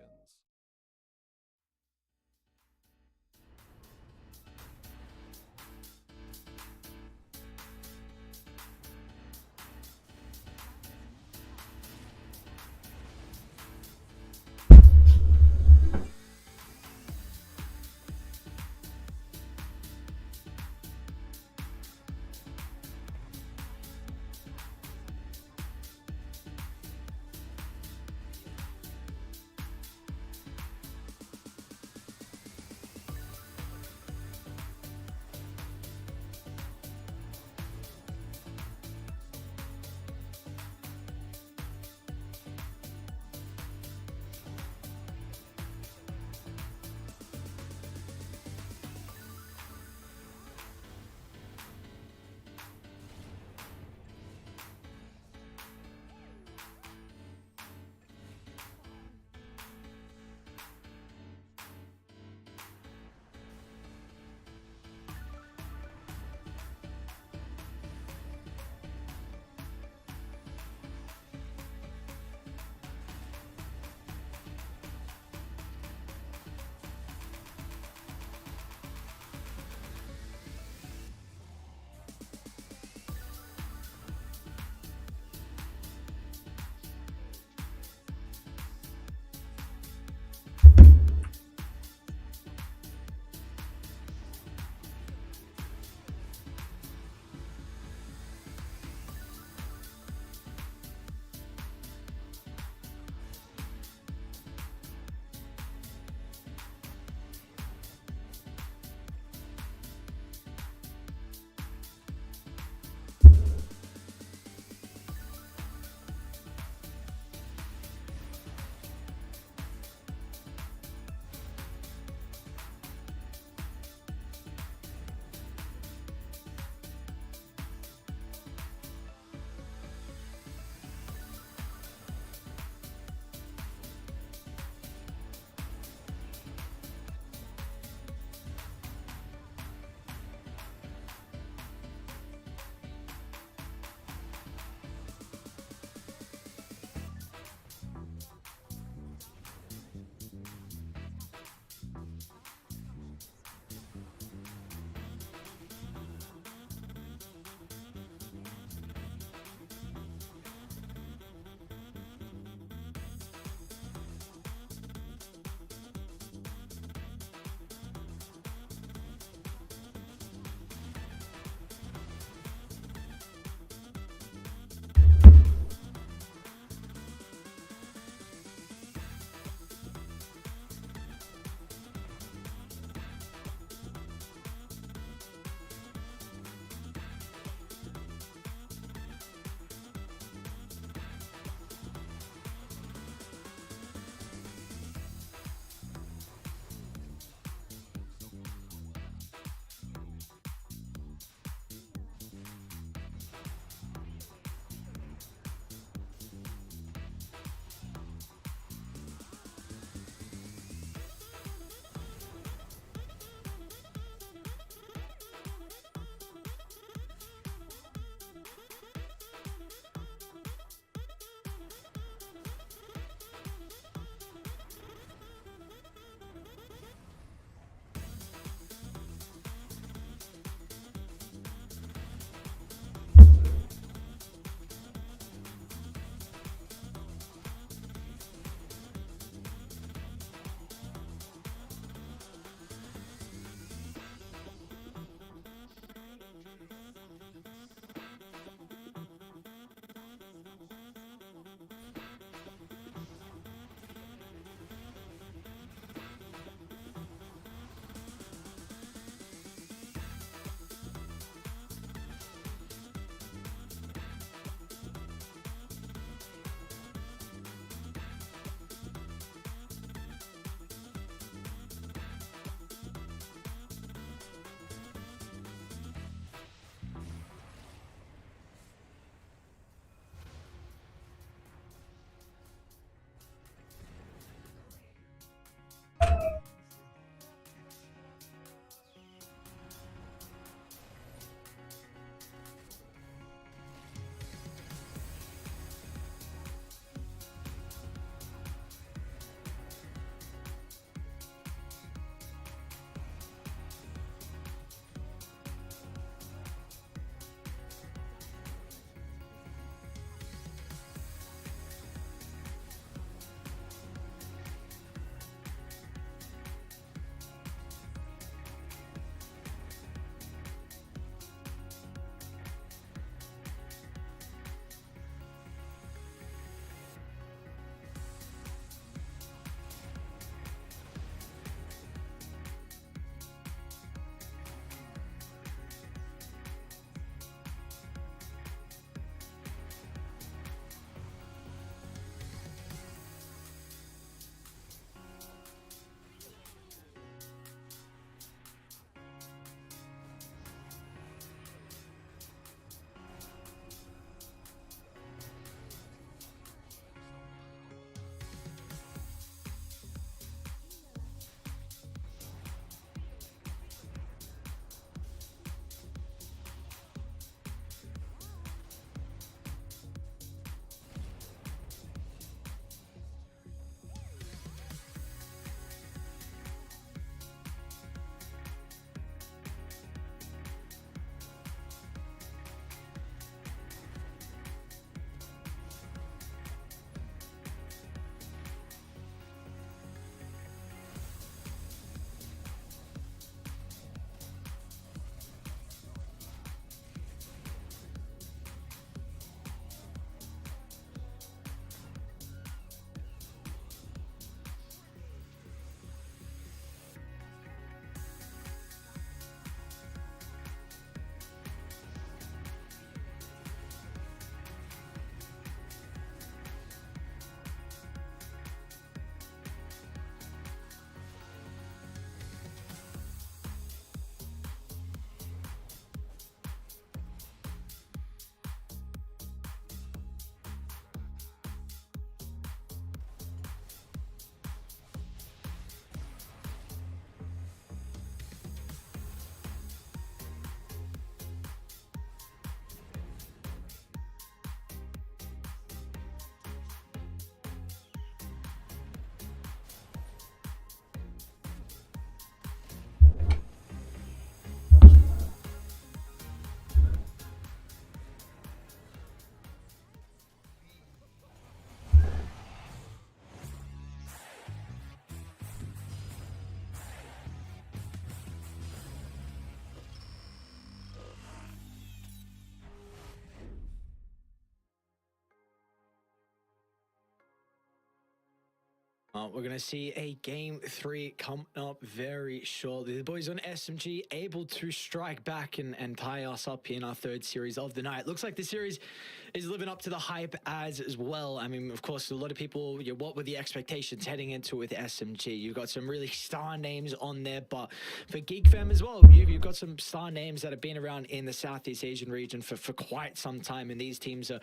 We're going to see a Game 3 come up very shortly. The boys on SMG able to strike back and tie us up in our third series of the night. Looks like the series is living up to the hype as well. I mean, of course, a lot of people, what were the expectations heading into it with SMG? You've got some really star names on there, but for kn1fe as well, you've got some star names that have been around in the Southeast Asian region for quite some time, and these teams are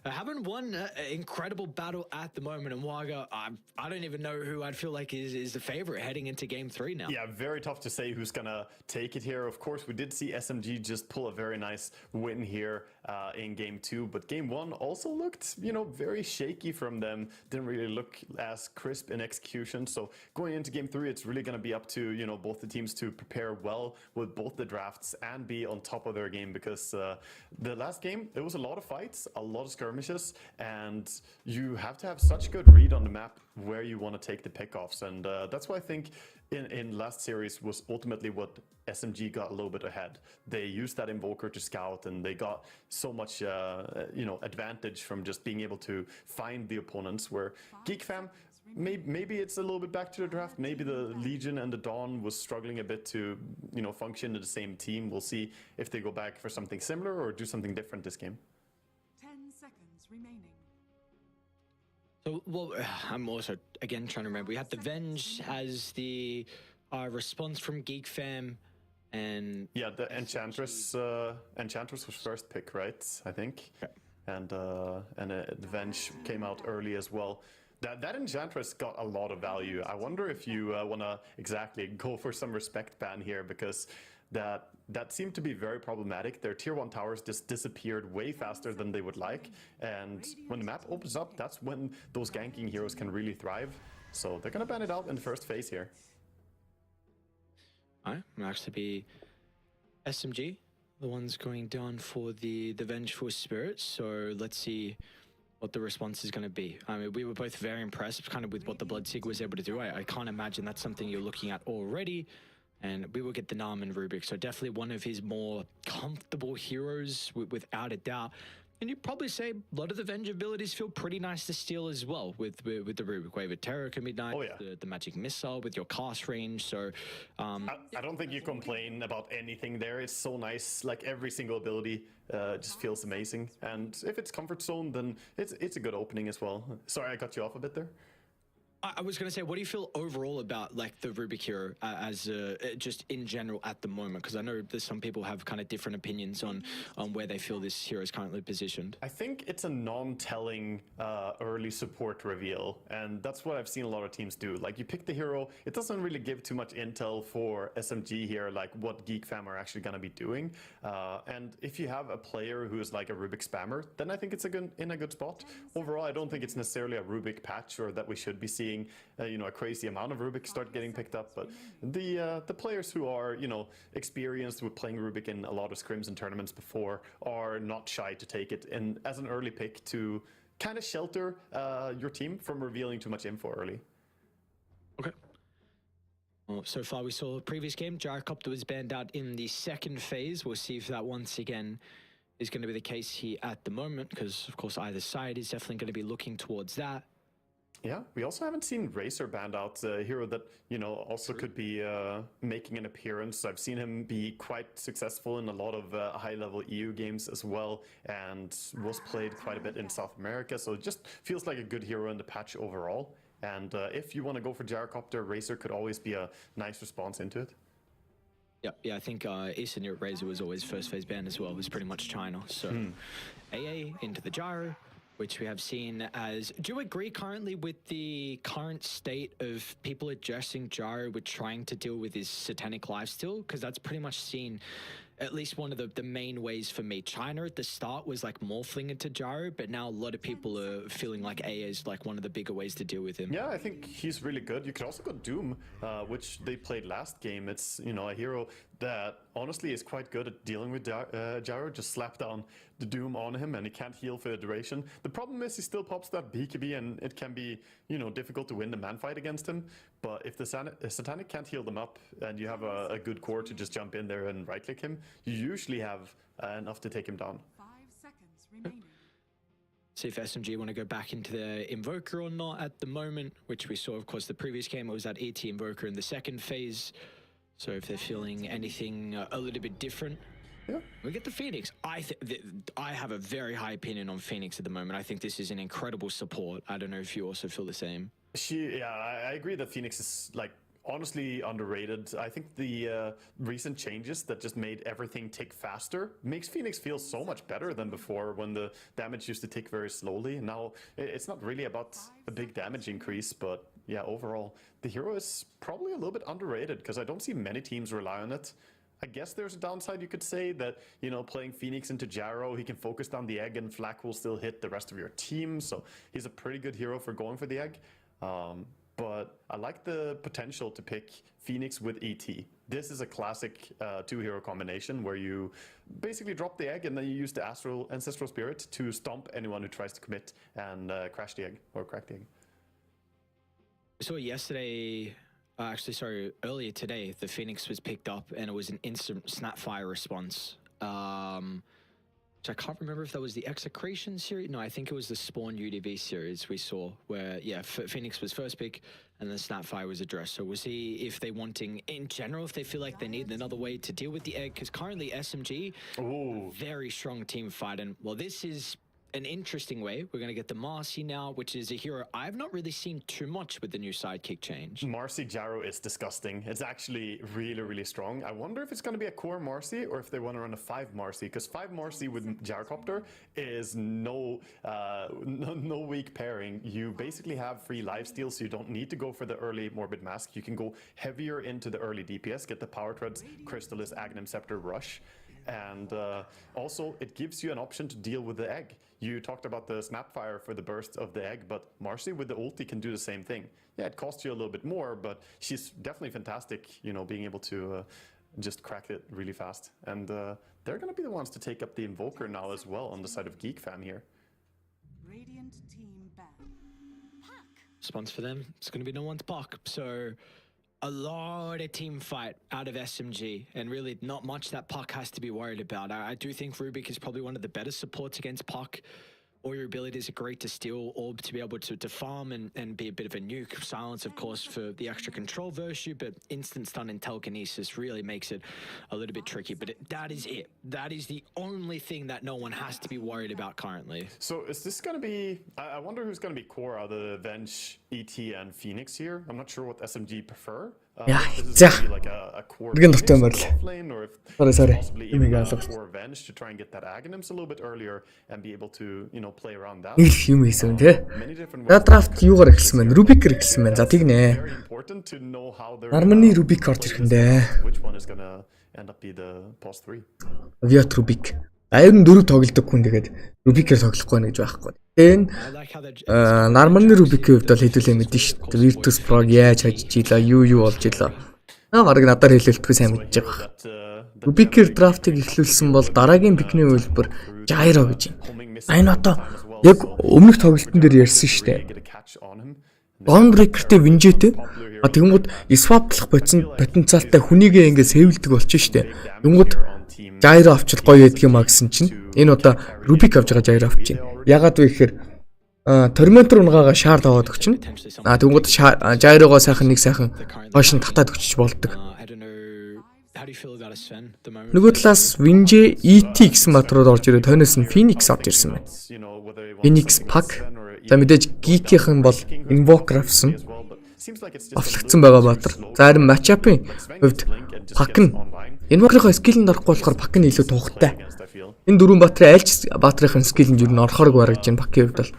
having one incredible battle at the moment. And Waga, I don't even know who I'd feel like is the favorite heading into Game 3 now. Yeah, very tough to say who's gonna take it here. Of course, we did see SMG just pull a very nice win here in Game 2, but Game 1 also looked, very shaky from them. Didn't really look as crisp in execution. So going into Game 3, it's really gonna be up to, both the teams to prepare well with both the drafts and be on top of their game, because the last game, it was a lot of fights, a lot of skirmishes, and you have to have such good read on the map where you want to take the pickoffs. And that's why I think in last series was ultimately what SMG got a little bit ahead. They used that invoker to scout, and they got so much advantage from just being able to find the opponents, where kn1fe, maybe it's a little bit back to the draft. Maybe the Legion and the Dawn was struggling a bit to function in the same team. We'll see if they go back for something similar or do something different this game. 10 seconds remaining. So, I'm also, again, trying to remember. We had the Venge as the response from kn1fe, and... Yeah, the Enchantress was first pick, right? I think. Okay. And the Venge came out early as well. That Enchantress got a lot of value. I wonder if you want to exactly go for some respect ban here, because that seemed to be very problematic. Their tier 1 towers just disappeared way faster than they would like, and when the map opens up, that's when those ganking heroes can really thrive. So they're gonna ban it out in the first phase here. Alright, will actually be SMG, the ones going down for the Vengeful Spirits. So let's see what the response is going to be. I mean, we were both very impressed kind of with what the Bloodseeker was able to do. I can't imagine that's something you're looking at already. And we will get the Nam and Rubik. So definitely one of his more comfortable heroes, without a doubt. And you'd probably say a lot of the Venge abilities feel pretty nice to steal as well with the Rubik Wave of Terror at midnight, the Magic Missile with your cast range. So I don't think you complain about anything there. It's so nice. Like every single ability just feels amazing. And if it's Comfort Zone, then it's a good opening as well. Sorry, I cut you off a bit there. I was going to say, what do you feel overall about like the Rubik hero as just in general at the moment? Because I know there's some people have kind of different opinions on where they feel this hero is currently positioned. I think it's a non-telling early support reveal, and that's what I've seen a lot of teams do. Like you pick the hero, it doesn't really give too much intel for SMG here, like what kn1fe are actually going to be doing. And if you have a player who is like a Rubik spammer, then I think it's in a good spot. Overall, I don't think it's necessarily a Rubik patch or that we should be seeing a crazy amount of Rubik start getting picked up, but the players who are experienced with playing Rubik in a lot of scrims and tournaments before are not shy to take it and as an early pick to kind of shelter your team from revealing too much info early. Okay. Well, so far we saw the previous game, Gyrocopter was banned out in the second phase. We'll see if that once again is going to be the case here at the moment, because of course either side is definitely going to be looking towards that. Yeah, we also haven't seen Razor banned out, a hero that, also could be making an appearance. I've seen him be quite successful in a lot of high-level EU games as well, and was played quite a bit in South America, so it just feels like a good hero in the patch overall. And if you want to go for Gyrocopter, Razor could always be a nice response into it. Yeah, I think Eastern Europe Razor was always first phase banned as well. It was pretty much China. So AA into the Gyro, which we have seen as... Do you agree currently with the current state of people addressing Gyro with trying to deal with his satanic lifesteal? Because that's pretty much seen at least one of the main ways for me. China at the start was like morphing into Gyro, but now a lot of people are feeling like AA is like one of the bigger ways to deal with him. Yeah, I think he's really good. You could also go Doom, which they played last game. It's, a hero that honestly is quite good at dealing with Gyro. Just slap down the Doom on him and he can't heal for the duration. The problem is he still pops that BKB and it can be, difficult to win the man fight against him. But if the Satanic can't heal them up and you have a good core to just jump in there and right-click him, you usually have enough to take him down. 5 seconds remaining. see if SMG want to go back into the Invoker or not at the moment, which we saw, of course, the previous game. It was that ET Invoker in the second phase. So if they're feeling anything a little bit different. Yeah. We get the Phoenix. I have a very high opinion on Phoenix at the moment. I think this is an incredible support. I don't know if you also feel the same. I agree that Phoenix is like honestly underrated. I think the recent changes that just made everything tick faster makes Phoenix feel so much better than before when the damage used to tick very slowly. Now it's not really about a big damage increase, but yeah, overall the hero is probably a little bit underrated because I don't see many teams rely on it. I guess there's a downside you could say that, you know, playing Phoenix into Gyro, he can focus down the egg and Flak will still hit the rest of your team. So he's a pretty good hero for going for the egg. But I like the potential to pick Phoenix with ET. This is a classic two-hero combination where you basically drop the egg and then you use the Ancestral Spirit to stomp anyone who tries to commit and crash the egg or crack the egg. So yesterday, earlier today, the Phoenix was picked up and it was an instant Snapfire response. Which I can't remember if that was the Execration series. No, I think it was the Spawn UDV series we saw where, yeah, Phoenix was first pick and then Snapfire was addressed. So we'll see if they wanting, in general, if they feel like they need another way to deal with the egg. Because currently SMG, very strong team fight. And, well, this is an interesting way. We're going to get the Marcy now, which is a hero I've not really seen too much with the new sidekick change. Marcy Gyro is disgusting. It's actually really, really strong. I wonder if it's going to be a core Marcy or if they want to run a 5 Marcy, because 5 Marcy with Gyrocopter is no weak pairing. You basically have free lifesteal, so you don't need to go for the early Morbid Mask. You can go heavier into the early DPS, get the Power Treads, Crystallis, Aghanim Scepter, Rush. And also, it gives you an option to deal with the egg. You talked about the Snapfire for the burst of the egg, but Marcy with the ulti can do the same thing. Yeah, it costs you a little bit more, but she's definitely fantastic, you know, being able to just crack it really fast. And they're going to be the ones to take up the Invoker now as well on the side of Geek Fam here. Radiant team ban. Response for them, it's going to be no one's puck. So a lot of team fight out of SMG, and really not much that Puck has to be worried about. I do think Rubik is probably one of the better supports against Puck. All your abilities are great to steal, Orb to be able to farm and be a bit of a nuke. Silence, of course, for the extra control versus, but instant stun and telekinesis really makes it a little bit tricky. But that is it. That is the only thing that no one has to be worried about currently. So is this going to be... I wonder who's going to be core out of the Venge, ET, and Phoenix here. I'm not sure what SMG prefer. Is this gonna be like a core Phoenix lane, or if possibly even a core Venge to try and get that Aghanims a little bit earlier and be able to, you know, play around that. юм хийсэн тий. За драфт юугаар эхэлсэн байна? Рубикээр эхэлсэн байна. За тийг нэ. Нарманы Рубик орж ирэх нэ. Which one is gonna end up be the pos 3? Aviat Rubik. Ер нь 4 тоглодог хүн тэгээд Рубикээр тоглохгүй нэ гэж байхгүй. Тэгээд Нарманы Рубикийн хувьд бол хэдүүлээ мэдэн шүү дээ. Virtus Pro яаж хажиж ийла, юу болж ийла. Гараг надаар хэлэлтгүй сайн мэдэж байгаа. Рубикээр драфтыг эхлүүлсэн бол дараагийн пикний үйлбэр Gyro гэж юм. Энэ одоо яг өмнөх тоглолтын дээр ярьсан шүү дээ. Dawnbreaker-тэй Winjet-тэй тэгэнгүүт swap-тлах потенциалтай хүнийгээ ингээд сэвэлдэг болчих шүү дээ. Тэгэнгүүт Gyro авчил гоё ядг юм а гэсэн чинь энэ удаа Rubik авч байгаа Gyro авч байна. Ягаад вэ гэхээр Tormentor унгаагаа шаар таваад өгчин. Тэгэнгүүт Gyro-гоо сайхан нэг сайхан хойш нь татаад өгчиж болдог. Нөгөө талаас Winjet ET гэсэн матрууд орж ирээд тойноос нь Phoenix орж ирсэн байна. Phoenix Pack. За мэдээж Geek-ийн бол Invoker авсан. Авлагдсан байгаа баатар. За харин matchup-ын хувьд Pack нь Invoker-ийн скилэнд орохгүй болохоор Pack нь илүү тухтай. Энэ дөрвөн баатрын альч баатрын скилэнд юу н орохорг барагдж байна Pack-ийн хувьд бол.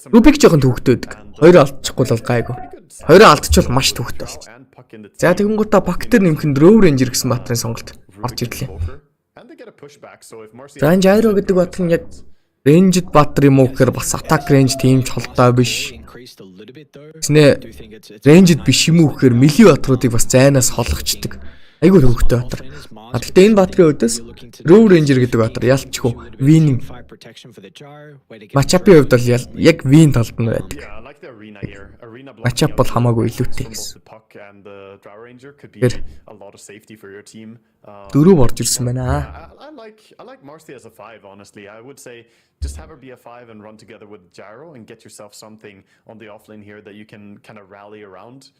Rubik жоохон төвөгтэй байдаг. Хоёроо алдчихгүй бол гайгүй. Хоёроо алдчихвал маш төвөгтэй болчих. За тэгэнгүүтээ Pack дээр нэмхэн Row Ranger гэсэн баатрын сонголт орж ирлээ. За Gyro гэдэг баатар нь яг Ranged баатар юм уу гэхээр бас attack range тийм ч холдоо биш. Тэснэ Ranged биш юм уу гэхээр melee баатруудыг бас зайнаас холгочдөг. Айгүй төвөгтэй баатар. Гэхдээ энэ баатрын өдөөс Row Ranger гэдэг баатар ялчгүй Win матчапын хувьд бол яг Win талд нь байдаг. Yeah, I like the arena here. Arena Matchup бол хамаагүй илүүтэй гэсэн. the puck and the Drow Ranger could be Good. a lot of safety for your team. Дөрөв орж ирсэн байна. I like Marcy as a 5, honestly. I would say just have her be a 5 and run together with Gyro and get yourself something on the offlane here that you can kind of rally around.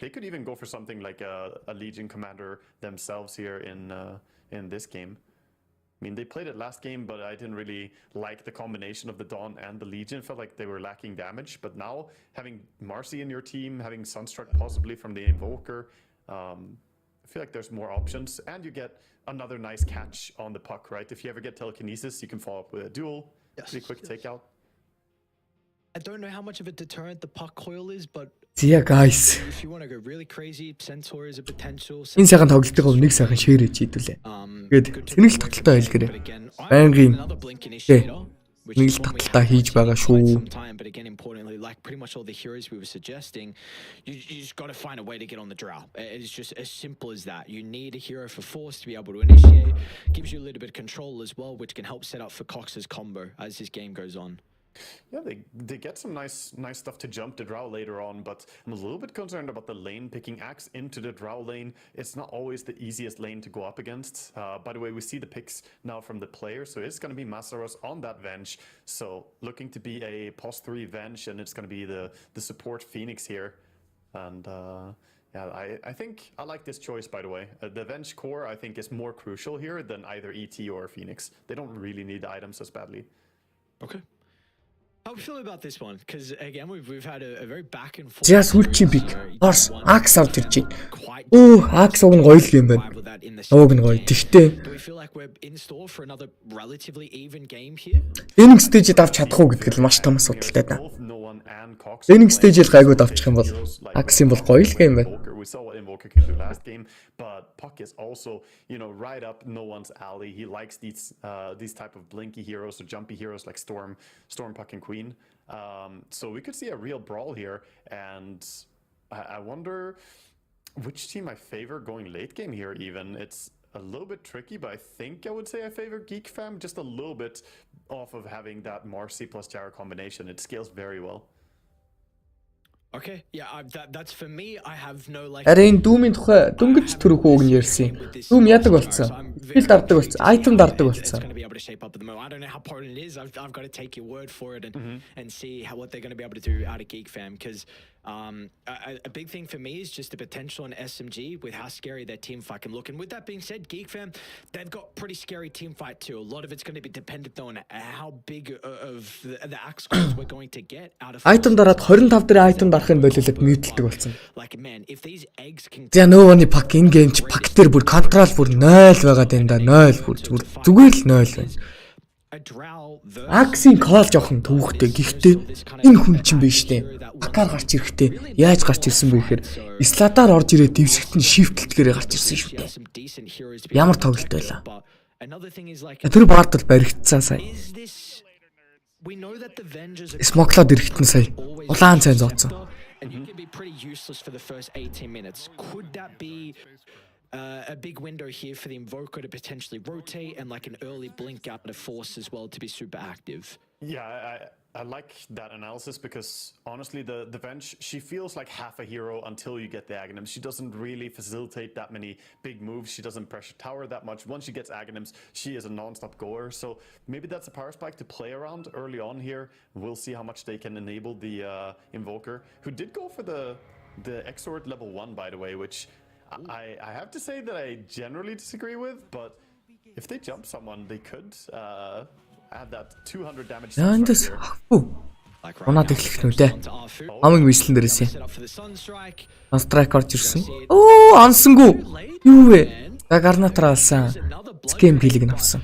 They could even go for something like a Legion commander themselves here in this game. I mean, they played it last game, but I didn't really like the combination of the Dawn and the Legion. Felt like they were lacking damage. But now, having Marcy in your team, having Sunstruck possibly from the Invoker, I feel like there's more options. And you get another nice catch on the puck, right? If you ever get telekinesis, you can follow up with a duel. Pretty quick takeout. I don't know how much of a deterrent the puck coil is, but Зя guys. if you want to go really crazy, Centaur is a potential. Энэ сайхан тоглолтын нэг сайхан share хийж идүүлээ. Тэгээд Цэнэглэлт таталтай хэлгэрээ. Байнгын Another blink initiator, which нэг is л one we таталтаа haven't хийж байгаа for quite шүү. some time, but again, importantly, like pretty much all the heroes we were suggesting, you just got to find a way to get on the drow. It's just as simple as that. You need a hero for force to be able to initiate. Gives you a little bit of control as well, which can help set up for Cox's combo as his game goes on. Yeah, they get some nice stuff to jump the Drow later on, but I'm a little bit concerned about the lane picking Axe into the Drow lane. It's not always the easiest lane to go up against. By the way, we see the picks now from the players, so it's going to be Masaros on that Venge. So looking to be a +3 Venge, and it's going to be the support Phoenix here. And yeah, I think I like this choice, by the way. The Venge core, I think, is more crucial here than either ET or Phoenix. They don't really need the items as badly. Okay. How do you feel about this one? Because again, we've had a very back and forth. За сүүлчийн пик. Орс Акс авч ирж байна. Акс уг нь гоё л юм байна. Уг нь гоё. Тэгтээ Do we feel like we're in store for another relatively even game here? энэ стейжид авч чадах уу гэдэг л маш том асуудалтай байна. Both no one and Cox. Энэ стейжид гайгууд авчих юм бол Аксын бол гоё л гейм байна. We saw what Invoker can do last game, but Puck is also, right up no one's alley. He likes these type of blinky heroes or jumpy heroes like Storm, Puck, and Queen. So we could see a real brawl here, and I wonder which team I favor going late game here. Even it's a little bit tricky, but I think I would say I favor kn1fe just a little bit off of having that Marcy plus Gyro combination. It scales very well. Okay, yeah, that's for me. I have no like. Харин Doom-ийн тухай дөнгөж төрөх үг нь ярьсан юм. Doom ядаг болцсон. Фил дардаг болцсон. Item дардаг болцсон. Going to be able to shape up at the moment. I don't know how potent it is. I've got to take your word for it and see what they're going to be able to do out of kn1fe, because a big thing for me is just the potential in SMG with how scary their team fight can look. And with that being said, kn1fe, they've got pretty scary team fight too. A lot of it's going to be dependent on how big of the axe scores we're going to get out of. Item дараад 25 дээр item дарахын болиулаад мьютлдэг болсон. Like man, if these eggs can. За нөгөөний пак энэ гейм чи пак дээр бүр контрол бүр 0 байгаа юм да. 0 бүр зүгээр л 0 байна. Аксийн Qual жоохон төвхтэй. Гэхдээ энэ хүн чинь биш дээ. Пакаар гарч ирэхдээ яаж гарч ирсэн бэ гэхээр Сладаар орж ирээд дэвсэгт нь шифтэлтгэрээ гарч ирсэн шүү дээ. Ямар тоглолт байлаа. Тэр баард бол баригдсан сая. Смоклоод ирэхтэн сая. Улаан цайн зооцсон. And you can be pretty useless for the first 18 minutes. Could that be a big window here for the Invoker to potentially rotate and like an early blink out of force as well to be super active? Yeah, I like that analysis, because honestly, the Venge, she feels like half a hero until you get the Aghanims. She doesn't really facilitate that many big moves. She doesn't pressure tower that much. Once she gets Aghanims, she is a non-stop goer. So maybe that's a power spike to play around early on here. We'll see how much they can enable the Invoker, who did go for the Exort level 1, by the way, which I have to say that I generally disagree with, but if they jump someone, they could add that 200 damage. Яандас хөө. Унаад эхлэх нү дээ. Амиг вислэн дээрээс. Strike орж ирсэн. Ансангүй. Юу вэ? Гарнатра алсан. Scam kill-ийг авсан.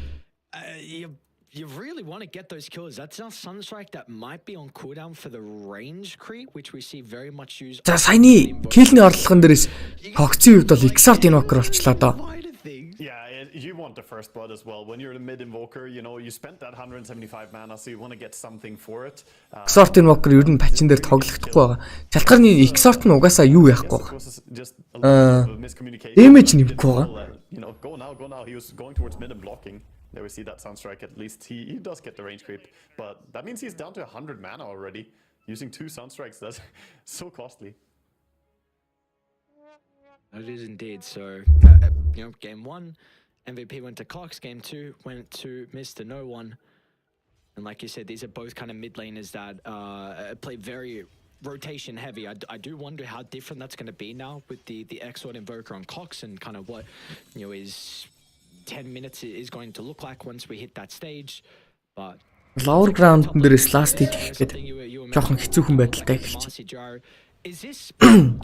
You really want to get those kills. That's now Sunstrike that might be on cooldown for the range creep, which we see very much used. За саяны kill-ний орлогон дээрээс Cox-ийн хувьд бол Exart Invoker болчлаа доо. Yeah, you want the first blood as well. When you're a mid invoker, you know, you spent that 175 mana, so you want to get something for it. Exort Invoker ер нь патчин дээр тоглохдохгүй байгаа. Шалтгааны Exort нь угаасаа юу яахгүй байгаа. Damage нэмэхгүй байгаа. You know, go now. He was going towards mid and blocking. There we see that Sunstrike. At least he does get the range creep, but that means he's down to 100 mana already. Using 2 Sunstrikes, that's so costly. It is indeed. So, you know, game 1, MVP went to Cox. Game 2 went to Mr. No One. And like you said, these are both kind of mid laners that play very rotation heavy. I do wonder how different that's going to be now with the Exort Invoker on Cox and kind of what, you know, is 10 minutes is going to look like once we hit that stage. But lower ground дээрээс last hit хийхэд жоохон хэцүүхэн байдалтай эхэлж. Is this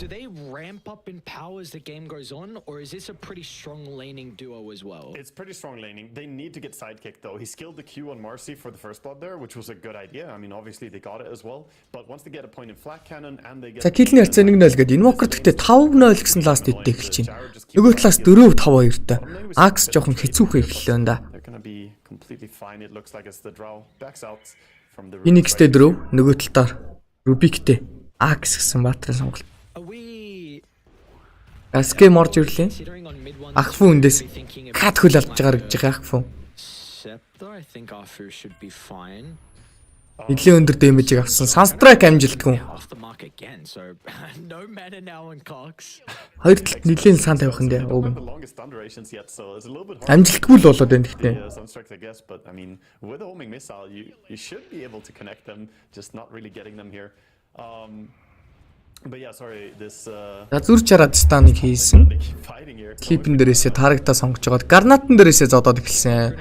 do they ramp up in power as the game goes on, or is this a pretty strong laning duo as well? It's pretty strong laning. They need to get sidekicked though. He skilled the Q on Marcy for the first blood there, which was a good idea. I mean, obviously they got it as well. But once they get a point in flat cannon and they get За киллний харьцаа 1-0 гээд Invoker гэхдээ 5-0 гэсэн last hit-тэй эхэлж байна. Нөгөө талаас 4-5-2-тай. Axe жоохон хэцүүхэн эхэллээ энэ да. they're gonna be completely fine. It looks like it's the draw backs out from the Phoenix-тэй 4, нөгөө талдаар Rubik-тэй Axe гэсэн баатрын сонголт. Скэм орж ирлээ. Ахфу эндээс хат хөл алж байгаа гэж байгаа ахфу. Нэлийн өндөр дэмэжийг авсан. Sunstrike амжилтгүй. Хоёр талд нэлийн сан тавих нь дээ. Уг. Амжилтгүй л болоод байна гэхдээ. Sunstrikes, I guess, but I mean, with the homing missile, you should be able to connect them, just not really getting them here. But yeah, sorry, this За зүр чараад станыг хийсэн. Клипэн дээрээсээ тарагтаа сонгож жагаад гарнатан дээрээсээ зодоод эхэлсэн.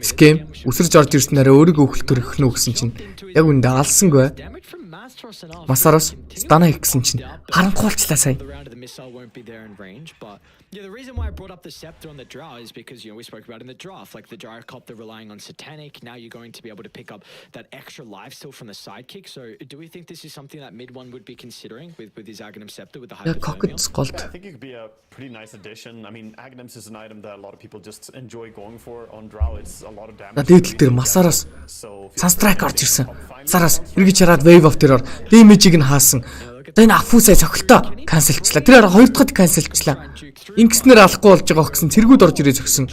Скэм үсэрж орж ирсэн хараа өөрийгөө хөлтөр өгнө гэсэн чинь яг үндэ алсангүй. Масарос стана хийх гэсэн чинь харанхуулчлаа сая. Yeah, the reason why I brought up the scepter on the draw is because, you know, we spoke about in the draft, like the Gyrocopter relying on Satanic. Now you're going to be able to pick up that extra life steal from the sidekick. So do we think this is something that mid one would be considering with his Aghanim Scepter with the hypothermia? I think it could be a pretty nice addition. I mean, Aghanims is an item that a lot of people just enjoy going for on draw. It's a lot of damage. Дээдл дээр Масарос Sunstrike орж ирсэн. Масарос эргэж хараад Wave of Terror damage-ийг нь хаасан. Энэ афусаа цохилтоо канселчлаа. Тэр хоёр дахьд канселчлаа. Ингэснээр алахгүй болж байгаа гэсэн цэргүүд орж ирээ зөксөн.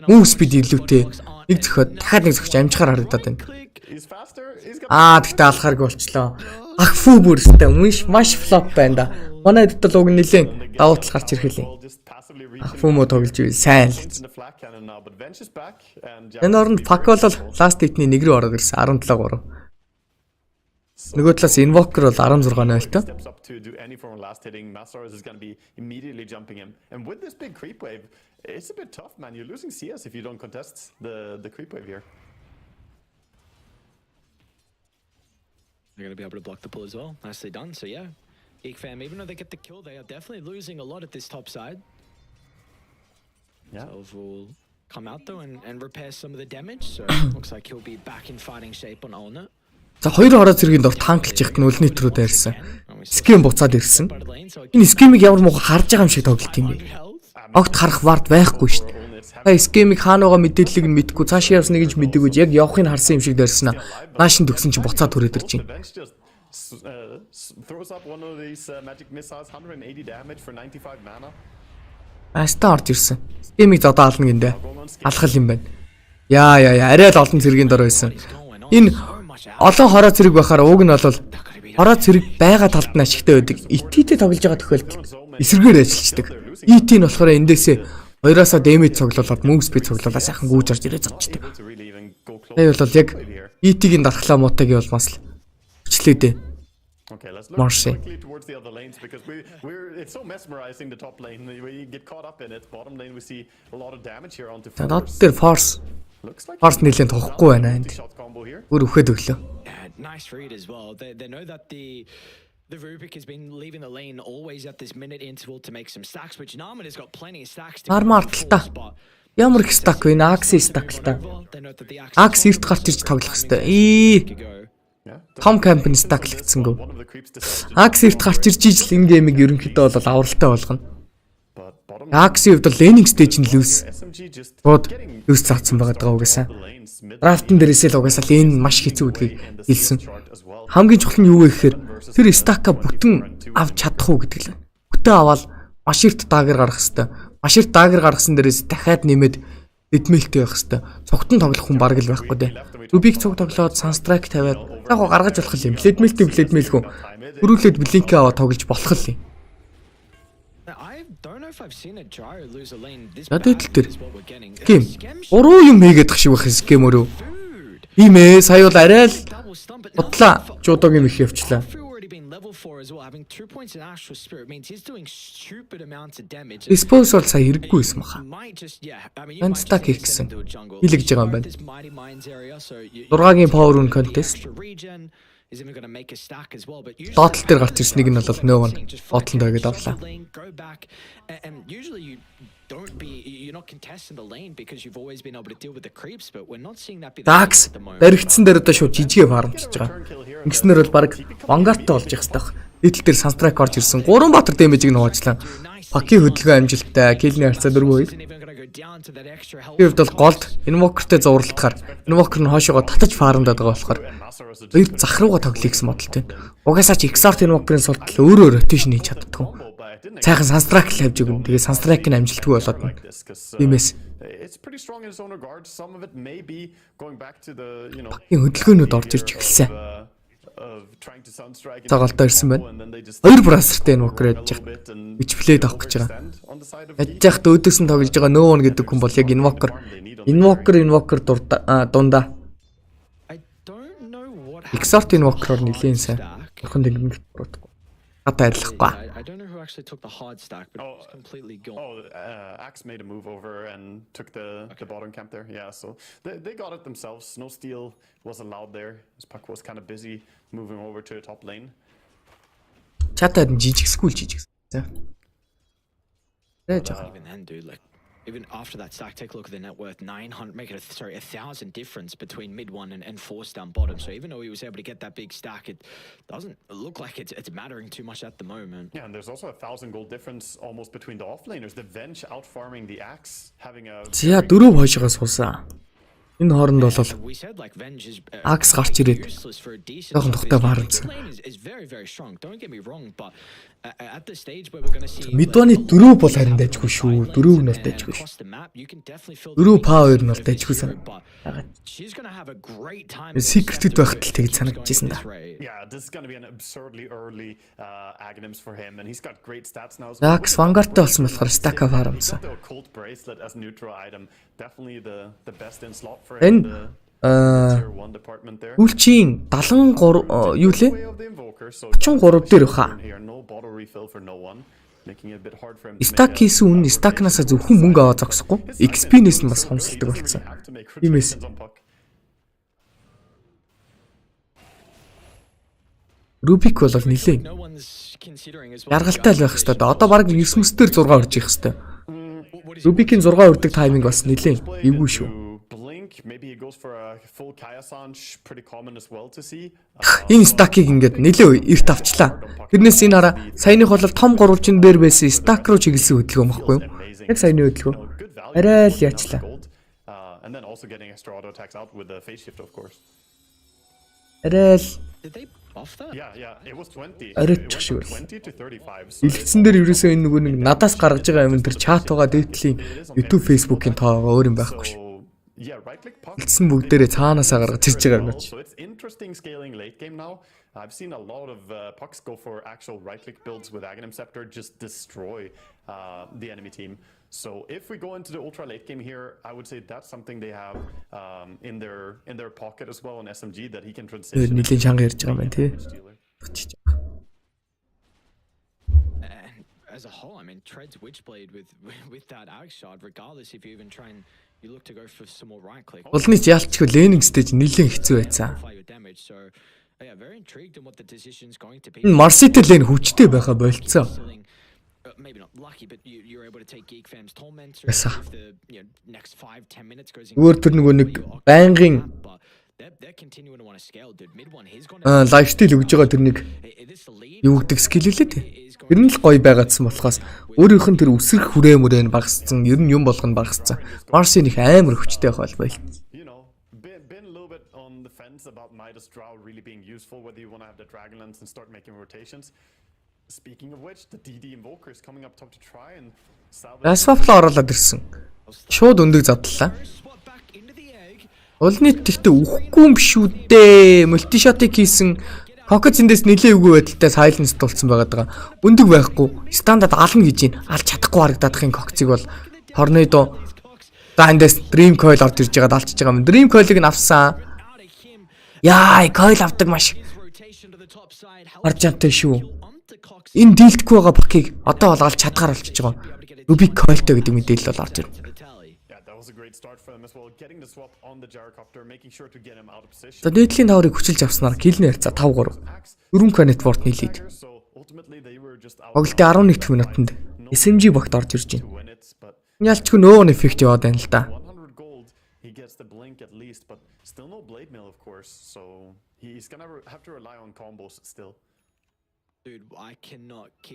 Move speed илүүтэй. Нэг зөхөд дахиад нэг зөхөж амжихаар харагдаад байна. Тэгтээ алхааргүй болчлоо. Ахфу бүрстэй маш флоп байна да. Манай дэд л уг нэлээд давуу тал гарч ирэхлээ. Ахфу мо тоглож ивэл сайн л. Энэ оронд Qual бол last hit-ний 1 рүү ороод ирсэн 17-3. Нөгөө талаас Invoker бол 16-0-той. Steps up to do any form of last hitting. Masaros is going to be immediately jumping him. And with this big creep wave, it's a bit tough, man. You're losing CS if you don't contest the creep wave here. They're going to be able to block the pull as well. Nicely done. So yeah, kn1fe, even though they get the kill, they are definitely losing a lot at this top side. Yeah. So will come out though and repair some of the damage. So looks like he'll be back in fighting shape on Ulna. За хоёр хороо зэргийн дор танклж явах нь үлний төрөө дайрсан. Скэм буцаад ирсэн. Энэ скэмийг ямар муу харж байгаа юм шиг тоглолт юм бэ? Огт харах вард байхгүй шүү дээ. Та скэмийг хаанаагаа мэдээллийг нь мэдгүй цаашаа явсныг нь мэдээгүй яг явахыг харсан юм шиг дайрсан аа. Наашин төгсөн чинь буцаад түрээд ирж байна. Аста орж ирсэн. Скэмийг зодоо ална гиндэ. Алхал юм байна. Яа арай л олон зэргийн дор байсан. Энэ олон хороо зэрэг байхаар уг нь бол хороо зэрэг байгаа талд нь ашигтай байдаг. ET-тэй тоглож байгаа тохиолдолд эсэргээр ажиллаждаг. ET нь болохоор эндээсээ хоёроосоо damage цуглуулад move speed цуглуулаад сайхан гүйж орж ирээ зодчдаг. Тэр бол яг ET-ийн дархлаа муутайг болмоос л хүчлээ дээ. Okay, let's look quickly towards the other lanes because it's so mesmerizing the top lane. We get caught up in it. Bottom lane we see a lot of damage here onto Force. Force нэлээд тохгүй байна энд. Өөр өгөхөд өглөө. Nice read as well. They know that the Rubik has been leaving the lane always at this minute interval to make some stacks, which Narman has got plenty of stacks to Армарталта. Ямар их стак вэ? Axe стак л та. Axe эрт гарч ирж тоглох хэвээр. Том кампани стаклэгдсэнгөө. Axe эрт гарч ирж ижил энэ геймийг ерөнхийдөө бол авралтай болгоно. Axie хувьд laning stage нь lose. SMG just Бод lose заасан байгаа даа угаасаа. Драфтын дээрээсээ л угаасаа lane маш хэцүү гэдгийг хэлсэн. Хамгийн чухал нь юу вэ гэхээр тэр стака бүтэн авч чадах уу гэдэг л. Бүтэн аваад маширт дагер гаргах хэвээр. Маширт дагер гаргасан дээрээс дахиад нэмээд эдмэлтэй байх хэвээр. Цогтон тоглох хүн бараг л байхгүй дээ. Рубик цог тоглоод Sunstrike тавиад яг го гаргаж болох юм. Блэдмэл хүн. Хөрүүлээд блинк аваад тоглож болох л юм. Надад л тэр. Гейм. Уруу юм хийгээд тах шиг байх юм өөрөө. Ийм ээ сая бол арай л бодлаа жуудогийн их явчлаа. Диспоз бол сая хэрэггүй байсан баха. Ман стак хийх гэсэн. Хилэгж байгаа юм байна. 6-гийн power rune contest. Доотлол дээр гарч ирснийг нь бол нөө нь ботлонд байгаад авлаа. Dax баригдсан дээр одоо шууд жижигэ фармчж байгаа. Ингэснээр бол баг вангартай болж явах хэрэгтэй. Дээдл дээр Sunstrike орж ирсэн. 3 баатар дэмэжийг нууцлаа. Паки хөдөлгөөн амжилттай. Киллний харьцаа 4-2. Тэрд бол голд Invoker-тэй зурлалтахаар Invoker нь хоошоогоо татаж фармдаад байгаа болохоор хоёр зах руугаа тоглоё гэсэн бодолтой. Угаасаа ч Exort Invoker-ын султал өөрөө rotation хийж чаддгүй. Цайхан Sunstrike л авж өгнө. Тэгээ Sunstrike-ийн амжилтгүй болоод байна. Тиймээс хөдөлгөөнүүд орж ирж эхэлсэн. Цагаалтаа ирсэн байна. Хоёр брасертай Invoker яж байгаа. Бичплээд авах гэж байгаа. Яж яхад өөдөөс нь тоглож байгаа No One гэдэг хүн бол яг Invoker дундаа. Exort Invoker-оор нэлээд сайн. Бурхан дэнгэн бодохгүй. Хата арилахгүй. Actually took the hard stack, but it's completely gone. Axe made a move over and took the bottom camp there. Yeah, so they got it themselves. No steal was allowed there. As Puck was kind of busy moving over to the top lane. Чатад жижигсгүй жижигс. Even then, dude, like even after that stack, take a look at the net worth. 900, make it 1,000 difference between mid one and force down bottom. So even though he was able to get that big stack, it doesn't look like it's mattering too much at the moment. Yeah, and there's also 1,000 gold difference almost between the offlaners. The Venge out farming the Axe, having a. За 4 хойшоогоо суусан. Энэ хооронд бол Axe гарч ирээд жоохон тухтай баарсан. Midway 4 бол харин дайжгүй шүү. 4 нь бол дайжгүй шүү. 4 power нь бол дайжгүй сан. Secret байхад л тэгж санагдчихсэн да. Yeah, this is going to be an absurdly early Aghanims for him, and he's got great stats now. Axe Vanguard-тай болсон болохоор stack farmсан. Cold bracelet as neutral item, definitely the best in slot for him. Tier 1 department there. Үлчийн 73 юу лээ? 33 дээр баха. Stack хийсэн үн stack-наас зөвхөн мөнгө аваад зогсохгүй. XP-нээс нь бас хомсолдог болсон. Иймээс Rubik бол нилээ. Яргалтай л байх хэвээр. Одоо баг 9 мөстөр 6 орж ирэх хэвээр. Rubik-ийн 6 урдаг тайминг бас нилээ. Эвгүй шүү. Maybe he goes for a full Kayasanj, pretty common as well to see. Энэ stack-ийг ингээд нэлээ эрт авчлаа. Тэрнээс энэ хараа саяных бол том гурвалжин дээр байсан stack руу чиглэсэн хөдөлгөөн баггүй юу? Яг саяны хөдөлгөөн. Арай л яачлаа. And then also getting extra auto attacks out with the phase shift of course. Арай л Yeah, it was 20. Арайч шиг. 20 to 35. Илгэсэн дээр ерөөсөө энэ нөгөө нэг надаас гаргаж байгаа юм тэр чат байгаа дээдлийн YouTube, Facebook-ийн тоогоо өөр юм байхгүй шүү. Yeah, right click pop. Илсэн бүгдээрээ цаанаасаа гаргаж ирж байгаа юм чи. So it's interesting scaling late game now. I've seen a lot of pucks go for actual right click builds with Aghanim Scepter, just destroy the enemy team. So if we go into the ultra late game here, I would say that's something they have in their pocket as well on SMG that he can transition. Нилийн чанга ярьж байгаа юм байна тий. As a whole, I mean, treads Witchblade with that Axe Shard, regardless if you even try and you look to go for some more right click. Улны ялчгүй laning stage нэлээд хэцүү байсан. Yeah, very intrigued in what the decision's going to be. Marcy-тэй lane хүчтэй байха болцсон. Maybe not lucky, but you're able to take Geek Fam's Tormentor if the next 5-10 minutes goes in. Өөр тэр нөгөө нэг байнгын they're continuing to want to scale, dude. Mid one he's going to лайфстайл өгж байгаа тэр нэг юу гэдэг скил үлээ дээ. Тэр нь л гоё байгаадсан болохоос Өөрийнх нь тэр үсрэх хүрээ мөрөө нь багассан, ер нь юм болгоно багассан. Марсын их амар хүчтэй байх байл. You know, been a little bit on the fence about Midas Drow really being useful, whether you want to have the Dragonlance and start making rotations. Speaking of which, the DD Invoker is coming up top to try and salvage. Asfalтлаа оруулаад ирсэн. Шууд өндөг задлаа. Улны тэгтээ үхэхгүй юм биш үү дээ. Мультишотыг хийсэн Кокоц эндээс нэлээ үгүй байдалтай silence тулцсан байгаа. Өндөг байхгүй. Стандарт ална гэж ийн. Алж чадахгүй харагдаадахын Кокцыг бол Торнадо эндээс Dream Coil орж ирж байгаад алчж байгаа юм. Dream Coil-ыг нь авсан. Яа, Coil авдаг маш аржантай шүү. Энэ дийлдэхгүй байгаа пакийг одоо бол алж чадгаар болчихж байгаа. Ruby Coil-тэй гэдэг мэдээлэл бол орж ирнэ. За дээдлийн таврыг хүчилж авснаар килний харьцаа 5-3. 4 кн1fe нийлээд. Тоглолтын 11 дэх минутанд SMG багт орж ирж байна. Ялчгүй нөө эффект яваад байна л да.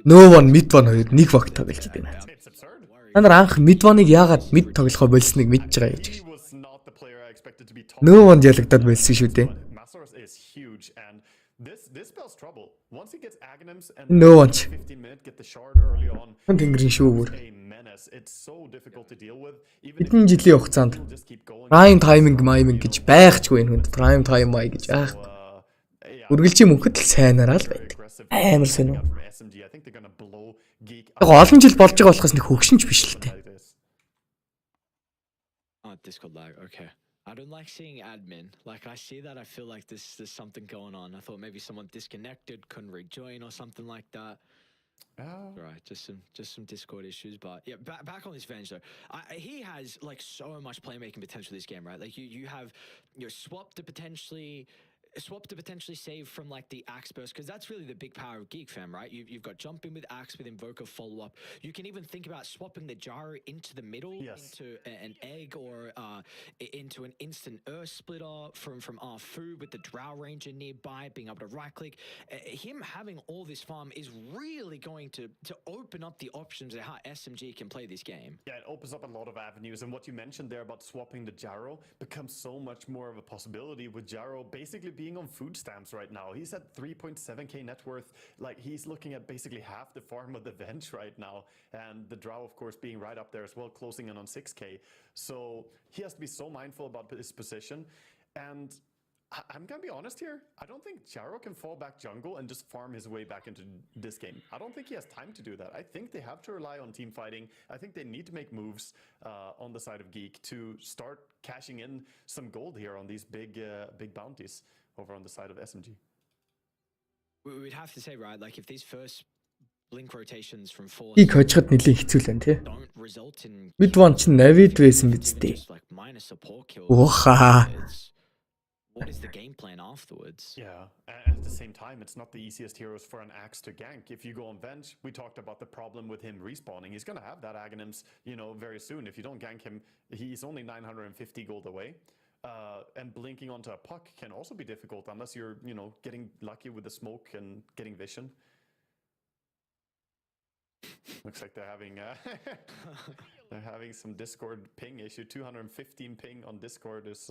Нөө мид ван хоёр нэг багт тоглож байна. Та нар анх мид ваныг яагаад мид тоглохоо больсныг мэдж байгаа гэж. Нөө ванд ялагдаад болсон шүү дээ. Нөө ванч. Тэнгэрийн шүүгүр. Хэдэн жилийн хугацаанд prime timing miming гэж байхчгүй энэ хүнд prime time май гэж аахгүй. Үргэлжийн мөнхөд л сайнараа л байдаг. Амар сонир. Яг олон жил болж байгаа болохоос нэг хөгшинч биш л дээ. Discord lag. Okay. I don't like seeing admin. Like I see that, I feel like there's something going on. I thought maybe someone disconnected, couldn't rejoin or something like that. Right, just some Discord issues, but yeah, back on this Venge though. He has like so much playmaking potential this game, right? Like you have your swap to potentially save from like the axe burst, because that's really the big power of Geek Fam, right? You've got jumping with axe with invoker follow up. You can even think about swapping the gyro into the middle, into an egg, or into an instant earth splitter from Fu with the drow ranger nearby, being able to right click. Him having all this farm is really going to open up the options of how SMG can play this game. Yeah, it opens up a lot of avenues, and what you mentioned there about swapping the gyro becomes so much more of a possibility, with gyro basically being on food stamps right now. He's at 3.7k net worth. Like, he's looking at basically half the farm of the Venge right now, and the drow of course being right up there as well, closing in on 6k. So he has to be so mindful about his position. And I'm gonna be honest here, I don't think Gyro can fall back jungle and just farm his way back into this game. I don't think he has time to do that. I think they have to rely on team fighting. I think they need to make moves on the side of Geek to start cashing in some gold here on these big bounties over on the side of SMG. We'd have to say, right, like if these first blink rotations from 4 Geek хожиход нэлээд хэцүү л байна тий. don't result in Mid one ч navigate байсан биз дээ. just like minus support kills. Ухаа. What is the game plan afterwards? Yeah, and at the same time, it's not the easiest heroes for an axe to gank. If you go on Venge, we talked about the problem with him respawning. He's going to have that Aghanims, very soon. If you don't gank him, he's only 950 gold away. And blinking onto a puck can also be difficult unless you're, getting lucky with the smoke and getting vision. Looks like they're having some Discord ping issue. 215 ping on Discord is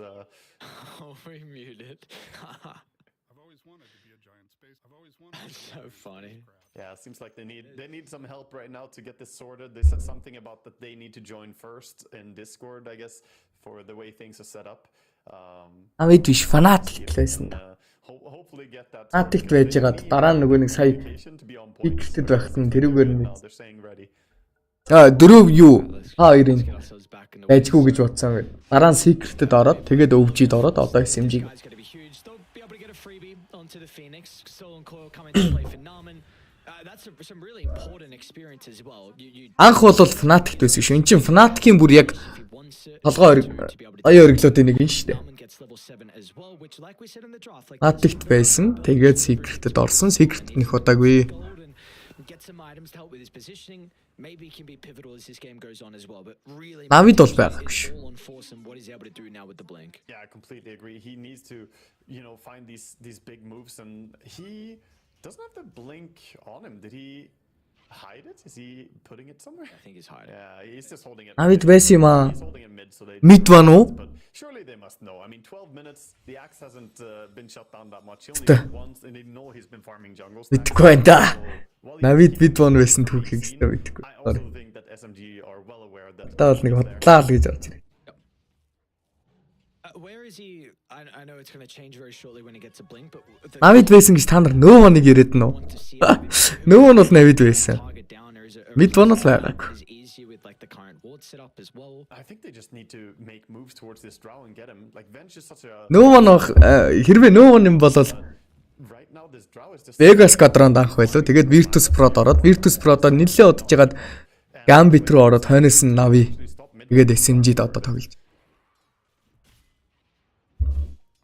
Oh, we muted. I've always wanted to be a giant space. I've always wanted to That's so funny. Yeah, it seems like they need some help right now to get this sorted. They said something about that they need to join first in Discord, I guess, for the way things are set up. Авид биш фанатик байсан да. Hopefully get that. Фанатикт байж байгаад дараа нь нөгөө нэг сая Geek-тэй байхад нь тэрүүгээр нь They're saying ready. дөрөв юу хоёрын байжгүй гэж бодсон гэд. Дараа нь Secret-д ороод тэгээд өвжид ороод одоо SMG. Guys got to be huge. They'll be able to get a freebie onto the Phoenix. Soul and Coil coming to play for Namen. That's some really important experience as well. Анх бол Fnatic байсан шүү. Энд чинь Fnatic-ийн бүр яг толгой ориглоодын нэг юм шүү дээ. Fnatic-т байсан. Тэгээд Secret-д орсон. Secret нэх удаагүй. Get some items to help with his positioning. Maybe he can be pivotal as this game goes on as well. But really, Навид бол байгаагүй шүү. all on force and what he's able to do now with the blink. Yeah, I completely agree. He needs to, find these big moves, and he doesn't have the blink on him. Did he hide it? Is he putting it somewhere? I think he's hiding. Yeah, he's just holding it. Авид байсан юм аа. He's holding it mid, so they. Mid байна уу? But surely they must know. I mean, 12 minutes. The axe hasn't been shut down that much. He only did once, and they know he's been farming jungles. Мэдгүй байна да. Авид бид вон байсан түүхийг өстой мэдгүй. I also think that SMG are well aware that. Та бол нэг худлаа л гэж бодож байна. Where is he? I know it's going to change very shortly when he gets a blink, but Авид байсан гэж та нар нөө нэг яриад нь уу? Нөө нь бол Авид байсан. Мид вон л байгаагүй. I think they just need to make moves towards this draw and get him. Like Venge is such a. Нөө нь хэрвээ нөө нь юм бол Right now this draw is just. Vegas квадрант анх байлоо. Тэгээд Virtus Pro-д ороод Virtus Pro-доо нэлээд удаж жагаад Gambit руу ороод хойноос нь Navi. Тэгээд SMG-д одоо тоглож.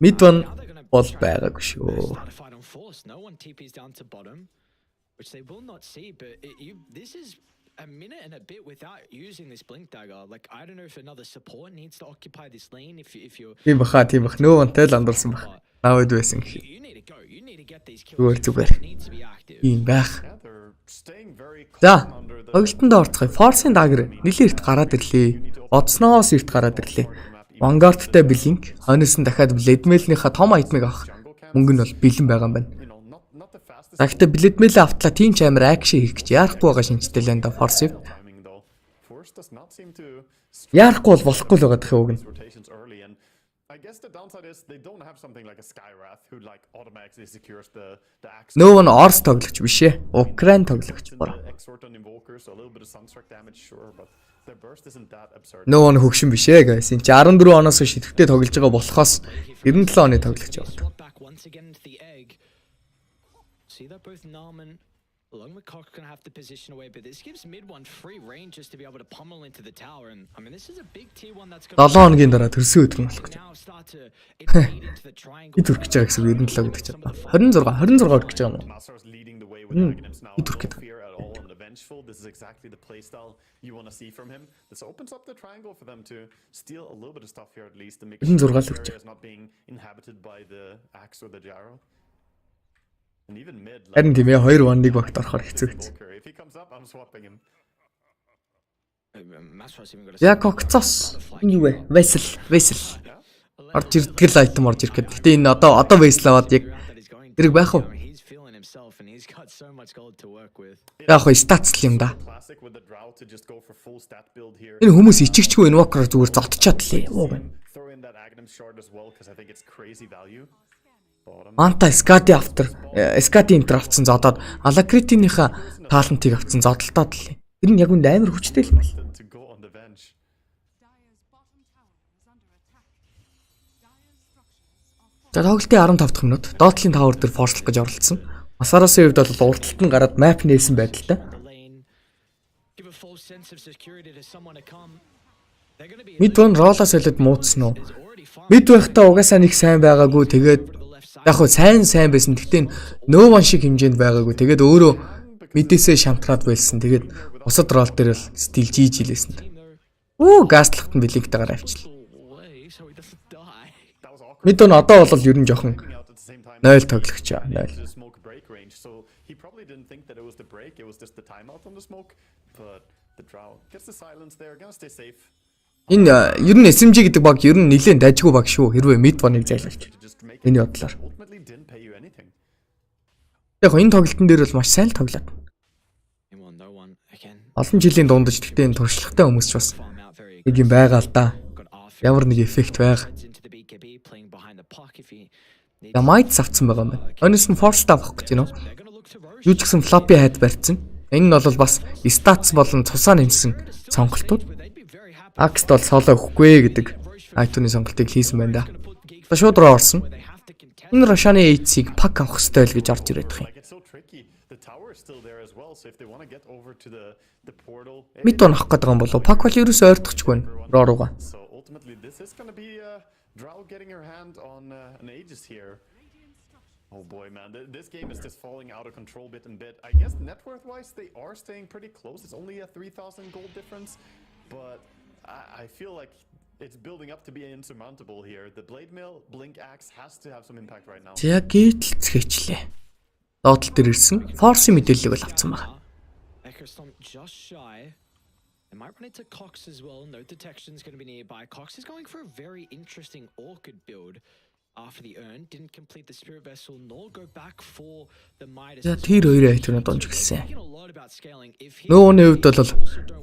Mid one бол байгаагүй шүү. No one TPs down to bottom, which they will not see. But this is a minute and a bit without using this blink dagger. Like I don't know if another support needs to occupy this lane. If you're. Тийм баха нөө онтой л андарсан баг. Navid байсан гэх. You need to go. You need to get these kills. Зүгээр. Need to be active. Ийм байх. Yeah, they're staying very За, calm under the. тоглолтонд орцгоё. Force-ийн dagger нэлээд эрт гараад ирлээ. Одсноос эрт гараад ирлээ. Vanguard-тай Blink, хойноос нь дахиад Blademail-ийнхаа том айтмыг авах мөнгө нь бол бэлэн байгаа юм байна. Not the fastest. Захтай Blademail-ээ автлаа тийм ч амар акшн хийх гэж яарахгүй байгаа шинжтэй л энэ Force. Timing though. Force does not seem to. Яарахгүй бол болохгүй л байгаа дах үг нь. Rotations early, and I guess the downside is they don't have something like a Skywrath who like automatically secures the axe. Нөө нь Орс тоглогч биш ээ. Украин тоглогч бороо. Exort on Invoker, so a little bit of Sunstruck damage, sure, but their burst isn't that absurd. Нөө нь хөгшин биш ээ guys. Энд 14 оноос шидэвхтэй тоглож байгаа болохоос 97 оны тоглогч байгаа. Swap back once again into the egg. See that both Narman along with Cox gonna have to position away, but this gives mid one free range just to be able to pummel into the tower. And I mean, this is a big T1 that's gonna 7 хоногийн дараа төрсөн өдөр нь болох гэж. now start to invade into the triangle. Бид хүрэх гэж байгаа гэсэн үг 97 гэдэг чинь. 26 хүрэх гэж байгаа юм уу? Master's leading the way with Aghanim's now. Ид No хүрэх гэдэг. fear at all on the Vengeful. This is exactly the playstyle you want to see from him. This opens up the triangle for them to steal a little bit of stuff here at least to make sure 26 this л area is not being inhabited by the axe or the gyro. And even mid. Харин тийм ээ 2 1-ыг багт орохоор хэцүү гэж. Invoker. If he comes up, I'm swapping him. Masros even got a Я Кокцос. Энэ юу вэ? Vessel. Орж ирдгэл айтем орж ирэх гэдэг. Гэтэ энэ одоо Vessel аваад яг that he's going зэрэг байх уу? he's feeling himself and he's got so much gold to work with. Яг хөө статс л юм да. Classic with the drow to just go for full stat build here. Энэ хүмүүс ичигчгүй Invoker зүгээр зодчиход лээ. Юу вэ? Throw in that Aghanim shard as well because I think it's crazy value. Bottom. Манта Skadi after Skadi Inter авцсан зодоод Alacrity-ийнхаа талантыг авцсан зодолтоод лээ. Тэр нь яг үнд амар хүчтэй юм байна. To go on the Venge. Dire's bottom tower is under attack. Dire's structures are За тоглолтын 15 дахь минут Dotling Tower дээр форслох гэж оролцсон. Масарасын хувьд бол урталт нь гараад map нээсэн байдалтай. The lane. Give a false sense of security to someone to come. They're going to be Mid one ролоо солиод муудсан уу? is already fine. Мид байхдаа угаасаа нэг сайн байгаагүй. Тэгээд яг хөө сайн байсан. Гэхдээ no one шиг хэмжээнд байгаагүй. Тэгээд өөрөө мэдээсээ шамтраад байлсан. Тэгээд бусад рол дээр л стил жийж илээсэн. Гаслахт нь блинктайгаар авчлаа. Away so he doesn't die. That was awkward. Мид он одоо бол ер нь жоохон Out at the same time. 0 тоглогч аа. 0. The smoke break range, so he probably didn't think that it was the break. It was just the timeout on the smoke. But the drow gets the silence there. Gonna stay safe. Энэ ер нь SMG гэдэг баг ер нь нэлээд дайжгүй баг шүү. Хэрвээ мид боныг зайлуулж. To just make Миний бодлоор. ultimately didn't pay you anything. Яг энэ тоглолтын дээр бол маш сайн л тоглоод. No one again. Олон жилийн дундаж тэгтээ энэ туршлагатай хүмүүс ч бас Farm out very нэг юм байгаа л да. got off. Ямар нэг эффект байгаа. Into the BKB playing behind the puck if he needs. Ямайд авцсан байгаа юм байна. Өнөөс нь force авах гэж байна уу? They're going to look to Roche. Юу ч гэсэн floppy head барьсан. Энэ нь бол бас stats болон цусаа нэмсэн сонголтууд. They'd be very happy. Акст бол соло өгөхгүй гэдэг айтууны сонголтыг хийсэн байна да. Одоо шууд руу орсон. They have to contest. Энэ Рошаны эйцийг пак авах хэрэгтэй л гэж орж ирээд байгаа юм. Like it's so tricky. The tower is still there as well. So if they want to get over to the portal, Мид он авах гэдэг юм болов. Пак бол ерөөсөө ойртохгүй байна. Рорууга. so ultimately this is going to be drow getting her hand on an Aegis here. Oh boy, man, this game is just falling out of control bit and bit. I guess net worth wise, they are staying pretty close. It's only a 3,000 gold difference, but I feel like it's building up to be insurmountable here. The blade mill blink axe has to have some impact right now. За гítэлцгээчлээ. Доотлол дээр ирсэн. Force мэдээллийг бол авсан байна. just shy. They might run into Cox as well. No detection is going to be nearby. Cox is going for a very interesting Orchid build after the urn. Didn't complete the Spirit Vessel nor go back for the Midas. За тэр хоёрын айтвнууд онж гэлсэн. Нөөний хувьд бол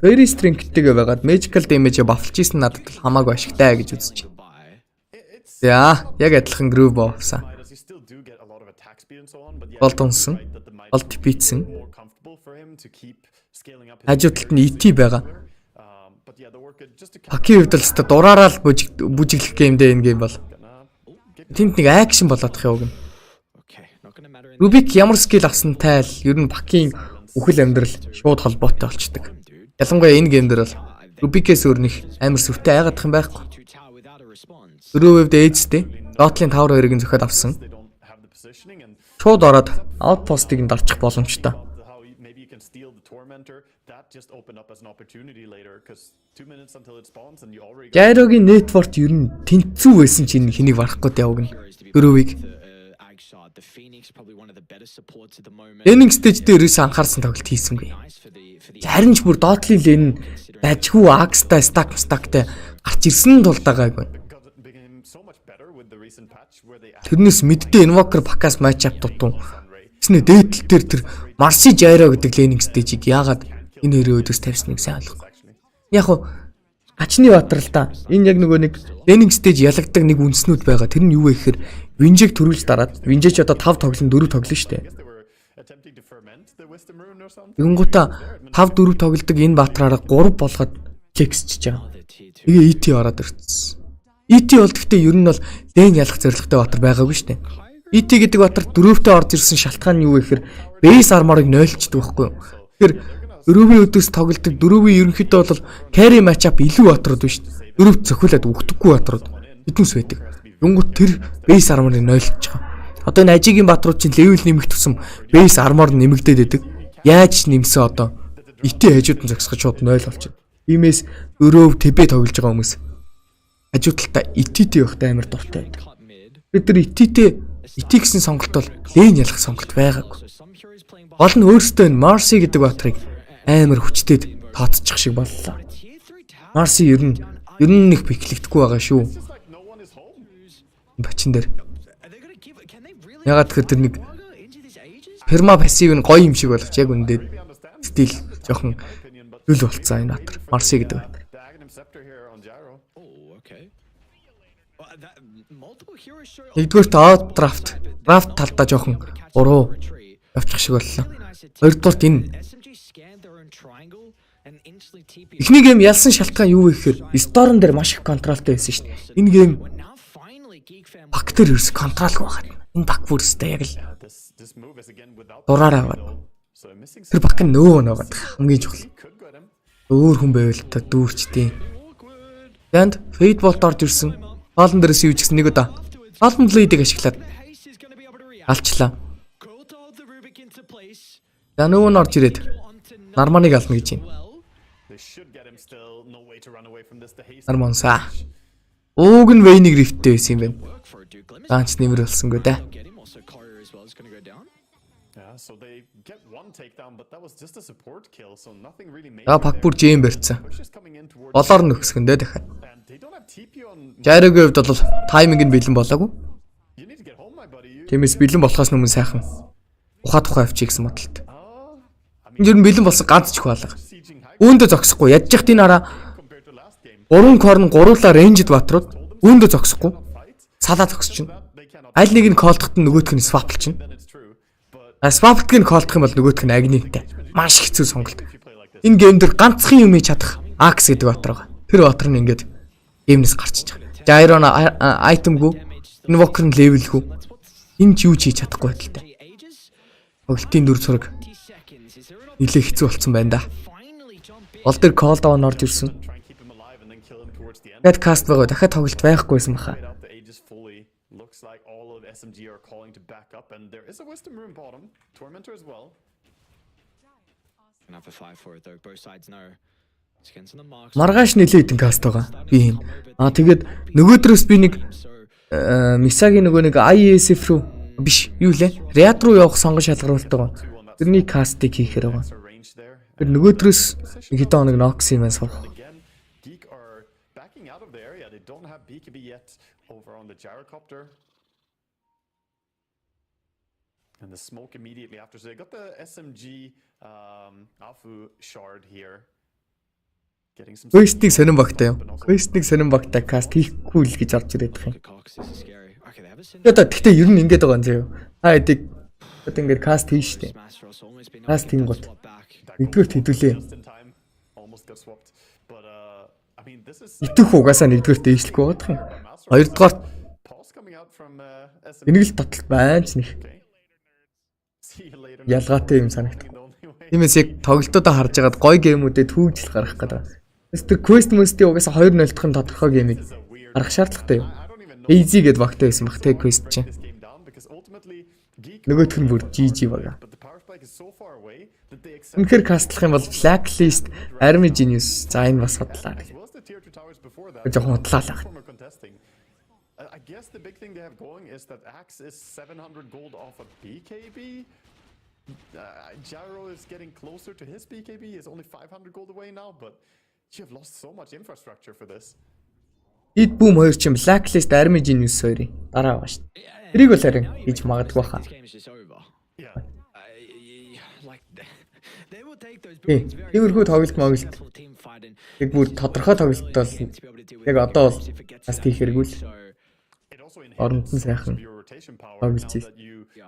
very strength-тэй байгаад magical damage бафлж ийсэн надад бол хамаагүй ашигтай гэж үзэж байна. За яг адилхан groove бовсан. Бол тунсан. Бол типийцсэн. Хажуудалд нь ET байгаа. Хаки хувьд л өстө дураараа л бүжиглэх геймдээ энэ гейм бол. Тэнд нэг акшн болоод их яваг. Рубик ямар скил авсантай л ер нь Бакийн үхэл амьдрал шууд холбоотой болчдөг. Ялангуяа энэ гейм дээр бол Рубикээс өөрнөх амар сүртэй айгаадах юм байхгүй. Өрөө хувьд ээжтэй Дотлын Tower 2-ыг зөхиод авсан. Шууд ороод аутпостыг нь дарчих боломжтой. Жайрогийн network ер нь тэнцүү байсан чинь хэнийг барахгүй явагна. Өрөөгийг. Энийг stage дээр ерөөс анхаарсан тоглолт хийсэнгүй. Харин ч бүр Дотлын лэн дажгүй Axтай stackтай гарч ирсэн тул дагаагүй. Тэрнээс мэддээ Invoker Bakаас match-up дутуу. Тэснэ дээдл дээр тэр Marcy Gyro гэдэг laning stage-ийг яагаад энэ хоёрын өдөөс тавьсныг сайн ойлгохгүй. Яг хуу ачны батрал та. Энэ яг нөгөө нэг laning stage ялагддаг нэг үндснүүд байгаа. Тэр нь юу вэ гэхээр Winjig төрүүлж дараад Winjig ч одоо 5 тоглон 4 тоглоно шүү дээ. Юнгуута 5-4 тоглодог энэ батраараа 3 болгоод кексчж байгаа. Тэгээ ET ороод ирсэн. ET бол гэхдээ ер нь бол лейн ялах зорилготой батар байгаагүй шүү дээ. ET гэдэг батар 4-тэй орж ирсэн шалтгаан нь юу вэ гэхээр base armor-ыг нойлчдаг байхгүй юу? Тэгэхээр 4-ийн өдөөс тоглодог 4-ийн ерөнхийдөө бол carry match-up илүү батрууд биш шүү дээ. 4-т цохиулаад өгдөггүй батрууд хэдүүс байдаг. Юнгууд тэр base armor-ыг нойлж байгаа. Одоо энэ ажигийн батрууд чинь level нэмэх тусам base armor нэмэгдээд байдаг. Яаж нэмсэн одоо ET хажууд нь зогсоход шууд 0 болчихно. Иймээс өрөөв тэбэ тоглож байгаа хүмүүс хажуудалтаа ET-тэй явахтай амар дуртай байдаг. Бид тэр ET гэсэн сонголт бол лейн ялах сонголт байгаагүй. Гол нь өөрөөсөө энэ Marcy гэдэг батрыг амар хүчтэйд тооцчих шиг боллоо. Marcy ер нь нэг пиклэгдэхгүй байгаа шүү. Бачин дээр. Ягаад гэхээр тэр нэг перма пассив нь гоё юм шиг боловч яг үндэ стил жоохон хөл болцсон энэ батар. Marcy гэдэг батар. Нэгдүгээрт draft талдаа жоохон уруу явчих шиг боллоо. Хоёрдугаарт энэ эхний гейм ялсан шалтгаан юу вэ гэхээр Storm дээр маш их контролтой байсан шүү дээ. Энэ гейм баг дээр ерөөс контролгүй байгаа. Энэ баг бүрстэй яг л дураараа аваад. Тэр баг нь нөө нөөгээд хамгийн чухал. Өөр хүн байвал та дүүрчтэй. Тэнд Fade Bolt орж ирсэн. Хоолн дээрээс юу ч гэсэн нэг удаа Almond Lead-ийг ашиглаад алчлаа. За нөгөө нь орж ирээд Нарманыг ална гэж байна. Нарманса. Ууг нь Вейнийг рифттэй байсан юм байна. Ганц нэмэр болсонгүй да. Пак бүр жим барьцсан. Болоор нь өгсгөн дээ дахиад. Жайрогийн хувьд бол тайминг нь бэлэн болоогүй. Тиймээс бэлэн болохоос өмнө сайхан ухаа авчий гэсэн бодолтой. Энэ нь бэлэн болсон ганц ч их хаалга. Үүндээ зогсохгүй ядчих энэ хараа 3 корн гуруула рейнжд батрууд үүндээ зогсохгүй салаа зогсчихно. Аль нэг нь колдоход нөгөөх нь сваплчихно. Сваплтыг нь колдох юм бол нөгөөх нь агниттай. Маш хэцүү сонголт. Энэ гейм дээр ганцхан юм хийж чадах Axe гэдэг батар байгаа. Тэр батар нь ингээд геймнээс гарчиж байгаа. Gyro айтемгүй, Invoker нь levelгүй. Энэ ч юу ч хийж чадахгүй байдалтай. Тоглолтын дүр зураг нэлээ хэцүү болцсон байна да. Ол дээр call down орж ирсэн. Тэгэд каст байгаа дахиад тоглолт байхгүйсэн баха. Маргааш нэлээ идэн каст байгаа. Би юм. Тэгээд нөгөөдрөөс би нэг Мисагийн нөгөө нэг ISF руу биш юу лээ? Riad руу явах сонгон шалгаруулт байгаа. Тэрний кастыг хийхээр байгаа. Тэр нөгөөдрөөс нэг хэдэн хоног нокс юм суух. Again, Geek are backing out of the area. They don't have BKB yet over on the gyrocopter. And the smoke immediately after. So they got the SMG Afu shard here. Getting some. Quest-ийг сонирн багтаа юм. Quest-ийг сонирн багтаа каст хийхгүй л гэж орж ирээд байгаа юм. Гэхдээ ер нь ингэж байгаа юм заяа. Та эдийг ингээд каст хийн штэ. Каст хийн гот. Нэгдүгээр хэдүүлээ. Итэх угаасаа нэгдүгээр дээшлэхгүй байдаг юм. Хоёрдугаар энийг л таталт байна ч нэг. Ялгаатай юм санагдав. Тиймээс яг тоглолтуудаа харж байгаад гоё геймүүдэд түүжил гаргах гэдэг. Тэр quest must-ийг угаасаа 2-0 дахин тодорхой геймийг гаргах шаардлагатай юм. Easy гэд багтай байсан баг те quest чинь. Нөгөөх нь бүр GG бага. Үнэхээр кастлах юм бол Blacklist, Army Genius за энэ бас хотлаа. Жохон хотлаа л байна. I guess the big thing they have going is that Axe is 700 gold off of BKB. Gyro is getting closer to his BKB. He's only 500 gold away now, but you have lost so much infrastructure for this. Hit boom хоёр чинь Blacklist, Army Genius хоёрын дараа байгаа шүү дээ. Тэрийг бол харин хийж магадгүй хаа. Иймэрхүү тоглолт моглолт. Яг бүр тодорхой тоглолт бол яг одоо бол бас тийх хэрэггүй л. Оронд нь сайхан тоглож байна.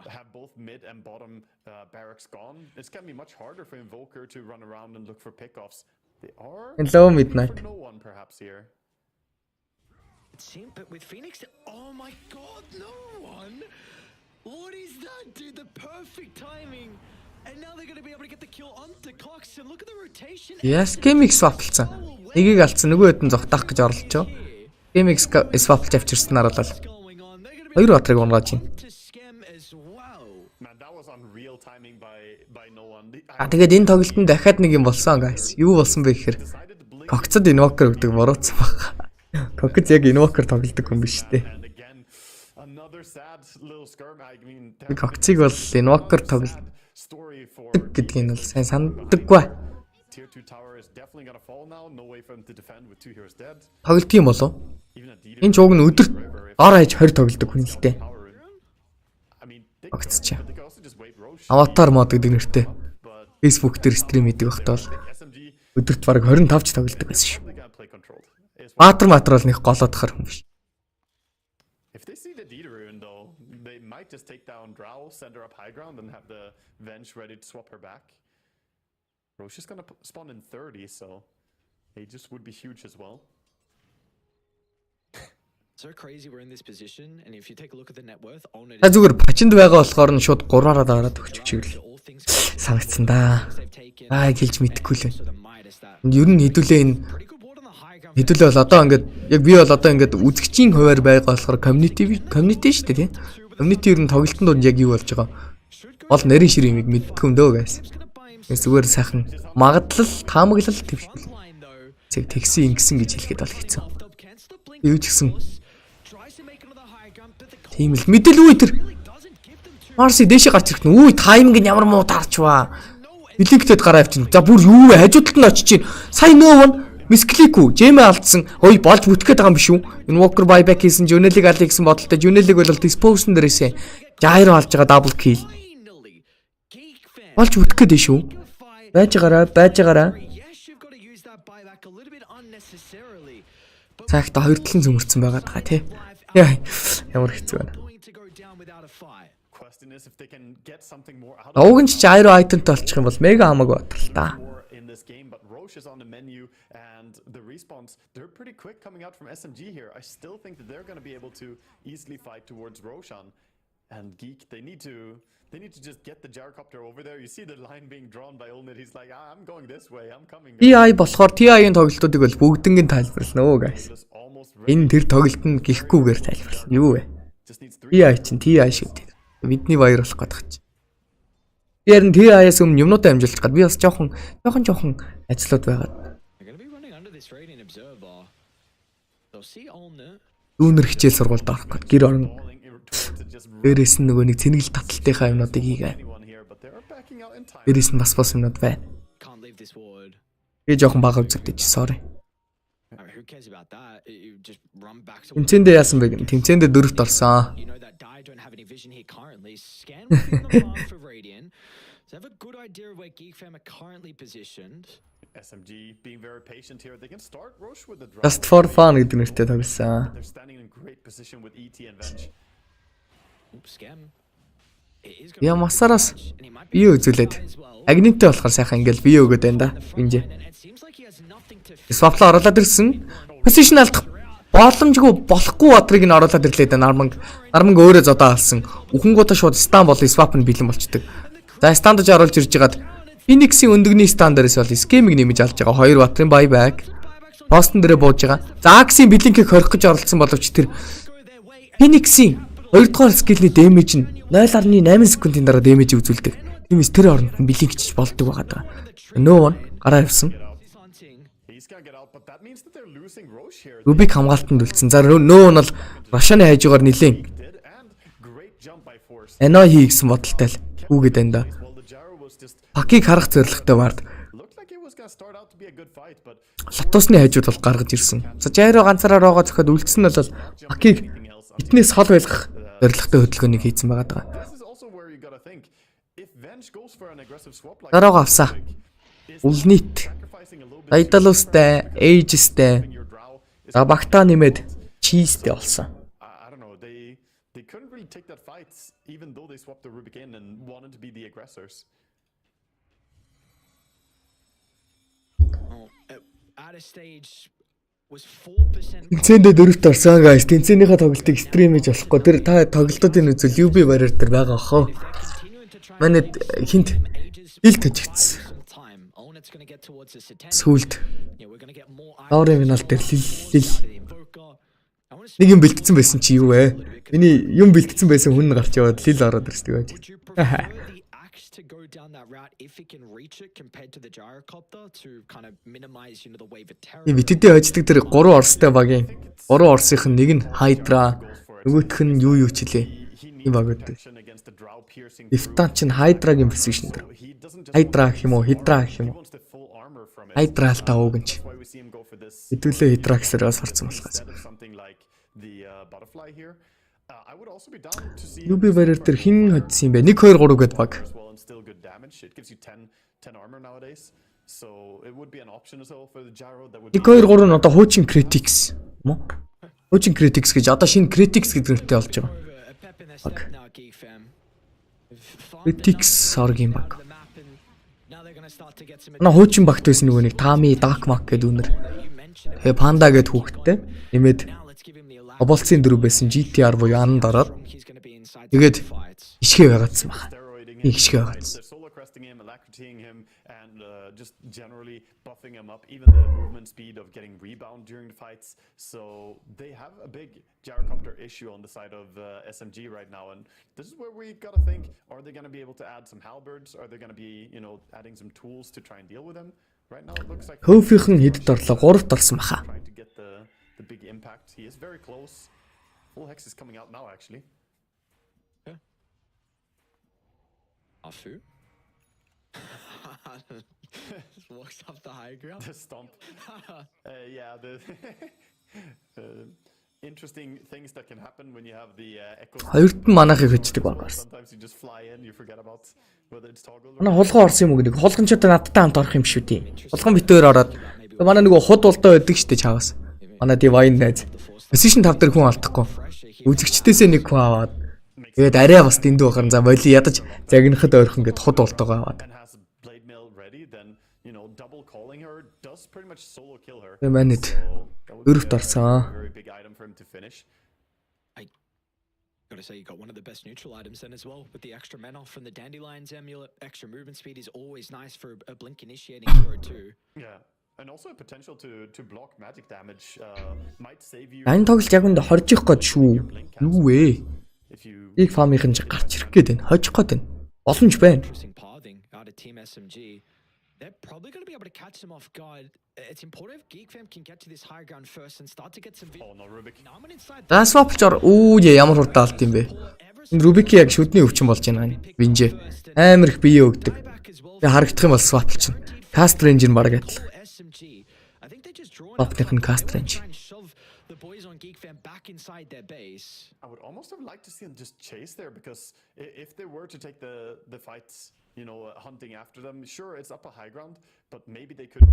Have both mid and bottom barracks gone. It's going to be much harder for Invoker to run around and look for pickoffs. They are Hello midnight. no one perhaps here. But with Phoenix, oh my god, no one! What is that, dude? The perfect timing. And now they're going to be able to get the kill onto Cox and look at the rotation. Yes, GameX swapалцсан. Нэгийг алдсан нөгөө хэд нь зогтаах гэж оролцоо. GameX swapалж авчирснаар бол хоёр батрыг унгааж байна. Тэгээд энэ тоглолтод дахиад нэг юм болсон guys. Юу болсон бэ гэхээр Cox-д Invoker өгдөг бурууцсан баг. Cox яг Invoker тоглодог хүн биш дээ. Cox-ыг бол Invoker тоглодог гэдгийг нь бол сайн санддаггүй. Тоглодог юм болов? Энэ ч уг нь өдөрт ор хаяж 20 тоглодог хүн л дээ. Cox ч. Аватар мод гэдэг нэртэй. Facebook дээр стрим хийдэг байхдаа бол өдөрт бараг 25 ч тоглодог байсан шүү. Баатар бол нэг голоод хар хүн биш. If they see the Dieterun though, they might just take down Drow, send her up high ground, and have the Venge ready to swap her back. Roche is gonna spawn in 30, so Aegis would be huge as well. So crazy we're in this position, and if you take a look at the net worth, own it. Зүгээр пачинд байгаа болохоор нь шууд 3-аараа дараад өгч чиг л санагдсан да. Хэлж мэдэхгүй л байна. Ер нь хэдүүлээ энэ хэдүүлээ бол одоо ингээд яг би бол одоо ингээд үзэгчийн хуваар байгаа болохоор community шүү дээ тийм. Community ер нь тоглолтын донд яг юу болж байгаа. Бол нарийн шир юмыг мэдгүй юм дөө guys. Зүгээр сайхан магадлал таамаглал твэхэл. Цэг тэгсэн ингэсэн гэж хэлэхэд бол хэцүү. Юу ч гэсэн тийм л мэдээлгүй тэр. Марси дэшээ гарч ирэх нь. Үгүй тайминг нь ямар муу таарчваа. Билэгтэд гараа авчихна. За бүр юу вэ? Хажуудалд нь очиж чинь. Сайн нөөвн мисклик үү? Жэмэ алдсан. Ой болж бүтгээд байгаа юм биш үү? Invoker buyback хийсэн, Junelиг аль гэсэн бодолтой. Junelиг бол disposion дээрээсээ Gyro алж байгаа double kill. Болж бүтгээд шүү. Байж байгаараа. Цагт хоёр талын зөмөрцөн байгаа даа тий. Яа ямар хэцүү байна. Огонч Gyro item-тэй болчих юм бол мега хамаагүй батал та. Is on the menu and the response, they're pretty quick coming out from SMG here. I still think that they're going to be able to easily fight towards Roshan and Geek. They need to just get the gyrocopter over there. You see the line being drawn by Olnit. He's like, I'm going this way. I'm coming. TI болохоор TI-ийн тоглолтуудыг бол бүгднгийн тайлбарлана өө guys. Энэ тэр тоглолт нь гихгүйгээр тайлбарлана. Юу вэ? TI чинь TI шүү дээ. Бидний баяр болох гэдэг чинь. Ярин TI-аас өмнө юмнуудаа амжилж гад би бас жоохон ажлууд байгаад. Дүүнэр хичээл сургуульд орох гээд гэр орон. Дээрээс нь нөгөө нэг цэнэглэлт таталтынхаа юмнуудыг хийгээ. Дээрээс нь бас юмнууд байна. leave this ward. Би жоохон бага үзэгдэж sorry. I mean, who cares about that? You just run back to Тэмцээндээ яасан бэ гэн. Тэмцээндээ дөрөвт орсон. you know that die don't have any vision here currently. Scan within the farm for Radiant. So have a good idea of where kn1fe are currently positioned. SMG being very patient here. They can start Roche with the draw. Just for fun гэдэг нэртэй тоглосон. They're standing in great position with ET and Venge. Oops, scam. It is Я масараас and he might be бие үзүүлээд агниттэй болохоор сайхан ингээл бие өгöd байна да. Инжи. and it seems like he has nothing to Swap-л оруулаад ирсэн. Position алдах боломжгүй болохгүй бодрыг нь оруулаад ирлээ да. Нарманг өөрөө зодоо алсан. Үхэнгуудаа шууд стан бол swap нь бэлэн болчдөг. За стандаж оруулж ирж хагаад Phoenix-ийн өндөгний стандартаас бол скемиг нэмж алж байгаа. 2 батрын buyback. Бостон дээрээ бууж байгаа. За Axe-ийн блинкийг хорих гэж оролцсон боловч тэр Phoenix-ийн 2 дугаар скилний дэмэж нь 0.8 секундын дараа дэмэж үзүүлдэг. Тиймээс тэр оронд нь блинк чиж болдог байгаа даа. No one гараа явсан. He's gonna get out, but that means that they're losing Roche here. Рубик хамгаалтанд үлдсэн. За No one бол Рашаны хажуугаар нилээн Did and great jump by Force. Эно хийгсэн бодолтой л үүгээд байна да. Well, the Gyro was just Пакийг харах зорилготой баард looked like it was gonna start out to be a good fight, but Лотосны хажууд бол гаргаж ирсэн. За Жайро ганцаараа роогоо зөхөд үлдсэн нь бол Пакийг эднээс хол байлгах зорилготой хөдөлгөөнийг хийсэн байгаа даа. this is also where you gotta think. If Venge goes for an aggressive swap like Дараагаа авсаа. Улнит, sacrificing a little bit Дайдалустай, Эйжстэй, your draw is за багтаа нэмээд Чизтэй болсон. I don't know, they couldn't really take that fight even though they swapped the Rubik in and wanted to be the aggressors. Oh, at a stage was 4%. Тэнцээндээ дөрөвт орсон guys. Тэнцээнийхээ тоглолтыг стримэж болохгүй. Тэр та тоглолтуудын үзэл UB барьер дээр байгаа хоо. Continuing to try and Манайд хинт ил тажигдсан. some time. Onet's gonna get towards the Satan. Сүулт Yeah, we're gonna get more Лаурын финал дээр лил Invoker. I want to нэг юм бэлтгэсэн байсан чи юу вэ? Миний юм бэлтгэсэн байсан хүн гарч яваад лил ороод ирсэн байж. Would you prefer the axe to go down that route if it can reach it compared to the gyrocopter to kind of minimize, you know, the wave of terror? Би битэдээ хождог тэр 3 орстой багийн 3 орсынх нь нэг нь Hydra, нөгөөх нь юу ч хэлээ. Ийм баг гэдэг. Action against the draw piercing. Лифтан чинь Hydra-гийн position дээр. He doesn't just Hydra гэх юм уу? Hydra гэх юм уу? wants the full armor from it. Hydra л та уугэнч. Why we see him go for this Хэдүүлээ Hydra гэсээрээ сурцсан болохоос. instead of something like the butterfly here. I would also be down to see UB барьер дээр хин хоцсон юм бэ? 1 2 3 гэд баг. as well and still good damage. It gives you 10 armor nowadays. So it would be an option as well for the gyro that would 1 2 3 нь одоо хуучин critics юм уу? Хуучин critics гэж одоо шинэ critics гэдэг нэртэй болж байгаа. A pep in their step now, kn1fe. Critics оргийн баг. The map and now they're gonna start to get some. Манай хуучин багт байсан нөгөө нэг Tami Dark Mark гэдэг үнэр. You mentioned it. Тэгээ Panda гэдэг хүүхэдтэй. Нэмээд Now let's give him the allow. Оболцын дөрөв байсан GTR буюу ананд ороод He's gonna be inside тэгээд the fights. ишгэ байгаадсан байна. steroiding Нэг him. ишгэ байгаадсан. They're solo cresting him, alacritying him, and just generally buffing him up. Even the movement speed of getting rebound during the fights. So they have a big gyrocopter issue on the side of SMG right now, and this is where we gotta think: are they gonna be able to add some halberds? Are they gonna be, you know, adding some tools to try and deal with them? Right now, it looks like Хөөфийнхэн хэдд орлоо? 3-т орсон баха. trying to get the big impact. He is very close. Full hex is coming out now, actually. Afu. Just walks up the high ground. The stomp. Yeah, the interesting things that can happen when you have the echo. Хоёрт нь манайхыг хөждөг байгаарсан. Sometimes you just fly in, you forget about whether it's toggled or Манай хулгай орсон юм уу гэдэг. Хулган ч одоо надтай хамт орох юм шүү дээ. Хулган битээр ороод манай нөгөө худ улдаа байдаг шүү дээ чаваас. Манай Divine найз. Position 5 дээр хүн алдахгүй. Үзэгчдээсээ нэг хүн аваад тэгээд арай бас дэндүү бахар за боли ядаж загнахад ойрхон гэд худ ултаагаа аваад. and has blade mail ready, then you know double calling her does pretty much solo kill her. Тэгээ манайд That would be дөрөвт орсон. a very big item for him to finish. Gotta say, you got one of the best neutral items then as well, with the extra mana from the Dandelion's amulet. Extra movement speed is always nice for a blink initiating hero too. Yeah. And also a potential to block magic damage might save you Ань тоглож яг үндэ хоржих гээд шүү. Юу вэ? if you Биг фамийнхэн ч гарч ирэх гээд байна. Хожих гээд байна. Боломж байна. Interesting pathing out of Team SMG. They're probably going to be able to catch them off guard. It's important if kn1fe can get to this high ground first and start to get some vision. oh no Rubik. Now I'm inside. За swapч ор. Үүе ямар хурдан алт юм бэ? Энэ Rubik яг шүдний өвчин болж байна. Винжэ. Амар их бие өгдөг. Back as well. Тэгээ харагдах юм бол swapч чинь. Cast range нь бараг адил. SMG. I think they just draw Top-ных нь cast range. try and shove the boys on Geek Fam back inside their base. I would almost have liked to see them just chase there because if they were to take the fights, hunting after them, sure, it's up a high ground, but maybe they could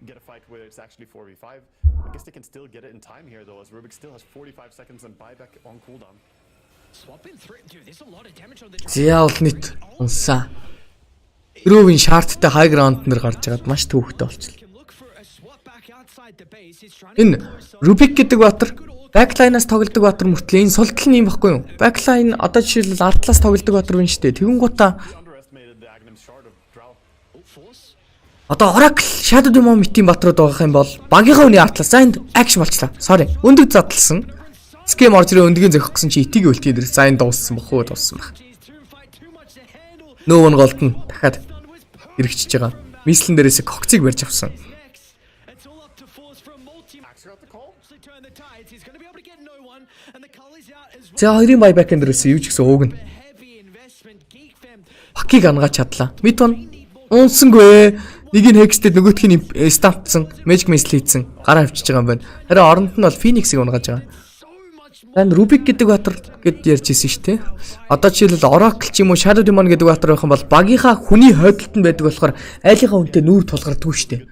get a fight where it's actually 4v5. I guess they can still get it in time here, though, as Rubik still has 45 seconds and buyback on cooldown. Swapping through. Dude, there's a lot of damage on the Зяа бол нийт унсаа. Рүүвийн шаарттай high ground нэр гарч байгаад маш төвөгтэй болчихлоо. can look for a swap back outside the base. He's trying Энэ Rubik гэдэг баатар backline-аас тоглодог баатар мөртлөө энэ султал нь юм баггүй юу? Backline одоо жишээлбэл артлаас тоглодог баатар байна шүү дээ. Тэгэнгүүтээ Underestimated the Aghanim shard of Drow. force. одоо Oracle Shadow Demon митийн баатрууд байгаа юм бол багийнхаа үний артлаас за энд action болчлаа. Sorry. Өндөг задлсан. Scam орж ирээ өндгийн зохих гэсэн чи итгийг өлтгээд ирээ. За энэ дууссан бах уу дууссан баг. He's too fight too much to handle. Нөөн голдон дахиад эргэжж байгаа. Мислэн дээрээс кокцыг барьж авсан. Next, it's all up to force from multi. Actually got the call. Turn the tides. He's going to be able to get no one, and the call is out as well. За хоёрын buyback дээрээс юу ч гэсэн ууг нь Heavy investment. Geek Fam. Пакийг ангааж чадлаа. Мид он унсангүй. Нэг нь хекстэд нөгөөх нь стампсан, magic missile хийсэн. Гараа авчиж байгаа юм байна. Харин оронд нь бол Phoenix-ийг унгааж байгаа. So much more. Танд Rubik гэдэг баатар гэд ярьж ирсэн шүү дээ. Одоо жишээлбэл Oracle ч юм уу Shadow Demon гэдэг баатар байх юм бол багийнхаа хүний хойдолд нь байдаг болохоор айлынхаа үнэтэй нүүр тулгарддаг шүү дээ.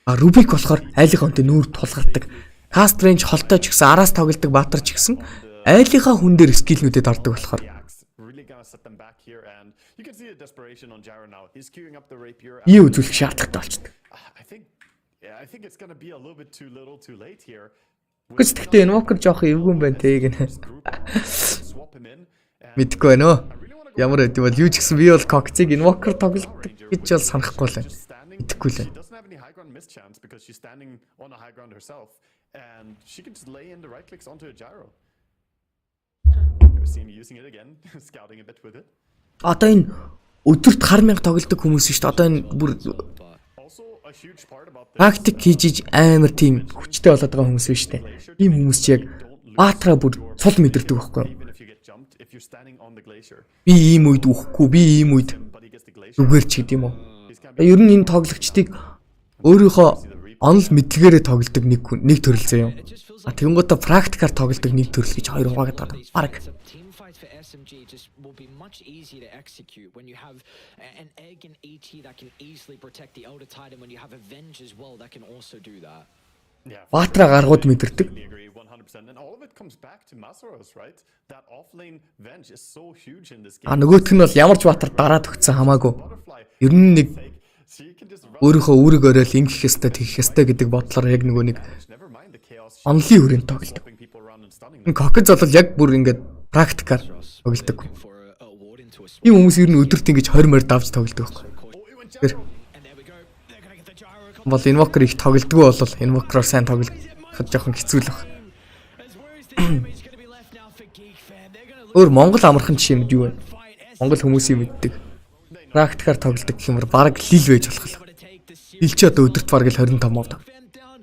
А Rubik болохоор айлынхаа үнэтэй нүүр тулгардаг. Cast range холтой ч гэсэн араас тоглодог баатар ч гэсэн айлынхаа хүн дээр скиллнүүдэд ордог болохоор Axe really gonna set them back here, and you can see the desperation on Gyro now. He's queuing up the rapier. ий үзүүлэх шаардлагатай болчихдог. I think it's gonna be a little bit too little, too late here. Гэвч тэгтээ Invoker жоох эвгүй юм байна те гэнэ. Swap him in. And Мэдгүй байна өө. Ямар байд бол юу ч гэсэн би бол Cox-ыг Invoker тоглодог гэж бол санахгүй л байна. Мэдэхгүй л she байна. doesn't have any high ground miss chance because she's standing on a high ground herself, and she can just lay in the right clicks onto a gyro. We see him using it again, scouting a bit with it. Одоо энэ өдөрт хар мянга тоглодог хүмүүс шүү дээ. Одоо энэ бүр Also, a huge part about this. практик хийж амар тийм хүчтэй болоод байгаа хүмүүс биш дээ. Ийм хүмүүс чи яг баатраа бүр цол мэдэрдэг байхгүй юу? Even if you get jumped, if you're standing on the glacier, Би ийм үед үхэхгүй, би ийм үед but he gets the glacier. зүгээр ч гэдэм үү. Ер нь энэ тоглогчдыг өөрийнхөө онол мэдлэгээрээ тоглодог нэг төрөл зөө юм. А тэгэнгүүтээ практикаар тоглодог нэг төрөл гэж хоёр хуваагаад байгаа. Бараг. Team fights for SMG just will be much easier to execute when you have an egg and ET that can easily protect the Elder Titan, when you have Avenge as well that can also do that. Yeah, Баатраа гаргууд мэдэрдэг. I agree 100%. And all of it comes back to Masaros, right? That offlane venge is so huge in this game. А нөгөөх нь бол ямар ч баатар дараад өгсөн хамаагүй. Butterfly, Ер нь нэг she can just run. өөрийнхөө үүрэг оройл ингэх ёстой, тэгэх ёстой гэдэг бодлоор яг нөгөө нэг Never mind the chaos. онлын хүрээнд тоглодог. Swapping people around and stunning Энэ them. Cox бол яг бүр ингээд практикаар тоглодог. For a ward into a swap. Ийм хүмүүс ер нь өдөрт ингэж 20 морь давж тоглодог байхгүй. Oh, it went gyro. And there we go. They're going to get the gyro. Бол Invoker их тоглодгоо бол Invoker-оор сайн тоглоход жоохон хэцүү л баг. As where is the damage going to be left now for Geek Fam? They're going to look Өөр Монгол амархан жишээ мэд юу вэ? fight Монгол хүмүүсийн мэддэг. Практикаар тоглодог гэх юмар баг лил байж болох л. to take the series. Ил ч одоо өдөрт баг л 25 мод. Fam down.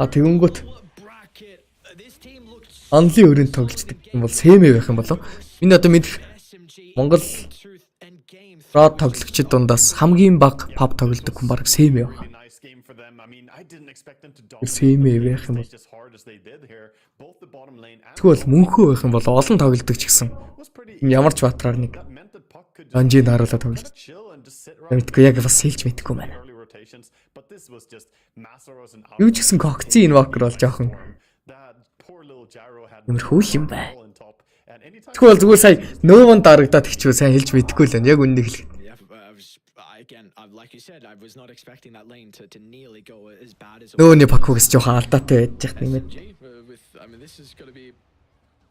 А тэгэнгүүт Bracket. This team looked онлын өрөөнд тоглолцдог юм бол сэмэ байх юм болов. Энэ одоо мэдэх SMG. Монгол Truth and game. род тоглогчид дундаас хамгийн бага паб тоглодог хүн баг сэмэ байх. Really nice game for them. I mean, I didn't expect them to dominate Сэмэ байх юм бол as hard as they did here. Both the bottom lane and тэгвэл мөнхөө байх юм бол олон тоглодог ч гэсэн was pretty. ямар ч батраар нэг That meant that Puck could just анжид харуулаад тоглож. chill and just sit around Мэдгүй яг бас хэлж мэдэхгүй байна. early rotations. But this was just Masaros and Юу ч гэсэн Cox-ийн Invoker бол жоохон that poor little gyro had Иймэрхүү юм байна. ball on top. And anytime Тэгвэл зүгээр сая нөөмөн дарагдаад ихчвээ сайн хэлж мэдэхгүй л байна. Яг үннийг хэлэхэд. Yeah, again, like you said, I was not expecting that lane to nearly go as bad as it Нөөний пакугс жоохон алдаатай байж яах нэмээд. with I mean this is going to be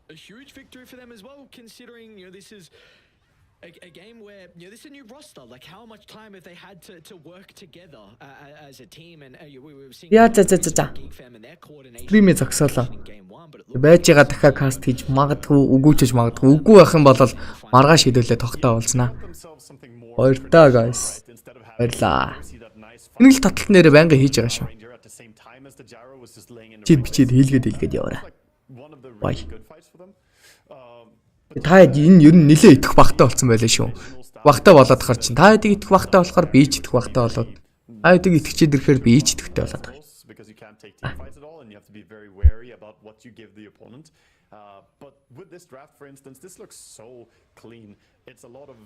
a huge victory for them as well, considering this is a game where this is a new roster. Like how much time have they had to work together as a team, and we were seeing Яа за. Geek Fam and their coordination Стримээ зогсоолоо. in game 1, but it Байж байгаа дахиад каст хийж магадгүй, үгүй ч гэж магадгүй. Үгүй байх юм бол маргааш шийдвэрлээ тогтоо болзнаа. themselves something more Баяртай guys. instead of having Баярлаа. see that nice Энэ л таталт нэрээ байнга хийж байгаа шүү. ranger at the same time as the gyro was just laying in the Чид right бичээд хийлгээд яваарай. like one of the Bye. really good fights for them. Та энэ ер нь нилээ идэх багтаа болсон байлаа шүү. багтаа болоод хар чин. Та хэдийг итгэх багтаа болохоор би ч итгэх багтаа болоод. Та хэдийг итгэчихэд ирэхээр би ч итгэвтэй болоод байгаа. Because you can't take team fights at all, and you have to be very wary about what you give the opponent. But with this draft, for instance, this looks so clean. It's a lot of